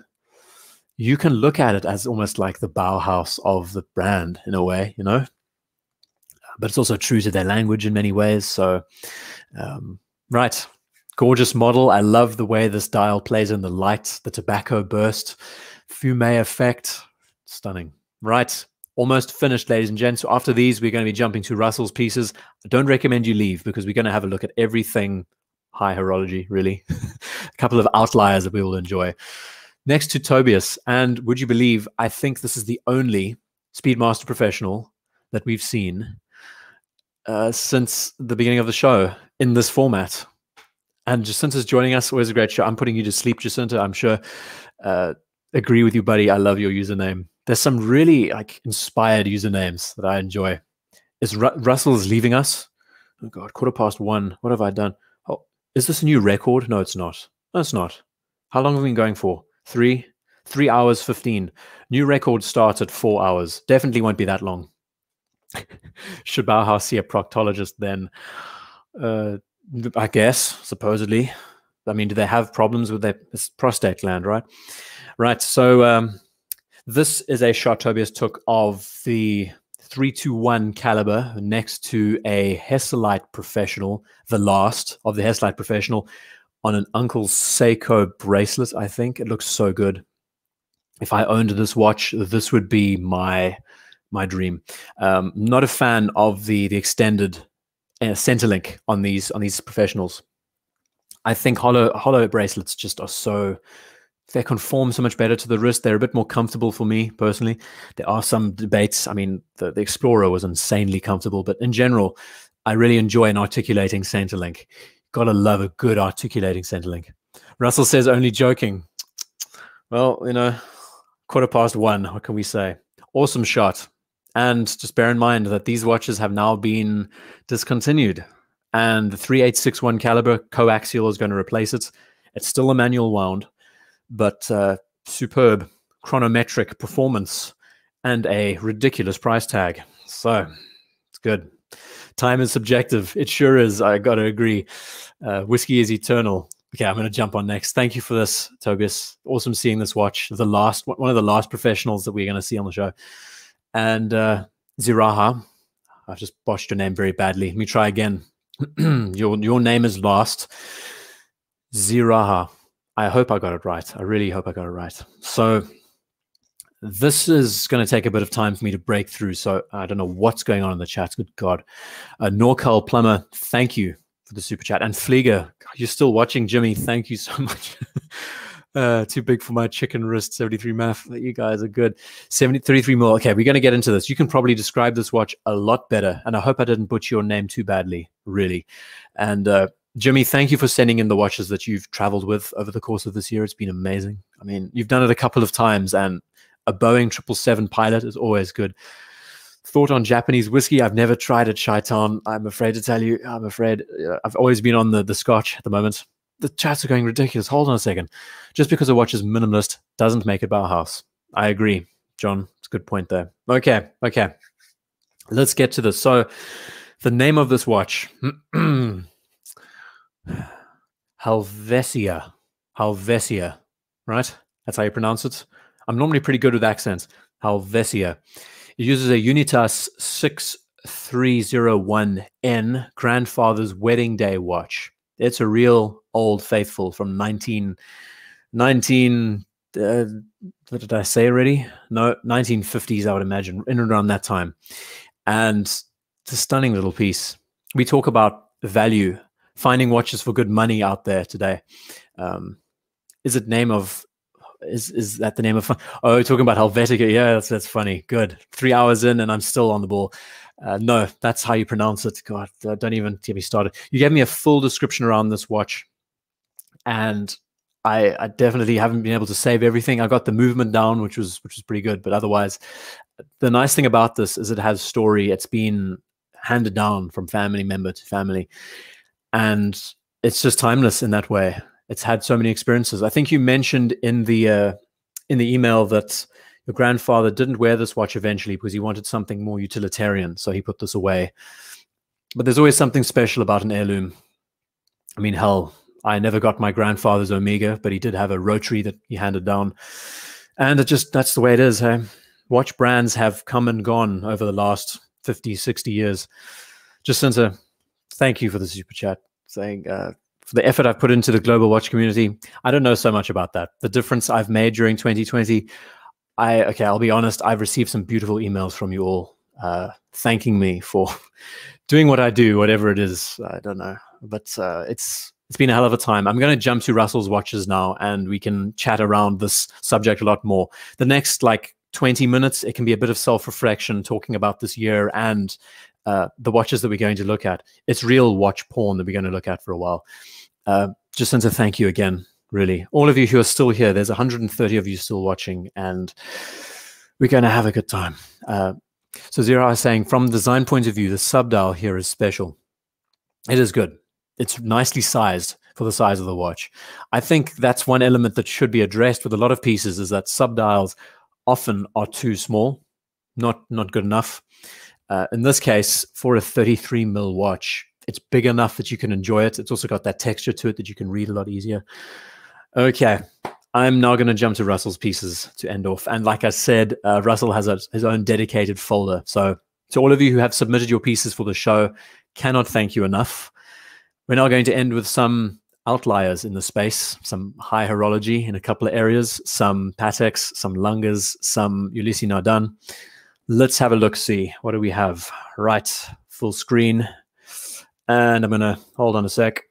Speaker 1: You can look at it as almost like the Bauhaus of the brand in a way, you know, but it's also true to their language in many ways. So, right. Gorgeous model. I love the way this dial plays in the light, the tobacco burst, fume effect. Stunning. Right. Almost finished, ladies and gents. So after these, we're going to be jumping to Russell's pieces. I don't recommend you leave because we're going to have a look at everything high horology, really. A couple of outliers that we will enjoy. Next to Tobias, and would you believe, I think this is the only Speedmaster professional that we've seen since the beginning of the show in this format. And Jacinta's joining us. Always a great show. I'm putting you to sleep, Jacinta. I'm sure. Agree with you, buddy. I love your username. There's some really like inspired usernames that I enjoy. Is Russell is leaving us? Oh God, 1:15. What have I done? Oh, is this a new record? No, it's not. No, it's not. How long have we been going for? 3 hours 15. New record starts at 4 hours. Definitely won't be that long. Should Bauhaus see a proctologist then? I guess, supposedly. I mean, do they have problems with their prostate gland, right? Right, so this is a shot Tobias took of the 321 caliber next to a Hesalite Professional, the last of the Hesalite Professional, on an Uncle Seiko bracelet, I think. It looks so good. If I owned this watch, this would be my dream. Not a fan of the extended Centerlink on these professionals. I think hollow bracelets just are so, they conform so much better to the wrist. They're a bit more comfortable for me personally. There are some debates. I mean, the Explorer was insanely comfortable, but in general, I really enjoy an articulating Centerlink. Gotta love a good articulating Centerlink. Russell says, only joking. Well, you know, 1:15. What can we say? Awesome shot. And just bear in mind that these watches have now been discontinued. And the 3861 caliber coaxial is going to replace it. It's still a manual wound, but superb chronometric performance and a ridiculous price tag. So it's good. Time is subjective. It sure is. I got to agree. Whiskey is eternal. Okay, I'm going to jump on next. Thank you for this, Tobias. Awesome seeing this watch. One of the last professionals that we're going to see on the show. And Ziraha. I've just botched your name very badly. Let me try again. Your name is last. Ziraha. I hope I got it right. I really hope I got it right. So this is going to take a bit of time for me to break through. So I don't know what's going on in the chat. Good God. Norcal Plumber, thank you for the super chat. And Flieger, you're still watching, Jimmy. Thank you so much. Too big for my chicken wrist, 73 math. You guys are good. 33 more. Okay, we're going to get into this. You can probably describe this watch a lot better. And I hope I didn't butcher your name too badly, really. And Jimmy, thank you for sending in the watches that you've traveled with over the course of this year. It's been amazing. I mean, you've done it a couple of times, and a Boeing 777 Pilot is always good. Thought on Japanese whiskey. I've never tried it, Shaitan. I'm afraid to tell you. I'm afraid. I've always been on the Scotch at the moment. the chats are going ridiculous. Hold on a second. Just because a watch is minimalist doesn't make it Bauhaus. I agree, John. It's a good point there. Okay. Let's get to this. So the name of this watch, Helvetia, right? That's how you pronounce it. I'm normally pretty good with accents. Helvetia. It uses a Unitas 6301N grandfather's wedding day watch. It's a real old faithful from 19 what did I say already? No, 1950s, I would imagine, in and around that time. And it's a stunning little piece. We talk about value, finding watches for good money out there today. Is that the name of oh, talking about Helvetica? Yeah, that's funny. Good. 3 hours in and I'm still on the ball. No, that's how you pronounce it. God, don't even get me started. You gave me a full description around this watch, and I definitely haven't been able to save everything. I got the movement down, which was pretty good, but otherwise, the nice thing about this is it has story. It's been handed down from family member to family, and it's just timeless in that way. It's had so many experiences. I think you mentioned in the email that your grandfather didn't wear this watch eventually because he wanted something more utilitarian, so he put this away. But there's always something special about an heirloom. I mean, hell, I never got my grandfather's Omega, but he did have a rotary that he handed down. And that's the way it is. Hey? Watch brands have come and gone over the last 50, 60 years. Just since thank you for the super chat, saying for the effort I've put into the global watch community. I don't know so much about that. The difference I've made during 2020, I'll be honest, I've received some beautiful emails from you all thanking me for doing what I do, whatever it is. I don't know. But it's been a hell of a time. I'm going to jump to Russell's watches now, and we can chat around this subject a lot more. The next, 20 minutes, it can be a bit of self-reflection, talking about this year and the watches that we're going to look at. It's real watch porn that we're going to look at for a while. Just as a thank you again, really. All of you who are still here, there's 130 of you still watching, and we're going to have a good time. So Zira is saying, from the design point of view, the subdial here is special. It is good. It's nicely sized for the size of the watch. I think that's one element that should be addressed with a lot of pieces, is that subdials often are too small, not good enough. In this case, for a 33 mil watch, it's big enough that you can enjoy it. It's also got that texture to it that you can read a lot easier. Okay, I'm now going to jump to Russell's pieces to end off. And like I said, Russell has his own dedicated folder. So to all of you who have submitted your pieces for the show, cannot thank you enough. We're now going to end with some outliers in the space, some high horology in a couple of areas, some Pateks, some Langes, some Ulysses Nardin. Let's have a look-see. What do we have? Right, full screen. And I'm going to, hold on a sec,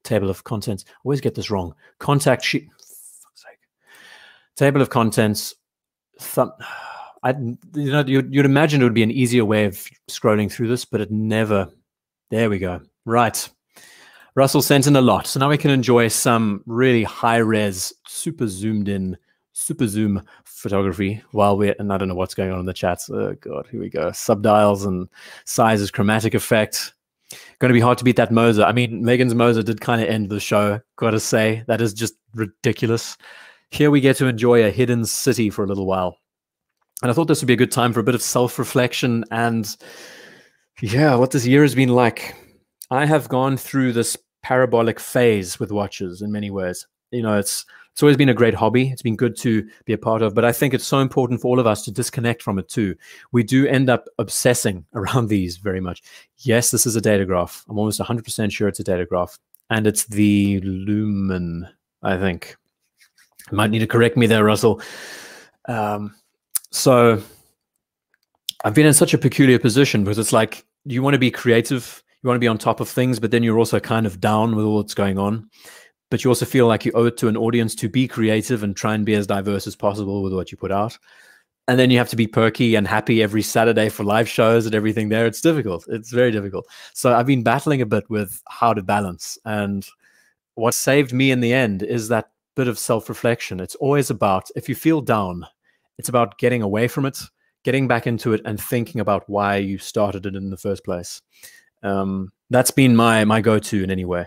Speaker 1: table of contents. I always get this wrong. Contact sheet. Fuck's sake. Table of contents. You'd imagine it would be an easier way of scrolling through this, but it never. There we go. Right. Russell sent in a lot. So now we can enjoy some really high-res, super zoomed-in, super zoom photography while we're, and I don't know what's going on in the chats. Oh, God, here we go. Subdials and sizes, chromatic effect. Going to be hard to beat that Moser. I mean, Megan's Moser did kind of end the show, got to say. That is just ridiculous. Here we get to enjoy a hidden city for a little while. And I thought this would be a good time for a bit of self-reflection and, yeah, what this year has been like. I have gone through this parabolic phase with watches in many ways. You know, it's always been a great hobby. It's been good to be a part of, but I think it's so important for all of us to disconnect from it too. We do end up obsessing around these very much. Yes, this is a datograph. I'm almost 100% sure it's a datograph, and it's the Lumen, I think. You might need to correct me there, Russell. So I've been in such a peculiar position because it's like, you want to be creative, you want to be on top of things, but then you're also kind of down with all that's going on. But you also feel like you owe it to an audience to be creative and try and be as diverse as possible with what you put out. And then you have to be perky and happy every Saturday for live shows and everything there. It's difficult. It's very difficult. So I've been battling a bit with how to balance. And what saved me in the end is that bit of self-reflection. It's always about, if you feel down, it's about getting away from it, getting back into it, and thinking about why you started it in the first place. That's been my go-to in any way.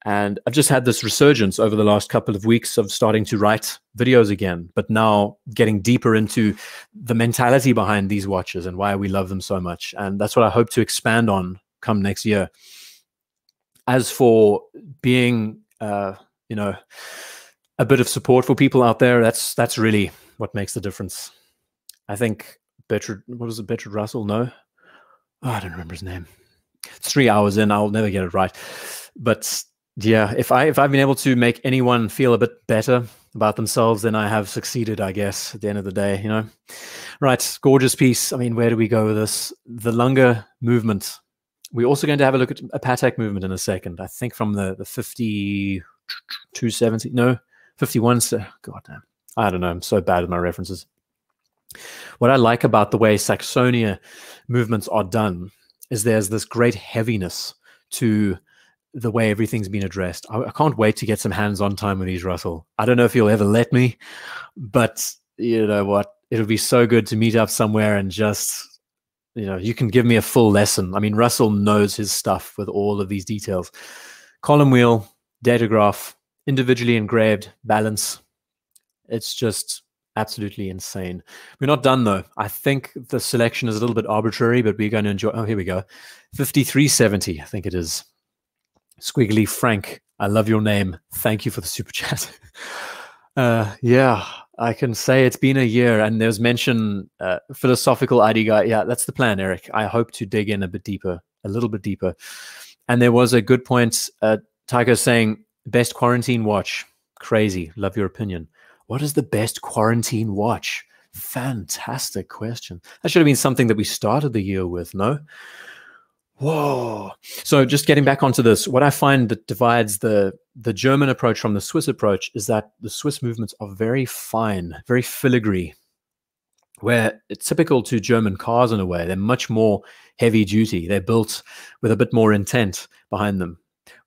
Speaker 1: And I've just had this resurgence over the last couple of weeks of starting to write videos again, but now getting deeper into the mentality behind these watches and why we love them so much. And that's what I hope to expand on come next year. As for being, you know, a bit of support for people out there, that's really what makes the difference. I think Bertrand, what was it, Bertrand Russell? No? Oh, I don't remember his name. It's 3 hours in, I'll never get it right. But yeah, if I've been able to make anyone feel a bit better about themselves, then I have succeeded, I guess, at the end of the day, you know. Right, gorgeous piece. I mean, where do we go with this? The Lunga movement. We're also going to have a look at a Patek movement in a second. I think from the 5270, no, 51. God damn, I don't know. I'm so bad with my references. What I like about the way Saxonia movements are done is there's this great heaviness to the way everything's been addressed. I can't wait to get some hands-on time with these, Russell. I don't know if you'll ever let me, but you know what? It'll be so good to meet up somewhere and just, you know, you can give me a full lesson. I mean, Russell knows his stuff with all of these details. Column wheel, datograph, individually engraved, balance. It's just absolutely insane. We're not done though. I think the selection is a little bit arbitrary, but we're going to enjoy. Oh, here we go. 5370, I think it is. Squiggly Frank, I love your name. Thank you for the super chat. Yeah, I can say it's been a year, and there's mention philosophical IDguy. Yeah, that's the plan, Eric. I hope to dig in a bit deeper, a little bit deeper. And there was a good point. Tycho saying, best quarantine watch. Crazy. Love your opinion. What is the best quarantine watch? Fantastic question. That should have been something that we started the year with, no? Whoa. So just getting back onto this, what I find that divides the German approach from the Swiss approach is that the Swiss movements are very fine, very filigree, where it's typical to German cars in a way. They're much more heavy duty. They're built with a bit more intent behind them.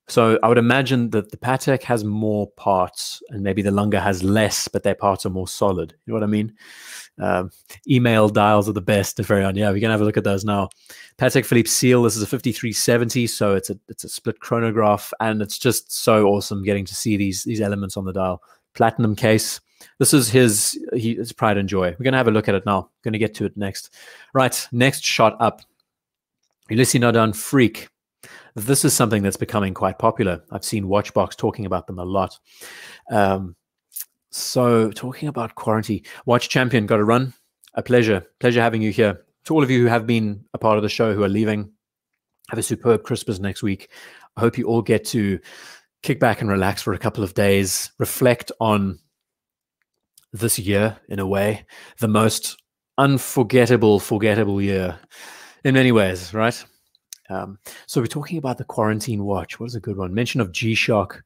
Speaker 1: So I would imagine that the Patek has more parts and maybe the Lunga has less, but their parts are more solid. You know what I mean? Email dials are the best. Very on. Yeah, we're going to have a look at those now. Patek Philippe Seal, this is a 5370, so it's a split chronograph, and it's just so awesome getting to see these elements on the dial. Platinum case. This is his pride and joy. We're going to have a look at it now. Going to get to it next. Right, next shot up. Ulysses Nardin Freak. This is something that's becoming quite popular. I've seen Watchbox talking about them a lot. So talking about quarantine, Watch Champion, got a run. A pleasure having you here. To all of you who have been a part of the show, who are leaving, have a superb Christmas next week. I hope you all get to kick back and relax for a couple of days, reflect on this year in a way, the most forgettable year in many ways, right? So we're talking about the quarantine watch. What is a good one? Mention of G-Shock.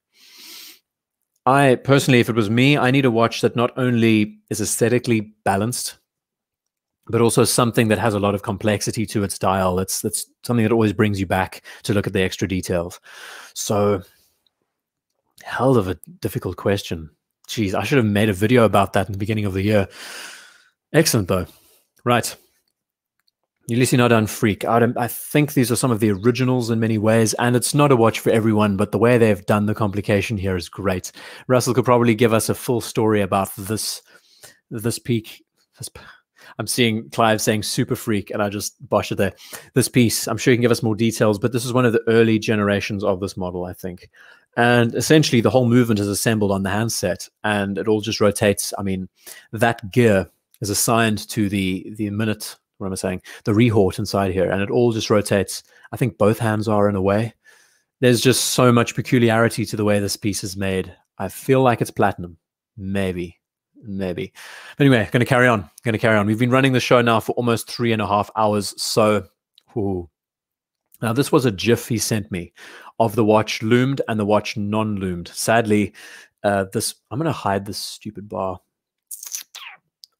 Speaker 1: I personally, if it was me, I need a watch that not only is aesthetically balanced, but also something that has a lot of complexity to its dial. That's something that always brings you back to look at the extra details. So, hell of a difficult question. Geez, I should have made a video about that in the beginning of the year. Excellent, though. Right. Ulysses Nardin Freak. I think these are some of the originals in many ways, and it's not a watch for everyone, but the way they've done the complication here is great. Russell could probably give us a full story about this peak. I'm seeing Clive saying super freak, and I just botched it there. This piece, I'm sure you can give us more details, but this is one of the early generations of this model, I think. And essentially, the whole movement is assembled on the handset, and it all just rotates. I mean, that gear is assigned to the minute. What am I saying? The rehort inside here, and it all just rotates. I think both hands are in a way. There's just so much peculiarity to the way this piece is made. I feel like it's platinum. Maybe. But anyway, going to carry on. We've been running the show now for almost 3.5 hours. So, now this was a GIF he sent me of the watch loomed and the watch non-loomed. Sadly, I'm going to hide this stupid bar.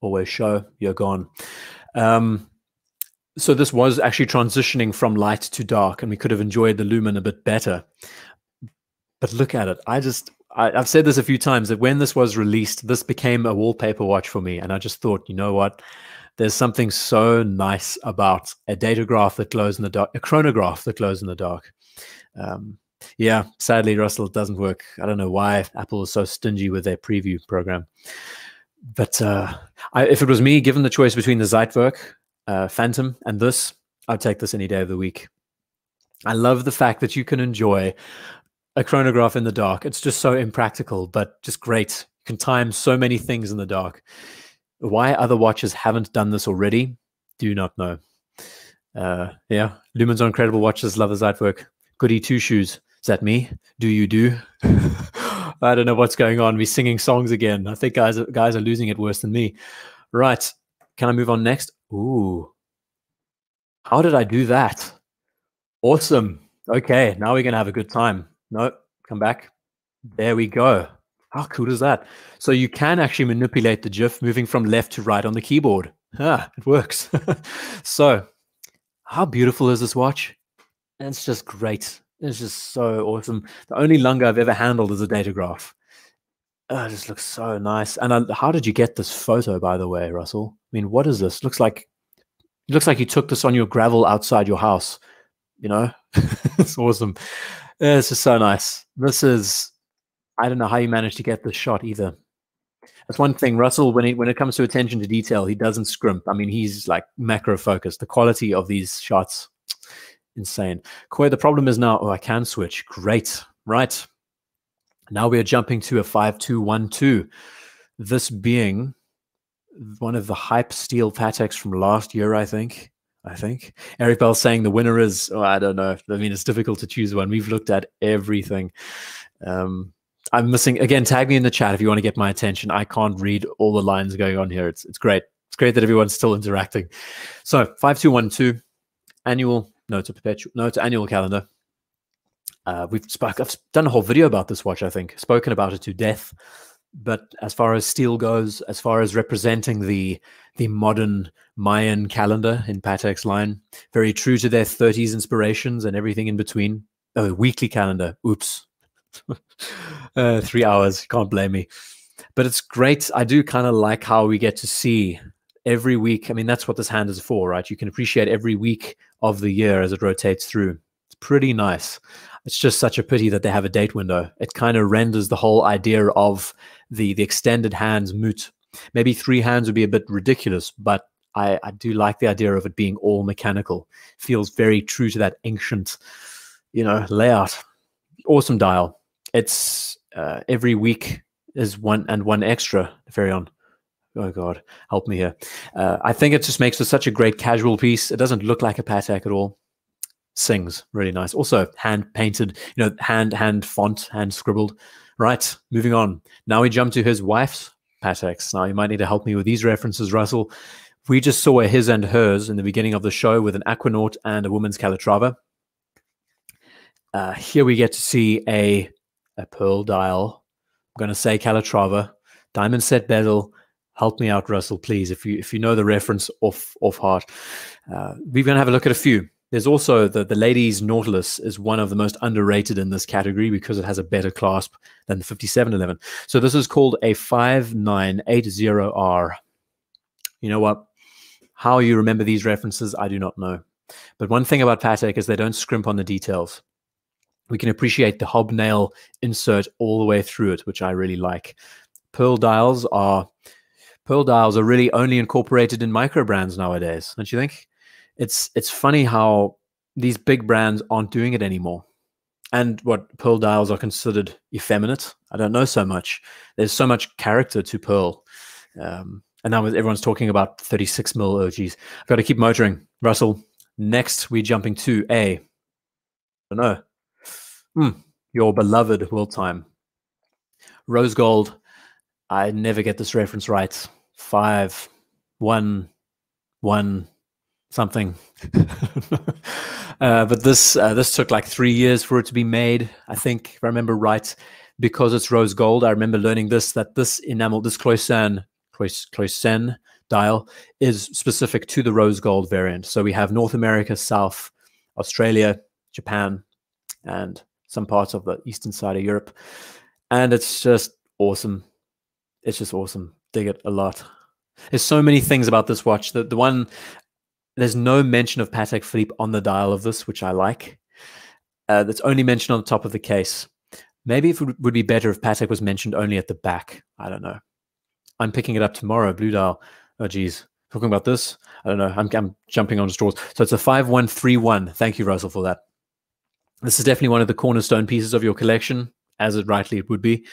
Speaker 1: Always show, you're gone. So this was actually transitioning from light to dark, and we could have enjoyed the lumen a bit better. But look at it. I've said this a few times, that when this was released, this became a wallpaper watch for me. And I just thought, you know what? There's something so nice about a datograph that glows in the dark, a chronograph that glows in the dark. Yeah, sadly, Russell, it doesn't work. I don't know why Apple is so stingy with their preview program. But if it was me, given the choice between the Zeitwerk Phantom and this, I'd take this any day of the week. I love the fact that you can enjoy a chronograph in the dark. It's just so impractical, but just great. You can time so many things in the dark. Why other watches haven't done this already, do not know. Yeah, Lumen's are incredible watches. Love the Zeitwerk. Goody two shoes. Is that me? Do you do? I don't know what's going on. We're singing songs again. I think guys are losing it worse than me. Right. Can I move on next? Ooh. How did I do that? Awesome. Okay, now we're going to have a good time. No, come back. There we go. How cool is that? So you can actually manipulate the GIF moving from left to right on the keyboard. Ah, it works. So how beautiful is this watch? It's just great. It's just so awesome. The only Lunga I've ever handled is a datograph. Oh, it just looks so nice. And how did you get this photo, by the way, Russell? I mean, what is this? Looks like you took this on your gravel outside your house. You know, it's awesome. It's just so nice. This is, I don't know how you managed to get this shot either. That's one thing, Russell, when it comes to attention to detail, he doesn't scrimp. I mean, he's like macro focused. The quality of these shots, insane. Koi, the problem is now, I can switch. Great. Right. Now we are jumping to a 5212. This being one of the hype steel Pateks from last year, I think. Eric Bell saying the winner is, I don't know. I mean, it's difficult to choose one. We've looked at everything. I'm missing, again, tag me in the chat if you want to get my attention. I can't read all the lines going on here. It's great. It's great that everyone's still interacting. So 5212, annual, no, it's annual calendar. I've done a whole video about this watch, I think, spoken about it to death. But as far as steel goes, as far as representing the modern Mayan calendar in Patek's line, very true to their 30s inspirations and everything in between. Oh, weekly calendar. Oops. 3 hours. Can't blame me. But it's great. I do kind of like how we get to see every week. I mean, that's what this hand is for, right? You can appreciate every week of the year as it rotates through. It's pretty nice. It's just such a pity that they have a date window. It kind of renders the whole idea of the extended hands moot. Maybe 3 hands would be a bit ridiculous, but I do like the idea of it being all mechanical. Feels very true to that ancient, layout. Awesome dial. It's every week is one extra. Very on. Oh God, help me here. I think it just makes it such a great casual piece. It doesn't look like a Patek at all. Sings really nice. Also hand painted, hand font, hand scribbled. Right, moving on. Now we jump to his wife's Pateks. Now you might need to help me with these references, Russell. We just saw a his and hers in the beginning of the show with an Aquanaut and a woman's Calatrava. Here we get to see a pearl dial. I'm going to say Calatrava, diamond set bezel. Help me out, Russell, please. If you know the reference off heart, we're going to have a look at a few. There's also the ladies' Nautilus is one of the most underrated in this category because it has a better clasp than the 5711. So this is called a 5980R. You know what? How you remember these references, I do not know. But one thing about Patek is they don't scrimp on the details. We can appreciate the hobnail insert all the way through it, which I really like. Pearl dials are really only incorporated in micro brands nowadays, don't you think? It's funny how these big brands aren't doing it anymore. And what pearl dials are considered effeminate, I don't know so much. There's so much character to pearl. And now everyone's talking about 36 mil. Oh, geez. I've got to keep motoring. Russell, next we're jumping to I don't know. Your beloved World Time. Rose gold. I never get this reference right. 5, 1, 1. Something. But this took like 3 years for it to be made, I think, if I remember right, because it's rose gold. I remember learning that this enamel, this Cloisonne dial is specific to the rose gold variant. So we have North America, South Australia, Japan, and some parts of the eastern side of Europe. And it's just awesome. It's just awesome. Dig it a lot. There's so many things about this watch. The one, there's no mention of Patek Philippe on the dial of this, which I like. that's only mentioned on the top of the case. Maybe it would be better if Patek was mentioned only at the back. I don't know. I'm picking it up tomorrow, Blue Dial. Oh, geez. Talking about this? I don't know. I'm jumping on straws. So it's a 5131. Thank you, Russell, for that. This is definitely one of the cornerstone pieces of your collection, as it rightly would be.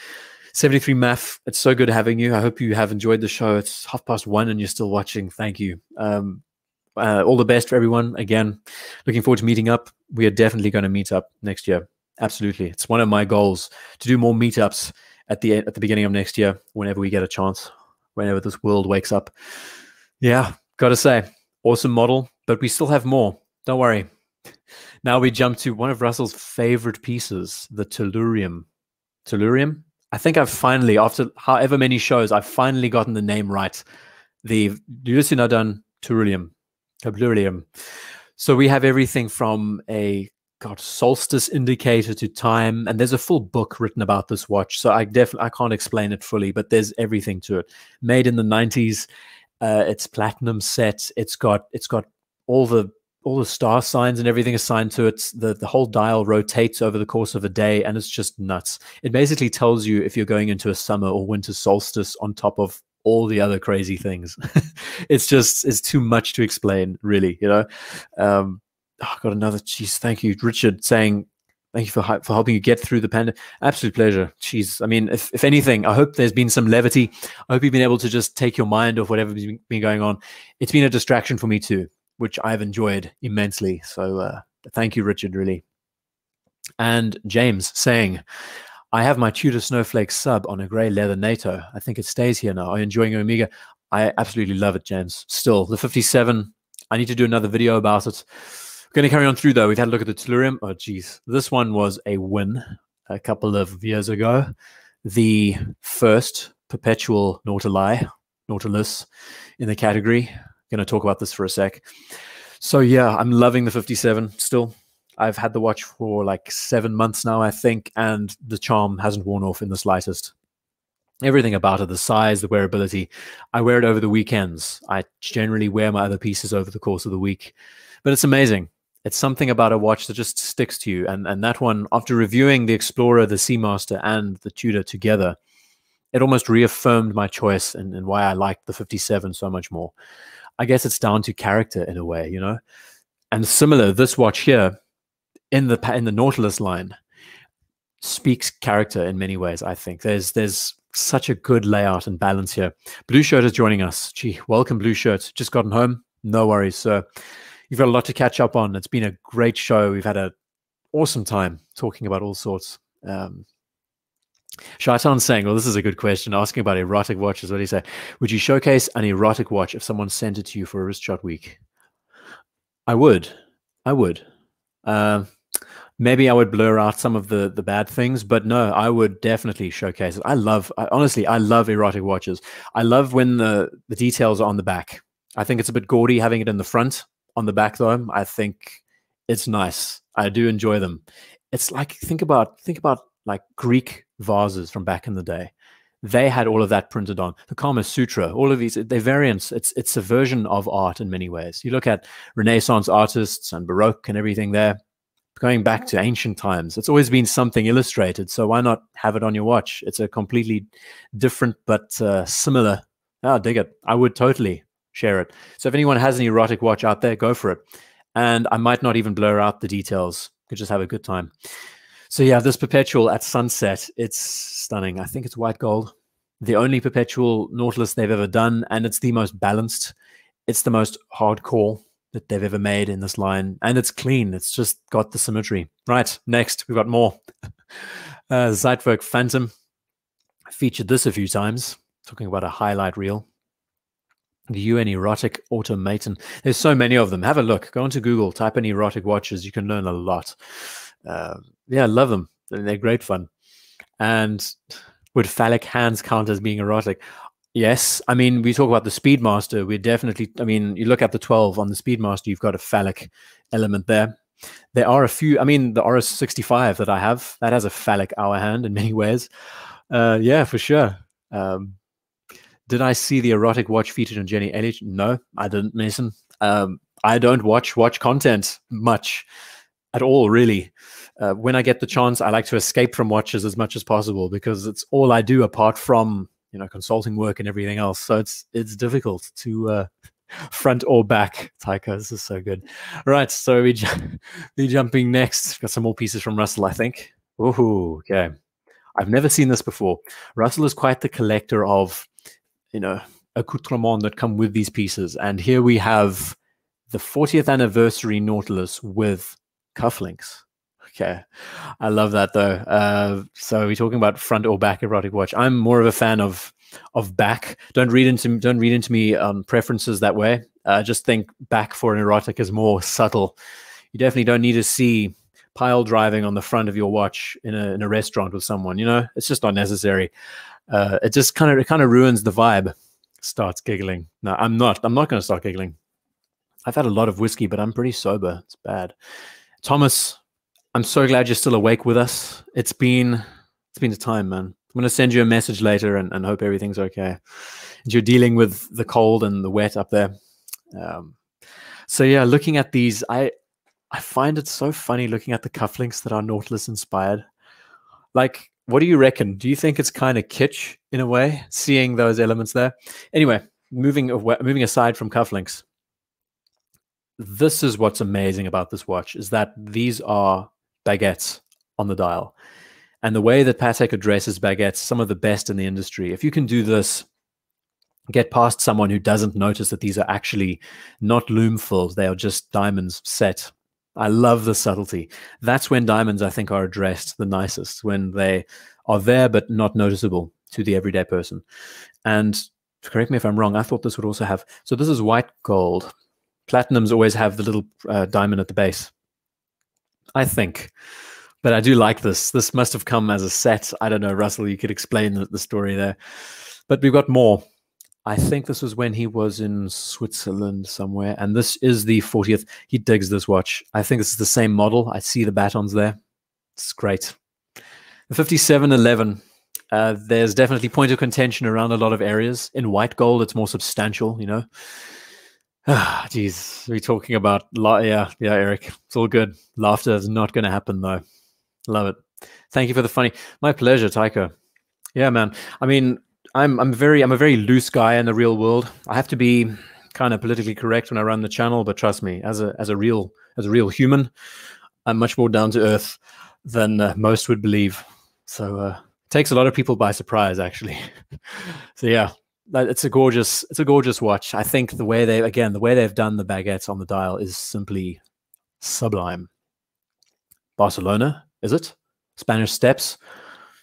Speaker 1: 73 Maf, it's so good having you. I hope you have enjoyed the show. It's 1:30 and you're still watching. Thank you. All the best for everyone. Again, looking forward to meeting up. We are definitely going to meet up next year. Absolutely. It's one of my goals to do more meetups at the beginning of next year, whenever we get a chance, whenever this world wakes up. Yeah, got to say, awesome model, but we still have more. Don't worry. Now we jump to one of Russell's favorite pieces, the tellurium. Tellurium? I think I've finally, after however many shows, I've finally gotten the name right. The Lucianadan Tellurium. So we have everything from a solstice indicator to time, and there's a full book written about this watch. So I can't explain it fully, but there's everything to it. Made in the 90s, it's platinum set. It's got all the star signs and everything assigned to it. The whole dial rotates over the course of a day, and it's just nuts. It basically tells you if you're going into a summer or winter solstice on top of all the other crazy things. It's too much to explain, really, you know. I got another, geez, thank you, Richard, saying thank you for helping you get through the pandemic. Absolute pleasure. Jeez, I mean, if anything, I hope there's been some levity. I hope you've been able to just take your mind off whatever's been going on. It's been a distraction for me too, which I've enjoyed immensely. So thank you, Richard, really. And James saying, I have my Tudor Snowflake sub on a grey leather NATO. I think it stays here now. Are you enjoying your Omega? I absolutely love it, James. Still, the 57, I need to do another video about it. Going to carry on through, though. We've had a look at the tellurium. Oh, geez. This one was a win a couple of years ago. The first perpetual Nautilus in the category. Going to talk about this for a sec. So, yeah, I'm loving the 57 still. I've had the watch for like 7 months now, I think, and the charm hasn't worn off in the slightest. Everything about it, the size, the wearability. I wear it over the weekends. I generally wear my other pieces over the course of the week. But it's amazing. It's something about a watch that just sticks to you. And that one, after reviewing the Explorer, the Seamaster, and the Tudor together, it almost reaffirmed my choice and why I liked the 57 so much more. I guess it's down to character in a way, you know. And similar, this watch here, in the Nautilus line, speaks character in many ways, I think. There's such a good layout and balance here. Blue Shirt is joining us. Gee, welcome, Blue Shirt. Just gotten home. No worries, sir. You've got a lot to catch up on. It's been a great show. We've had an awesome time talking about all sorts. Shaitan's saying, well, this is a good question. Asking about erotic watches. What do you say? Would you showcase an erotic watch if someone sent it to you for a wrist shot week? I would. Maybe I would blur out some of the bad things, but no, I would definitely showcase it. Honestly, I love erotic watches. I love when the details are on the back. I think it's a bit gaudy having it in the front. On the back, though, I think it's nice. I do enjoy them. It's like, think about like Greek vases from back in the day. They had all of that printed on. The Kama Sutra, all of these, they're variants. It's a version of art in many ways. You look at Renaissance artists and Baroque and everything there, going back to ancient times. It's always been something illustrated, so why not have it on your watch? It's a completely different but similar. I dig it. I would totally share it. So if anyone has an erotic watch out there, go for it. And I might not even blur out the details. Could just have a good time. So yeah, this perpetual at sunset, it's stunning. I think it's white gold. The only perpetual Nautilus they've ever done, and it's the most balanced. It's the most hardcore that they've ever made in this line. And it's clean. It's just got the symmetry. Right, next, we've got more. Zeitwerk Phantom. I featured this a few times, talking about a highlight reel. The UN Erotic Automaton. There's so many of them. Have a look. Go onto Google, type in erotic watches. You can learn a lot. Yeah, I love them. They're great fun. And would phallic hands count as being erotic? Yes. I mean, we talk about the Speedmaster. We're definitely, I mean, you look at the 12 on the Speedmaster, you've got a phallic element there. There are a few, I mean, the Oris 65 that I have, that has a phallic hour hand in many ways. Yeah, for sure. Did I see the erotic watch featured on Jenny Elliott? No, I didn't, Mason. I don't watch content much at all, really. when I get the chance, I like to escape from watches as much as possible because it's all I do apart from, you know, consulting work and everything else. So it's difficult to front or back. Taika, this is so good. Right, so we jumping next. Got some more pieces from Russell, I think. Ooh, okay. I've never seen this before. Russell is quite the collector of, you know, accoutrements that come with these pieces. And here we have the 40th anniversary Nautilus with cufflinks. Okay, I love that though. So we're talking about front or back erotic watch. I'm more of a fan of back. Don't read into me preferences that way. Just think back for an erotic is more subtle. You definitely don't need to see pile driving on the front of your watch in a restaurant with someone. You know, it's just not necessary. It just kind of ruins the vibe. Starts giggling. No, I'm not going to start giggling. I've had a lot of whiskey, but I'm pretty sober. It's bad. Thomas, I'm so glad you're still awake with us. It's been a time, man. I'm going to send you a message later and hope everything's okay. And you're dealing with the cold and the wet up there. So yeah, looking at these, I find it so funny looking at the cufflinks that are Nautilus inspired. Like, what do you reckon? Do you think it's kind of kitsch in a way, seeing those elements there? Anyway, moving aside from cufflinks, this is what's amazing about this watch, is that these are baguettes on the dial. And the way that Patek addresses baguettes, some of the best in the industry. If you can do this, get past someone who doesn't notice that these are actually not lume fills, they are just diamonds set. I love the subtlety. That's when diamonds, I think, are addressed the nicest, when they are there but not noticeable to the everyday person. And correct me if I'm wrong, I thought this would also have, so this is white gold. Platinums always have the little diamond at the base, I think. But I do like this. This must have come as a set. I don't know, Russell, you could explain the story there. But we've got more. I think this was when he was in Switzerland somewhere. And this is the 40th. He digs this watch. I think this is the same model. I see the batons there. It's great. The 5711. There's definitely point of contention around a lot of areas. In white gold, it's more substantial, you know. Ah, geez, we're talking about, yeah, Eric, it's all good. Laughter is not going to happen though. Love it. Thank you for the funny. My pleasure, Taiko. Yeah, man. I mean, I'm a very loose guy in the real world. I have to be kind of politically correct when I run the channel, but trust me, as a real human, I'm much more down to earth than most would believe. So it takes a lot of people by surprise, actually. So yeah. It's a gorgeous watch. I think the way they've done the baguettes on the dial is simply sublime. Barcelona, is it? Spanish Steps.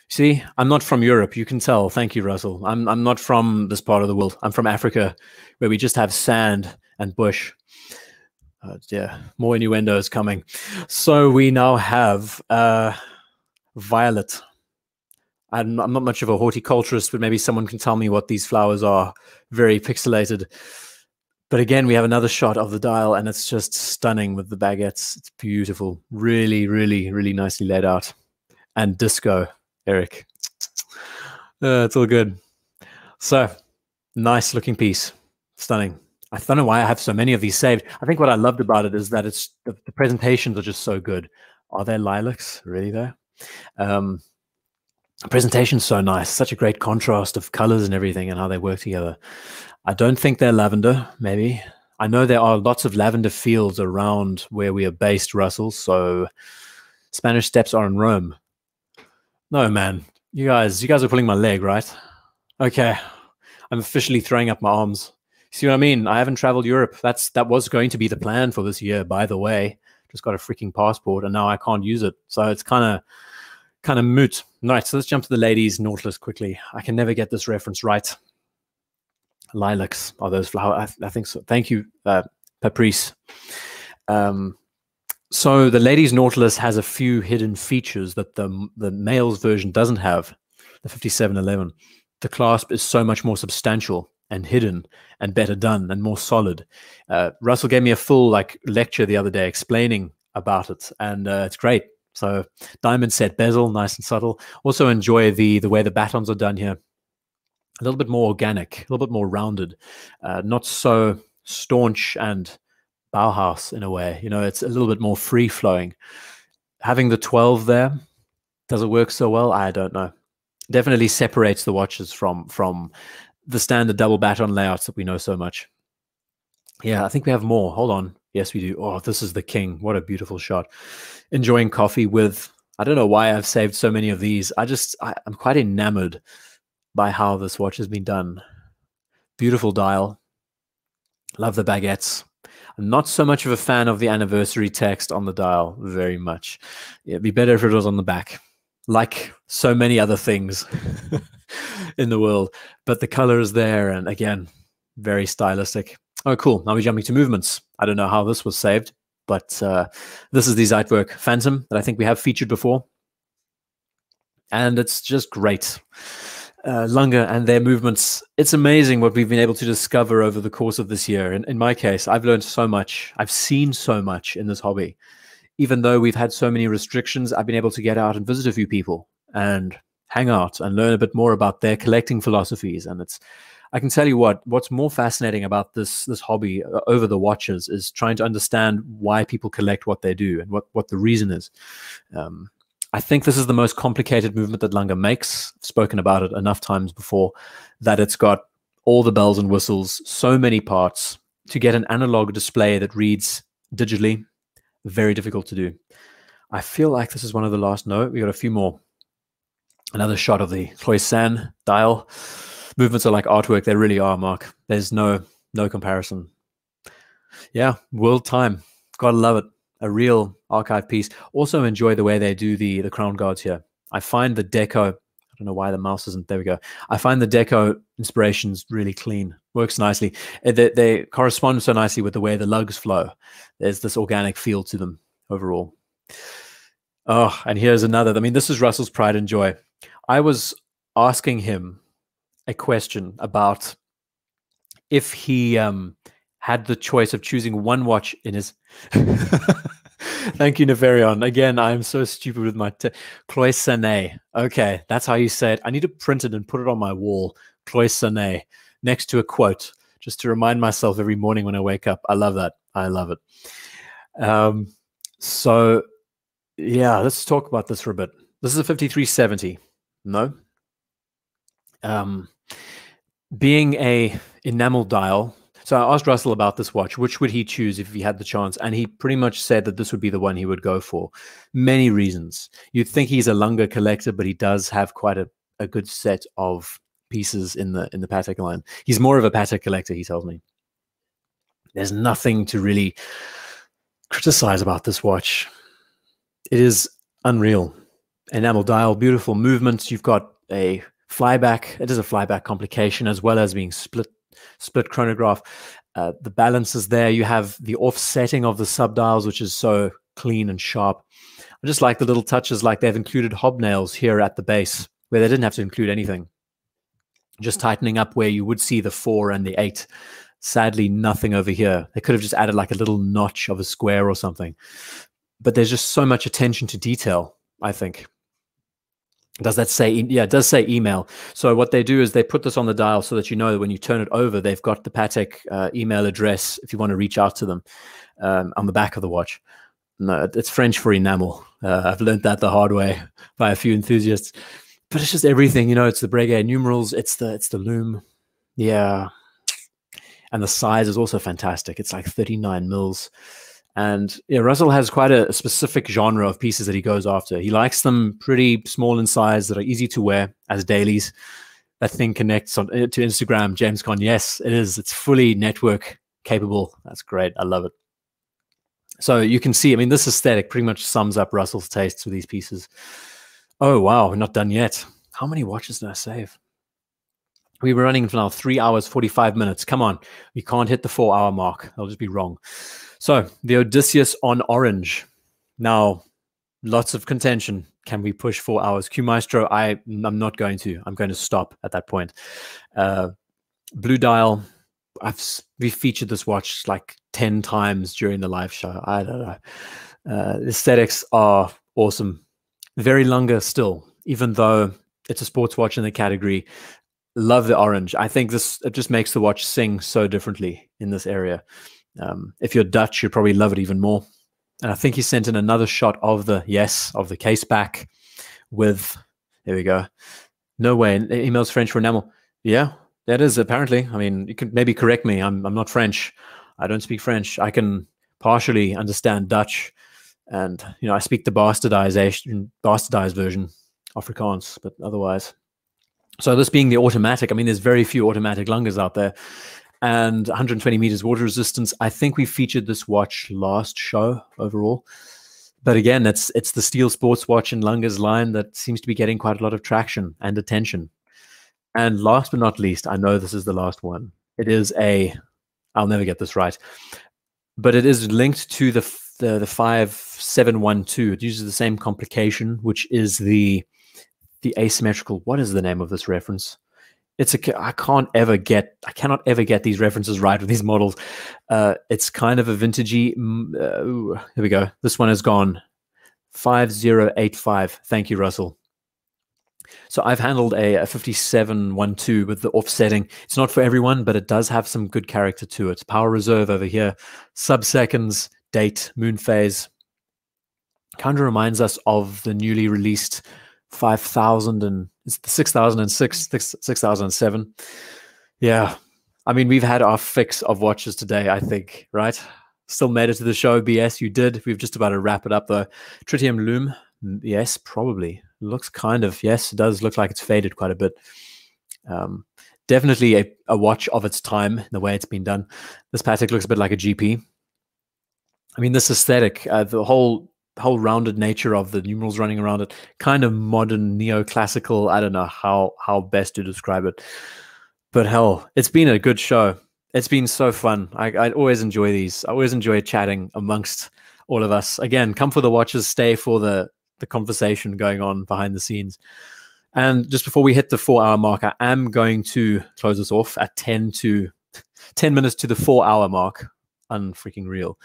Speaker 1: See, I'm not from Europe. You can tell. Thank you, Russell. I'm not from this part of the world. I'm from Africa, where we just have sand and bush. Yeah, more innuendos coming. So we now have violet. I'm not much of a horticulturist, but maybe someone can tell me what these flowers are. Very pixelated. But again, we have another shot of the dial, and it's just stunning with the baguettes. It's beautiful. Really, really, really nicely laid out. And disco, Eric. It's all good. So, nice looking piece. Stunning. I don't know why I have so many of these saved. I think what I loved about it is that the presentations are just so good. Are there lilacs really there? The presentation's so nice. Such a great contrast of colors and everything and how they work together. I don't think they're lavender, maybe. I know there are lots of lavender fields around where we are based, Russell, so Spanish Steps are in Rome. No, man. You guys are pulling my leg, right? Okay. I'm officially throwing up my arms. See what I mean? I haven't traveled Europe. That was going to be the plan for this year, by the way. Just got a freaking passport, and now I can't use it. So it's kind of moot. Right, so let's jump to the ladies' Nautilus quickly. I can never get this reference right. Lilacs are those flowers? I think so. Thank you, Paprice. So the ladies' Nautilus has a few hidden features that the male's version doesn't have, the 5711. The clasp is so much more substantial and hidden and better done and more solid. Russell gave me a full lecture the other day explaining about it, and it's great. So diamond set bezel, nice and subtle. Also enjoy the way the batons are done here. A little bit more organic, a little bit more rounded, not so staunch and Bauhaus in a way. You know, it's a little bit more free flowing. Having the 12 there, does it work so well? I don't know. Definitely separates the watches from the standard double baton layouts that we know so much. Yeah, I think we have more. Hold on. Yes, we do. Oh, this is the king. What a beautiful shot. Enjoying coffee with, I don't know why I've saved so many of these. I'm quite enamored by how this watch has been done. Beautiful dial. Love the baguettes. I'm not so much of a fan of the anniversary text on the dial, very much. It'd be better if it was on the back, like so many other things in the world. But the color is there, and again, very stylistic. Oh, cool. Now we're jumping to movements. I don't know how this was saved, but this is the Zeitwerk Phantom that I think we have featured before. And it's just great. Lange and their movements. It's amazing what we've been able to discover over the course of this year. In my case, I've learned so much. I've seen so much in this hobby. Even though we've had so many restrictions, I've been able to get out and visit a few people and hang out and learn a bit more about their collecting philosophies. And I can tell you what's more fascinating about this hobby over the watches is trying to understand why people collect what they do and what the reason is. I think this is the most complicated movement that Lange makes. I've spoken about it enough times before, that it's got all the bells and whistles, so many parts. To get an analog display that reads digitally, very difficult to do. I feel like this is one of the last. No, we got a few more. Another shot of the Cloysan dial. Movements are like artwork. They really are, Mark. There's no comparison. Yeah, world time. Gotta love it. A real archive piece. Also enjoy the way they do the crown guards here. I find the deco, I don't know why the mouse isn't, there we go. I find the deco inspirations really clean. Works nicely. They correspond so nicely with the way the lugs flow. There's this organic feel to them overall. Oh, and here's another. I mean, this is Russell's pride and joy. I was asking him a question about if he had the choice of choosing one watch in his... Thank you, Nefarion. Again, I'm so stupid with my... Cloysanet. Okay, that's how you say it. I need to print it and put it on my wall. Cloysanet. Next to a quote, just to remind myself every morning when I wake up. I love that. I love it. So, yeah, let's talk about this for a bit. This is a 5370. No? Being a enamel dial... So I asked Russell about this watch. Which would he choose if he had the chance? And he pretty much said that this would be the one he would go for. Many reasons. You'd think he's a Lange collector, but he does have quite a good set of pieces in the Patek line. He's more of a Patek collector, he tells me. There's nothing to really criticize about this watch. It is unreal. Enamel dial, beautiful movements. You've got a flyback. It is a flyback complication as well as being split chronograph. The balance is there. You have the offsetting of the subdials, which is so clean and sharp. I just like the little touches, like they've included hobnails here at the base where they didn't have to include anything. Just tightening up where you would see the 4 and the 8. Sadly, nothing over here. They could have just added like a little notch of a square or something. But there's just so much attention to detail, I think. Does that say? Yeah, it does say email. So what they do is they put this on the dial so that you know that when you turn it over, they've got the Patek email address if you want to reach out to them on the back of the watch. No, it's French for enamel. I've learned that the hard way by a few enthusiasts. But it's just everything, you know. It's the Breguet numerals. It's the loom. Yeah, and the size is also fantastic. It's like 39 mils. And yeah, Russell has quite a specific genre of pieces that he goes after. He likes them pretty small in size that are easy to wear as dailies. That thing connects to Instagram. James Con, yes, it is. It's fully network capable. That's great. I love it. So you can see, I mean, this aesthetic pretty much sums up Russell's tastes with these pieces. Oh, wow. We're not done yet. How many watches did I save? We were running for now 3 hours, 45 minutes. Come on. We can't hit the 4-hour mark. That'll just be wrong. So the Odysseus on orange. Now, lots of contention. Can we push 4 hours? Q Maestro, I'm not going to. I'm going to stop at that point. Blue dial. We featured this watch like 10 times during the live show. I don't know. The aesthetics are awesome. Very Lange still, even though it's a sports watch in the category. Love the orange. I think it just makes the watch sing so differently in this area. If you're Dutch, you'd probably love it even more. And I think he sent in another shot of the, yes, of the case back with, there we go. No way, emails French for enamel. Yeah, that is apparently. I mean, you can maybe correct me. I'm not French. I don't speak French. I can partially understand Dutch, and I speak the bastardized version, Afrikaans, but otherwise. So this being the automatic, I mean, there's very few automatic Langes out there, and 120 meters water resistance. I think we featured this watch last show overall. But again, it's the steel sports watch and Langes line that seems to be getting quite a lot of traction and attention. And last but not least, I know this is the last one. It is I'll never get this right, but it is linked to the 5712. It uses the same complication, which is the asymmetrical. What is the name of this reference? I cannot ever get these references right with these models. It's kind of a vintagey. Here we go. This one is gone. 5085. Thank you, Russell. So I've handled a 5712 with the offsetting. It's not for everyone, but it does have some good character to it. Power reserve over here, sub-seconds, date, moon phase. Kind of reminds us of the newly released 5000 and it's the 6006, 6007. Yeah. I mean, we've had our fix of watches today, I think, right? Still made it to the show. BS, you did. We've just about to wrap it up, though. Tritium Lume. Yes, probably. Looks kind of, yes, it does look like it's faded quite a bit. Definitely a watch of its time, the way it's been done. This Patek looks a bit like a GP. I mean, this aesthetic, the whole rounded nature of the numerals running around it, kind of modern, neoclassical. I don't know how best to describe it. But hell, it's been a good show. It's been so fun. I always enjoy these. I always enjoy chatting amongst all of us. Again, come for the watches, stay for the conversation going on behind the scenes. And just before we hit the 4-hour mark, I am going to close this off at 10 minutes to the 4-hour mark. Unfreaking real.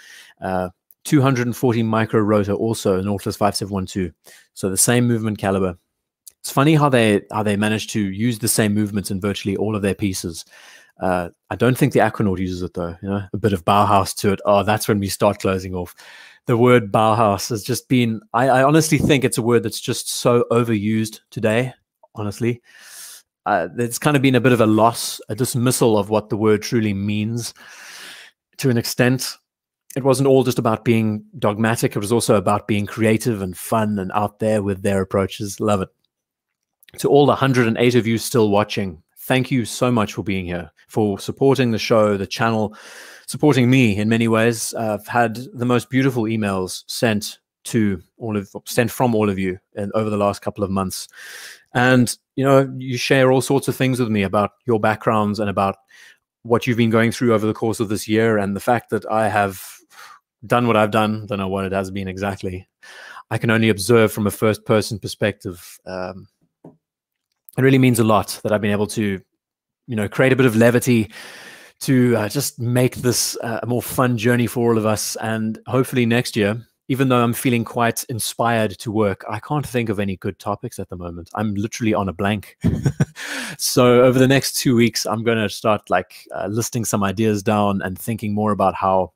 Speaker 1: 240 micro rotor, also Nautilus 5712. So the same movement caliber. It's funny how they managed to use the same movements in virtually all of their pieces. I don't think the Aquanaut uses it though. A bit of Bauhaus to it. Oh, that's when we start closing off. The word Bauhaus has just been, I honestly think it's a word that's just so overused today, honestly. It's kind of been a bit of a loss, a dismissal of what the word truly means to an extent. It wasn't all just about being dogmatic. It was also about being creative and fun and out there with their approaches. Love it. To all the 108 of you still watching, thank you so much for being here, for supporting the show, the channel, supporting me in many ways. I've had the most beautiful emails sent from all of you over the last couple of months. And, you share all sorts of things with me about your backgrounds and about what you've been going through over the course of this year, and the fact that I have done what I've done. Don't know what it has been exactly. I can only observe from a first-person perspective. It really means a lot that I've been able to, create a bit of levity to just make this a more fun journey for all of us. And hopefully next year, even though I'm feeling quite inspired to work, I can't think of any good topics at the moment. I'm literally on a blank. So over the next 2 weeks, I'm going to start listing some ideas down and thinking more about how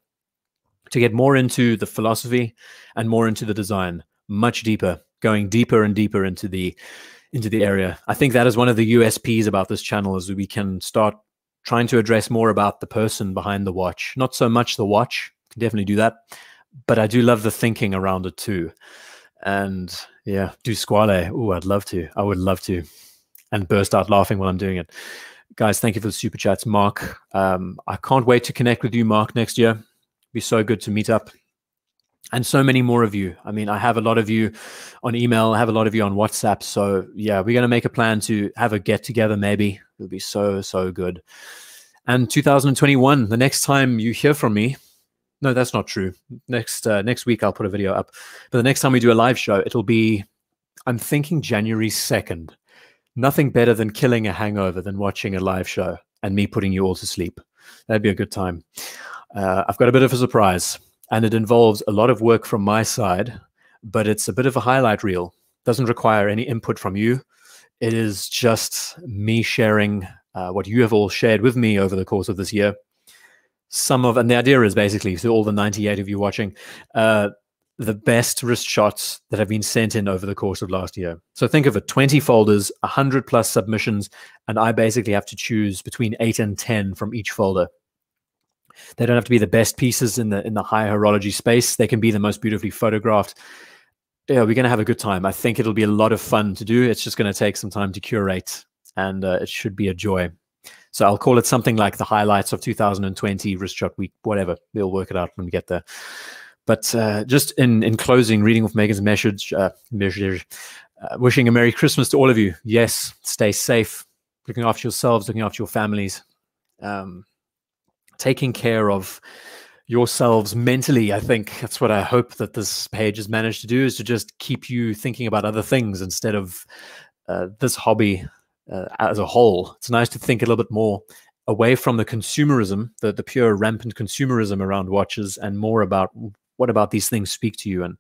Speaker 1: to get more into the philosophy and more into the design, much deeper, going deeper and deeper into the area. I think that is one of the USPs about this channel, is we can start trying to address more about the person behind the watch. Not so much the watch, can definitely do that, but I do love the thinking around it too. And yeah, do squale. Oh, I'd love to. I would love to. And burst out laughing while I'm doing it. Guys, thank you for the super chats. Mark, I can't wait to connect with you, Mark, next year. It'd be so good to meet up. And so many more of you. I mean, I have a lot of you on email. I have a lot of you on WhatsApp. So yeah, we're going to make a plan to have a get together maybe. It'll be so, so good. And 2021, the next time you hear from me, no, that's not true. Next week, I'll put a video up. But the next time we do a live show, it'll be, I'm thinking January 2nd. Nothing better than killing a hangover than watching a live show and me putting you all to sleep. That'd be a good time. I've got a bit of a surprise. And it involves a lot of work from my side, but it's a bit of a highlight reel. Doesn't require any input from you. It is just me sharing what you have all shared with me over the course of this year. And the idea is basically, to all the 98 of you watching, the best wrist shots that have been sent in over the course of last year. So think of it, 20 folders, 100 plus submissions, and I basically have to choose between 8 and 10 from each folder. They don't have to be the best pieces in the high horology space. They can be the most beautifully photographed. Yeah, we're going to have a good time. I think it'll be a lot of fun to do. It's just going to take some time to curate, and it should be a joy. So I'll call it something like the highlights of 2020 wrist shot week, whatever. We'll work it out when we get there. But just in closing, reading off Megan's message, wishing a Merry Christmas to all of you. Yes, stay safe, looking after yourselves, looking after your families, taking care of yourselves mentally. I think that's what I hope that this page has managed to do, is to just keep you thinking about other things instead of this hobby as a whole. It's nice to think a little bit more away from the consumerism, the pure rampant consumerism around watches, and more about what about these things speak to you, and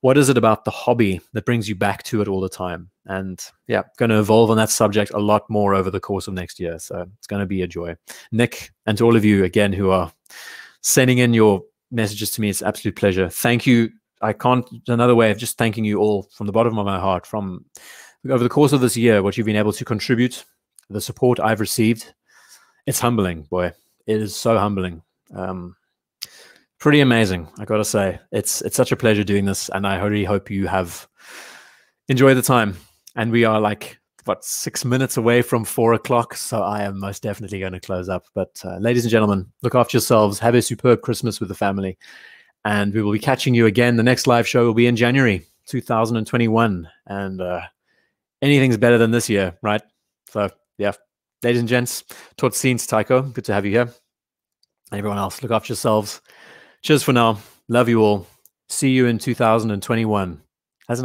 Speaker 1: what is it about the hobby that brings you back to it all the time. And yeah, going to evolve on that subject a lot more over the course of next year. So it's going to be a joy. Nick, and to all of you again who are sending in your messages to me, it's an absolute pleasure. Thank you. I can't, another way of just thanking you all from the bottom of my heart, from over the course of this year, what you've been able to contribute, the support I've received. It's humbling, boy. It is so humbling. Pretty amazing, I gotta say. It's such a pleasure doing this, and I really hope you have enjoyed the time. And we are like, what, 6 minutes away from 4 o'clock, so I am most definitely going to close up. But ladies and gentlemen, look after yourselves. Have a superb Christmas with the family, and we will be catching you again. The next live show will be in January 2021, and anything's better than this year, right? So yeah, ladies and gents, tot ziens, Tycho. Good to have you here. And everyone else, look after yourselves. Cheers for now. Love you all. See you in 2021. Has a nice